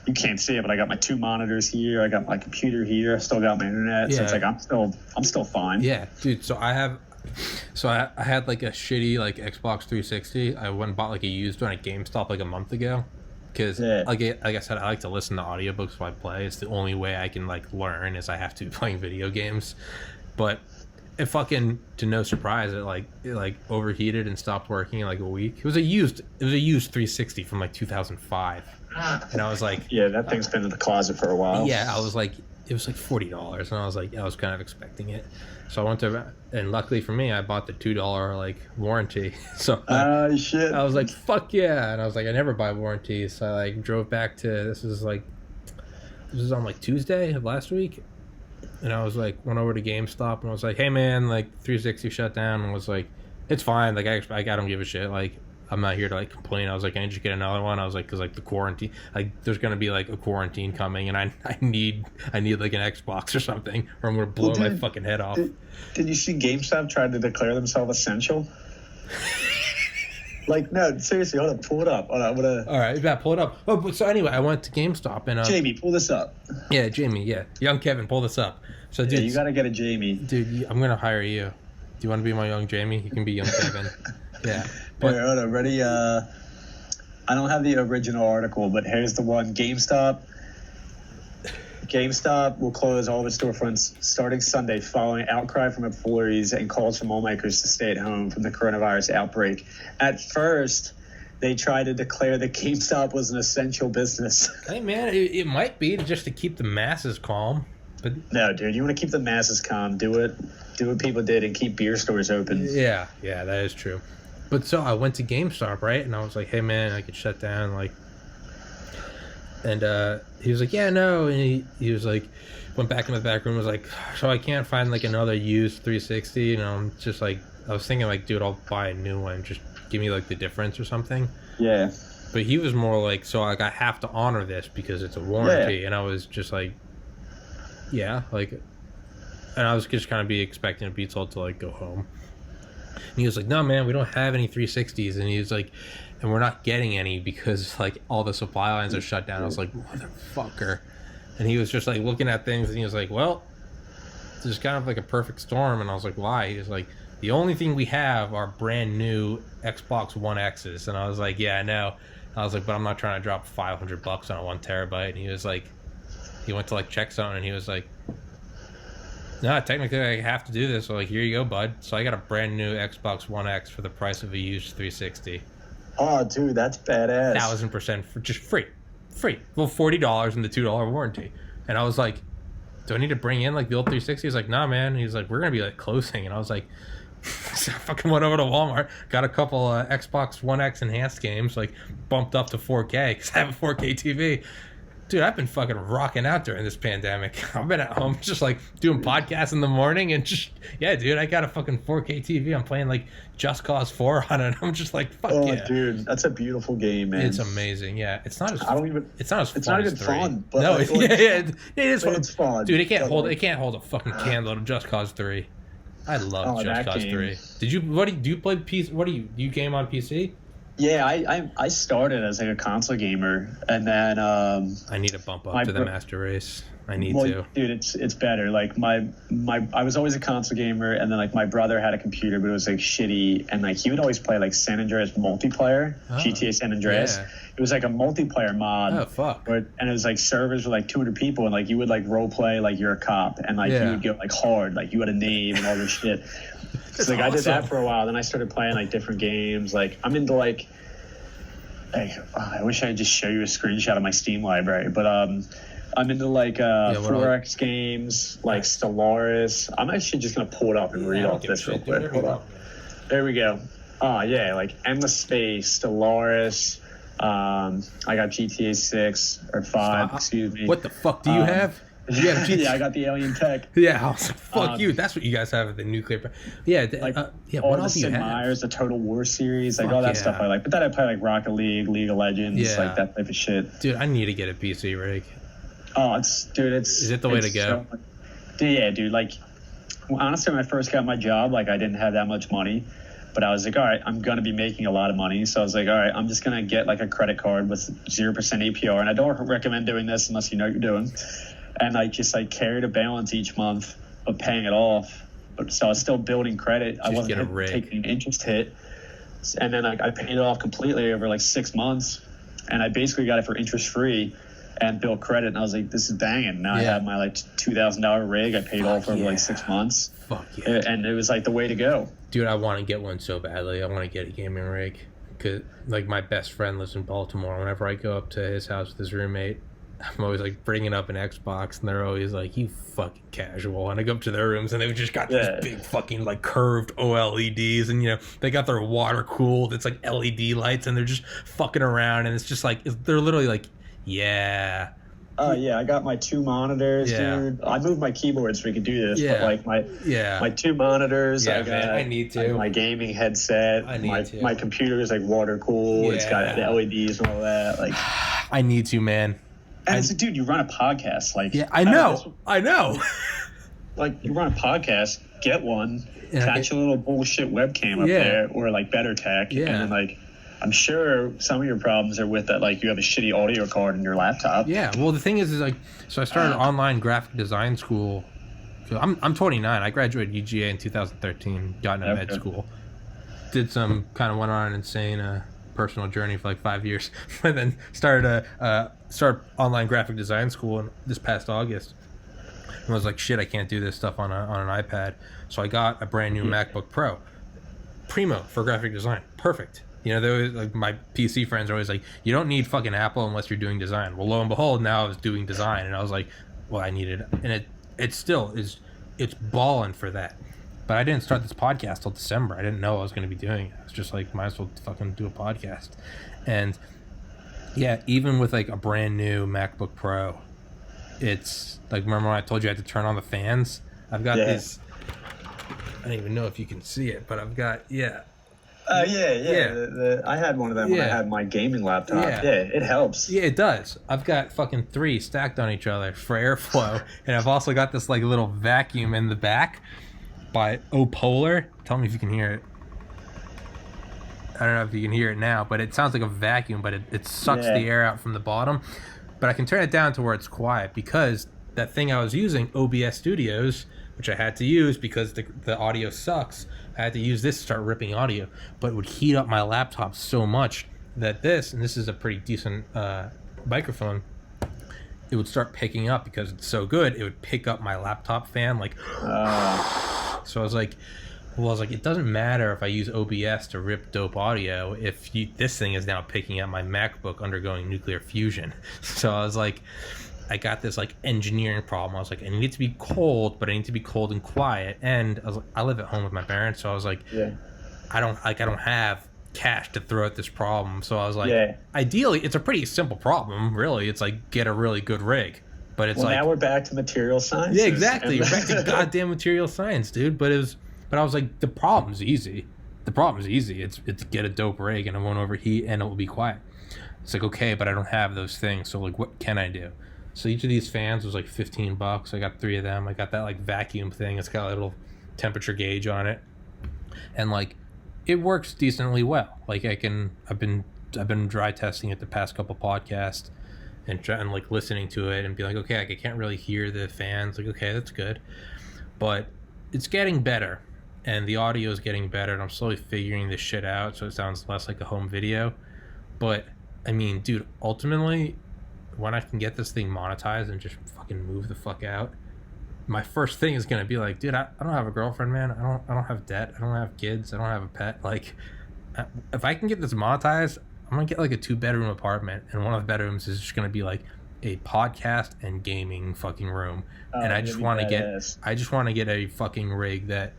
you can't see it, but I got my 2 monitors here. I got my computer here. I still got my internet. So it's like I'm still fine. Yeah, dude. So I had like a shitty like Xbox 360. I went and bought like a used one at GameStop like a month ago. Because like I said, I like to listen to audiobooks while I play. It's the only way I can like learn is I have to be playing video games. But it fucking, to no surprise, it like overheated and stopped working in like a week. It was a used 360 from like 2005. And I was like, yeah, that thing's been in the closet for a while. Yeah, I was like, it was like $40, and I was like, I was kind of expecting it. So I went to, and luckily for me, I bought the $2 like warranty. So shit. I was like, fuck yeah, and I was like, I never buy warranties. So I like drove back to, this was on like Tuesday of last week, and I was like, went over to GameStop and I was like, hey man, like 360 shut down, and was like, it's fine, like I don't give a shit, like I'm not here to like complain. I was like, can I just get another one? I was like, because like the quarantine, like there's gonna be like a quarantine coming, and I need like an Xbox or something, or I'm gonna blow my fucking head off. Did you see GameStop tried to declare themselves essential? Like, no, seriously, hold up, pull it up. Hold on, I'm gonna... All right, yeah, pull it up. Oh, but so anyway, I went to GameStop and Jamie, pull this up. Yeah, Jamie, yeah, young Kevin, pull this up. So, dude, you gotta get a Jamie. Dude, I'm gonna hire you. Do you want to be my young Jamie? You can be young Kevin. Yeah. But, hold on, ready? I don't have the original article, but here's the one. GameStop will close all of its storefronts starting Sunday following outcry from employees and calls from lawmakers to stay at home from the coronavirus outbreak. At first, they tried to declare that GameStop was an essential business. Hey, man, it might be just to keep the masses calm. But no, dude, you want to keep the masses calm. Do what people did and keep beer stores open. Yeah, that is true. But so I went to GameStop, right? And I was like, hey, man, I could shut down, like... And he was like, yeah, no. And he was like, went back in the back room, was like, so I can't find like another used 360. You know, I'm just like, I was thinking like, dude, I'll buy a new one. Just give me like the difference or something. Yeah. But he was more like, so like I have to honor this because it's a warranty. Yeah. And I was just like, yeah, like, and I was just kind of be expecting a pizza to like go home. And he was like, no, man, we don't have any 360s. And he was like, and we're not getting any because like all the supply lines are shut down. I was like, motherfucker. And he was just like looking at things and he was like, well, there's kind of like a perfect storm. And I was like, why? He was like, the only thing we have are brand new Xbox One X's. And I was like, yeah, I know. I was like, but I'm not trying to drop $500 on a 1 terabyte. And he was like, he went to like check something and he was like, no, technically I have to do this. So like, here you go, bud. So I got a brand new Xbox One X for the price of a used 360. Oh, dude, that's badass. 1,000% for just free. Well, $40 and the $2 warranty. And I was like, do I need to bring in like the old 360? He's like, nah, man. He's like, we're gonna be like closing. And I was like, so I fucking went over to Walmart, got a couple Xbox One X enhanced games, like bumped up to 4K because I have a 4K TV. Dude, I've been fucking rocking out during this pandemic. I've been at home just like doing podcasts in the morning and just, yeah, dude, I got a fucking 4K TV. I'm playing like Just Cause 4 on it. I'm just like, fuck yeah. Dude, that's a beautiful game, man. It's amazing, yeah. It's not as It's not even 3. fun, but no, like, it is fun. It's fun. Dude, it can't hold a fucking candle to Just Cause 3. I love Just Cause 3. Do you play PC? Do you game on PC? Yeah, I started as like a console gamer, and then I need to bump up to the master race. I need to. Dude, it's better. Like I was always a console gamer, and then like my brother had a computer, but it was like shitty, and like he would always play like San Andreas multiplayer, GTA San Andreas. Yeah. It was like a multiplayer mod. Oh fuck! And it was like servers with like 200 people, and like you would like role play like you're a cop, and like you would go like hard, like you had a name and all this shit. So like awesome. I did that for a while. Then I started playing like different games. Like I'm into like I wish I could just show you a screenshot of my Steam library, but I'm into like 4X games, like Stellaris. I'm actually just gonna pull it up and read off this real quick. Hold on. There we go. Oh yeah, like Endless Space, Stellaris, I got GTA 6 or 5, excuse me. What the fuck do you have? You have GTA? Yeah, I got the Alien Tech. Yeah, I was like, fuck you. That's what you guys have at the nuclear. Yeah, all what the else do you Sid have? Meier's, the Total War series, like Fuck all that yeah. stuff I like. But then I play like Rocket League, League of Legends, like that type of shit. Dude, I need to get a PC rig. Oh, it's Is it the way to go? Yeah, dude. Like, honestly, when I first got my job, like I didn't have that much money, but I was like, all right, I'm gonna be making a lot of money, so I was like, all right, I'm just gonna get like a credit card with 0% APR, and I don't recommend doing this unless you know what you're doing. And I just like carried a balance each month of paying it off. So I was still building credit. I wasn't taking an interest hit. And then I paid it off completely over like 6 months. And I basically got it for interest free and built credit. And I was like, this is banging. Now I have my like $2,000 rig. I paid off over like 6 months. Fuck yeah. And it was like the way to go. Dude, I want to get one so badly. I want to get a gaming rig. Cause like my best friend lives in Baltimore. Whenever I go up to his house with his roommate, I'm always like bringing up an Xbox, and they're always like, "You fucking casual." And I go up to their rooms, and they've just got these big fucking like curved OLEDs, and they got their water cooled. It's like LED lights, and they're just fucking around, and it's just like they're literally like, yeah. Oh yeah, I got my 2 monitors, dude. I moved my keyboard so we could do this, but like my 2 monitors. Yeah, I got, man, I need to. My gaming headset. My computer is like water cooled. Yeah. It's got the LEDs and all that. Like, I need to, man. And it's like, dude, you run a podcast. Like, yeah, I know. Like, you run a podcast, get one, attach a little bullshit webcam up there, or like better tech, and then like, I'm sure some of your problems are with that. Like, you have a shitty audio card in your laptop. Yeah. Well, the thing is like, so I started online graphic design school. So I'm 29. I graduated UGA in 2013. Got into med school. Went on an insane personal journey for like 5 years, and then started online graphic design school this past August. And I was like, shit, I can't do this stuff on an iPad. So I got a brand new MacBook Pro, primo for graphic design, perfect. They always, like, my PC friends are always like, you don't need fucking Apple unless you're doing design. Well, lo and behold, now I was doing design, and I was like, well, I needed it, and it still is. It's balling for that. But I didn't start this podcast till December. I didn't know I was going to be doing it. I was just like, might as well fucking do a podcast. And yeah, even with like a brand new MacBook Pro, it's like, remember when I told you I had to turn on the fans? I've got these. I don't even know if you can see it, but I've got I had one of them when I had my gaming laptop. Yeah, it helps. Yeah, it does. I've got fucking 3 stacked on each other for airflow, and I've also got this like little vacuum in the back by Opolar. Tell me if you can hear it. I don't know if you can hear it now, but it sounds like a vacuum, but it sucks the air out from the bottom. But I can turn it down to where it's quiet, because that thing I was using, OBS Studios, which I had to use because the audio sucks, I had to use this to start ripping audio, but it would heat up my laptop so much that this is a pretty decent microphone, it would start picking up, because it's so good, it would pick up my laptop fan, like, so I was like, it doesn't matter if I use OBS to rip dope audio if this thing is now picking up my MacBook undergoing nuclear fusion. So I was like, I got this like engineering problem. I was like, I need it to be cold, but I need to be cold and quiet. And I was like, I live at home with my parents, so I was like, I don't have cash to throw at this problem. So I was like, ideally, it's a pretty simple problem, really. It's like, get a really good rig. But it's like, now we're back to material science. Yeah, exactly. We're back to goddamn material science, dude. But I was like, the problem's easy. It's get a dope rig and it won't overheat and it will be quiet. It's like, okay, but I don't have those things. So like, what can I do? So each of these fans was like $15. I got 3 of them. I got that like vacuum thing. It's got a little temperature gauge on it, and like it works decently well. Like I've been dry testing it the past couple podcasts, and like listening to it and be like, okay, I can't really hear the fans. Like, okay, that's good, but it's getting better, and the audio is getting better, and I'm slowly figuring this shit out so it sounds less like a home video. But I mean, dude, ultimately, when I can get this thing monetized and just fucking move the fuck out, my first thing is gonna be like, dude, I don't have a girlfriend, man. I don't have debt. I don't have kids. I don't have a pet. Like, if I can get this monetized, I'm gonna get like a 2-bedroom apartment, and one of the bedrooms is just gonna be like a podcast and gaming fucking room. And I just want to get a fucking rig that,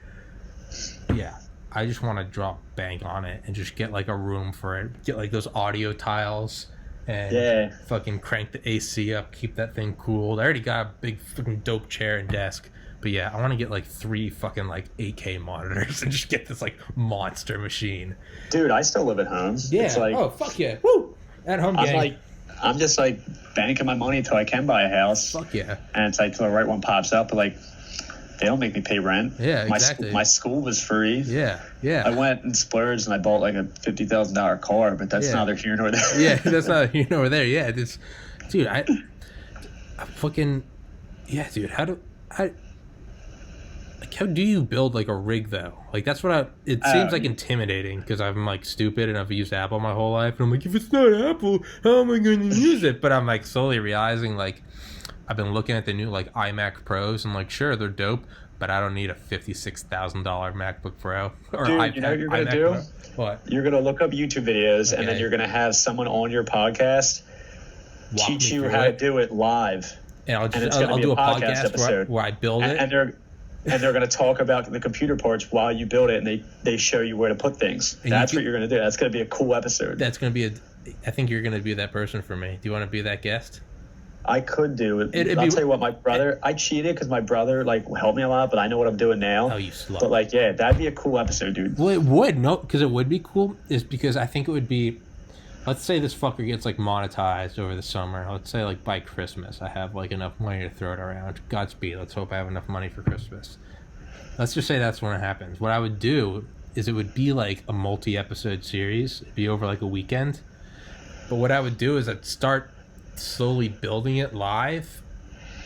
I just want to drop bank on it and just get like a room for it. Get like those audio tiles and fucking crank the AC up, keep that thing cooled. I already got a big fucking dope chair and desk. But yeah, I want to get like 3 fucking like 8K monitors and just get this like monster machine. Dude, I still live at home. Yeah. It's like, oh, fuck yeah. Woo! At home gang. I'm just like banking my money until I can buy a house. Fuck yeah. And it's like till the right one pops up, but like they don't make me pay rent. Yeah, exactly. My school was free. Yeah. I went and splurged and I bought like a $50,000 car, but that's neither here nor there. Yeah, that's not here nor there. Yeah, this, dude, I fucking, yeah, dude, how do you build like a rig though? Like that's what it seems like intimidating because I'm like stupid and I've used Apple my whole life and I'm like, if it's not Apple, how am I going to use it? But I'm like slowly realizing like I've been looking at the new like iMac Pros and like sure they're dope, but I don't need a $56,000 MacBook Pro or Dude, you know what you're gonna do? What? You're gonna look up YouTube videos and then you're gonna have someone on your podcast teach you how to do it live. And I'll do a podcast episode where I build it. And they're going to talk about the computer parts while you build it, and they show you where to put things. That's what you're going to do. That's going to be a cool episode. That's going to be I think you're going to be that person for me. Do you want to be that guest? I could do it. I'll tell you what, my brother, I cheated because my brother like helped me a lot, but I know what I'm doing now. Oh, you slut. But like, yeah, that'd be a cool episode, dude. Well, it would. No, because it would be cool is because I think it would be, let's say this fucker gets like monetized over the summer. Let's say like by Christmas I have like enough money to throw it around. Godspeed. Let's hope I have enough money for Christmas. Let's just say that's when it happens. What I would do is it would be like a multi-episode series. It'd be over like a weekend. But what I would do is I'd start slowly building it live,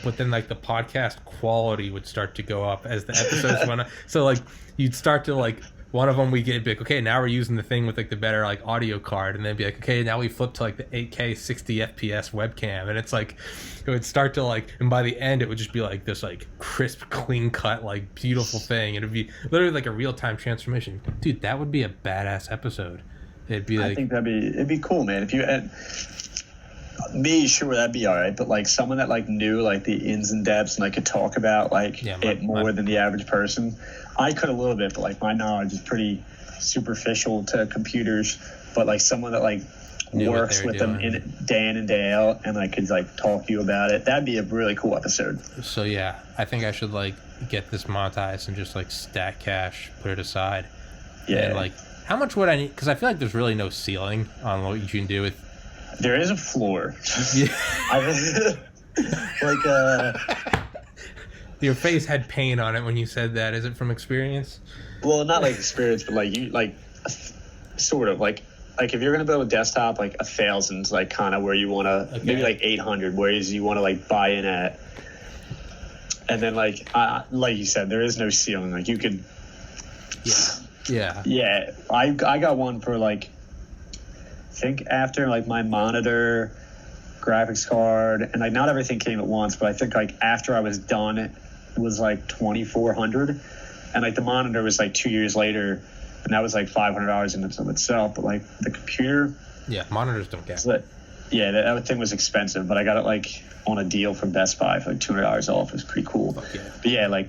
but then like the podcast quality would start to go up as the episodes went on. So like you'd start to like one of them we get like, okay, now we're using the thing with like the better like audio card, and then be like, okay, now we flip to like the 8K 60 FPS webcam, and it's like it would start to like, and by the end it would just be like this like crisp, clean cut, like beautiful thing. It'd be literally like a real-time transformation. Dude, that would be a badass episode. It'd be like, I think it'd be cool, man. If you me, sure, that'd be all right, but like someone that like knew like the ins and depths and like could talk about like it more than the average person. I could a little bit, but like my knowledge is pretty superficial to computers. But like someone that like works with them day in and day out and like could like talk to you about it, that'd be a really cool episode. So yeah, I think I should like get this monetized and just like stack cash, put it aside. Yeah. And like, how much would I need? Because I feel like there's really no ceiling on what you can do with. There is a floor. Yeah. Like Your face had pain on it when you said that. Is it from experience? Well, not like experience, but like you like sort of like if you're gonna build a desktop, like 1,000's like kind of where you want to, maybe like 800, whereas you want to like buy in at. And then like you said, there is no ceiling. Like you could. Yeah. I got one for like. I think after like my monitor, graphics card, and like not everything came at once, but I think like after I was done, it was like $2,400, and like the monitor was like 2 years later, and that was like $500 in of itself. But like the computer, monitors don't get. That thing was expensive, but I got it like on a deal from Best Buy for like $200 off. It was pretty cool. Fuck yeah. But yeah, like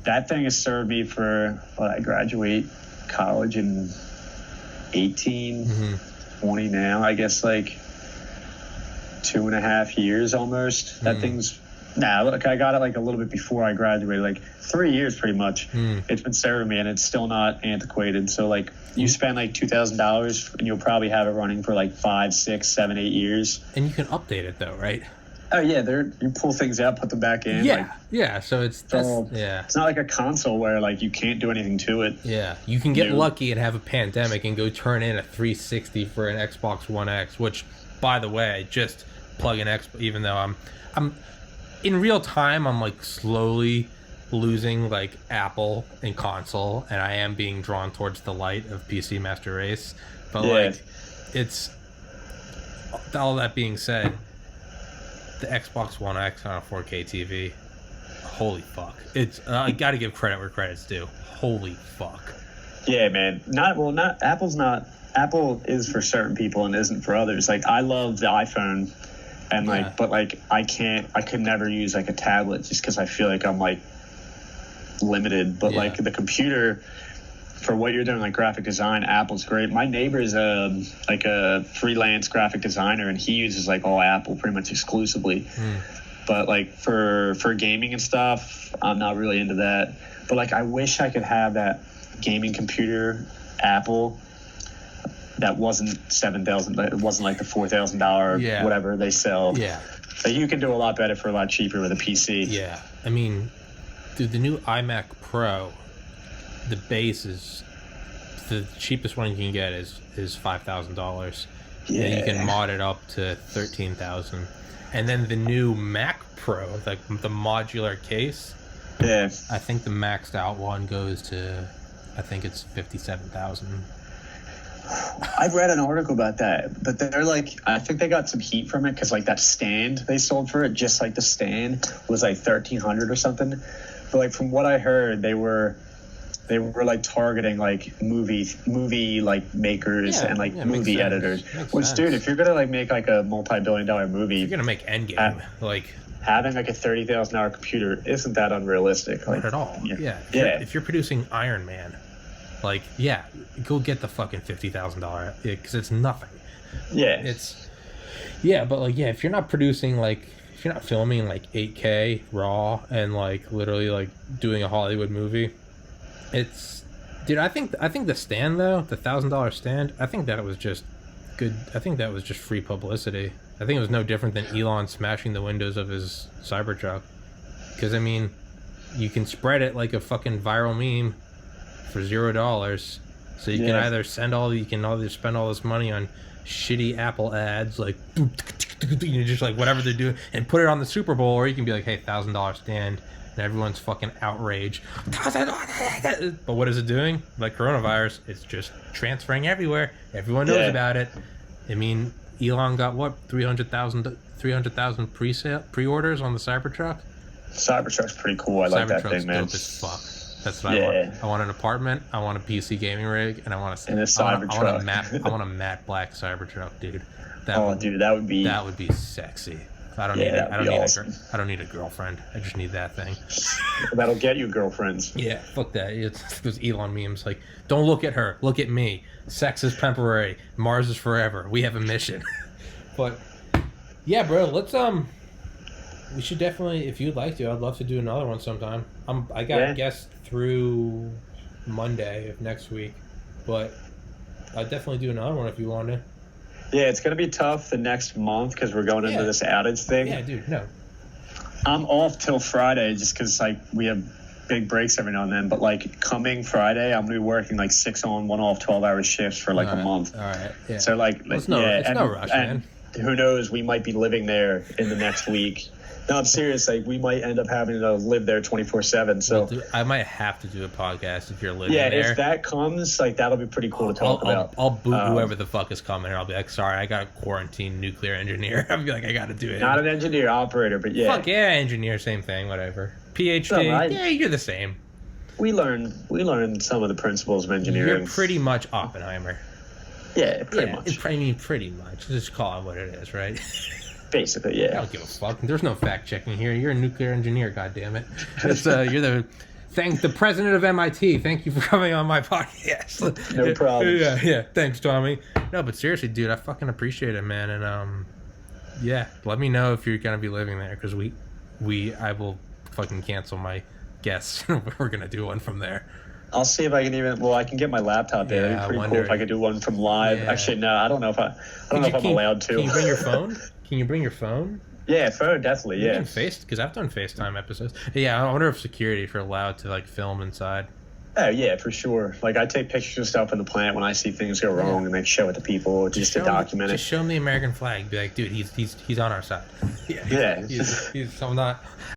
that thing has served me for I graduate college in 18. 20 now, I guess like 2.5 years almost. That thing's look, I got it like a little bit before I graduated, like 3 years pretty much. It's been serving me and it's still not antiquated. So like you spend like $2,000 and you'll probably have it running for like 5, 6, 7, 8 years. And you can update it though, right? Oh yeah, you pull things out, put them back in. So it's not like a console where like you can't do anything to it. Yeah, you can get lucky and have a pandemic and go turn in a 360 for an Xbox One X, which, by the way, just plug in X. Even though I'm in real time, I'm like slowly losing like Apple and console, and I am being drawn towards the light of PC Master Race. But like, it's all that being said. The Xbox One X on a 4K TV, holy fuck! It's I gotta give credit where credit's due. Holy fuck! Yeah, man. Apple is for certain people and isn't for others. Like I love the iPhone, and like, but like I could never use like a tablet just because I feel like I'm like limited. But like the computer, for what you're doing, like graphic design, Apple's great. My neighbor's like a freelance graphic designer, and he uses like all Apple pretty much exclusively. But like for gaming and stuff, I'm not really into that. But like I wish I could have that gaming computer Apple that wasn't $7,000. It wasn't like the $4,000 whatever they sell. Yeah. But you can do a lot better for a lot cheaper with a PC. Yeah. I mean, dude, the new iMac Pro, the base is the cheapest one you can get is $5,000. Yeah. And you can mod it up to $13,000. And then the new Mac Pro, like the modular case. Yeah. I think the maxed out one goes to, I think it's $57,000. I've read an article about that, but they're like, I think they got some heat from it because like that stand they sold for it, just like the stand was like $1,300 or something. But like from what I heard, they were like targeting like movie like makers and like movie editors. Which sense. Dude, if you're gonna like make like a multi-billion-dollar movie, you're gonna make Endgame. Like having like a $30,000 computer isn't that unrealistic. Not Like, at all. Yeah. If you're producing Iron Man, like go get the fucking $50,000 because it's nothing. Yeah. But like if you're not producing like. If you're not filming like 8K raw and like literally like doing a Hollywood movie, dude. I think the stand though, the $1,000 stand, I think that was just good. I think that was just free publicity. I think it was no different than Elon smashing the windows of his Cybertruck. Because I mean, you can spread it like a fucking viral meme for $0. So you can either spend all this money on shitty Apple ads like just like whatever they're doing and put it on the Super Bowl, or you can be like, hey, $1,000 stand, and everyone's fucking outraged. But what is it doing? Like coronavirus, it's just transferring everywhere. Everyone knows about it. I mean, Elon got what, 300,000 pre-orders on the Cybertruck. Cybertruck's pretty cool. I like that thing, man. Dope as fuck. That's what I want. I want an apartment. I want a PC gaming rig, and I want a Cybertruck. I want a matte black Cybertruck, dude. Dude, that would be sexy. I don't need I don't need a girlfriend. I just need that thing. That'll get you girlfriends. Yeah, fuck that. It's those Elon memes like, don't look at her, look at me. Sex is temporary. Mars is forever. We have a mission. But yeah, bro, let's we should definitely, if you'd like to, I'd love to do another one sometime. I got guests through Monday of next week, but I'd definitely do another one if you want to. Yeah, it's going to be tough the next month because we're going into this outage thing. Yeah, dude, no. I'm off till Friday just because, like, we have big breaks every now and then. But, like, coming Friday, I'm going to be working, like, 6 on, 1 off, 12-hour shifts for, like, a month. All right, yeah. So, like, it's no rush, man. Who knows, we might be living there in the next week. No, I'm serious. Like, we might end up having to live there 24/7. So I might have to do a podcast if you're living there. Yeah, if that comes, like, that'll be pretty cool to talk about. I'll boot whoever the fuck is coming, and I'll be like, sorry, I got a quarantine nuclear engineer. I'll be like, I got to do it. Not an engineer, operator, but yeah. Fuck yeah, engineer, same thing, whatever. PhD, yeah, you're the same. We learned some of the principles of engineering. You're pretty much Oppenheimer. Yeah, pretty much. Pretty much. Just call it what it is, right? Basically, yeah. I don't give a fuck. There's no fact checking here. You're a nuclear engineer, goddammit. You're the president of MIT. Thank you for coming on my podcast. No problem. Yeah. Thanks, Tommy. No, but seriously, dude, I fucking appreciate it, man. And let me know if you're gonna be living there, because I will fucking cancel my guests. We're gonna do one from there. I'll see if I can I can get my laptop there. It'd be pretty cool if I could do one from live. Yeah. Actually, no, I don't know if I'm allowed to. Can you bring your phone? Can you bring your phone? Yeah, phone, definitely, yeah. Because I've done FaceTime episodes. Yeah, I wonder if security, if you're allowed to, like, film inside. Oh, yeah, for sure. Like, I take pictures of stuff in the plant when I see things go wrong and, like, show it to people just to document it. Just show them the American flag. Be like, dude, he's on our side. Yeah. I'm not...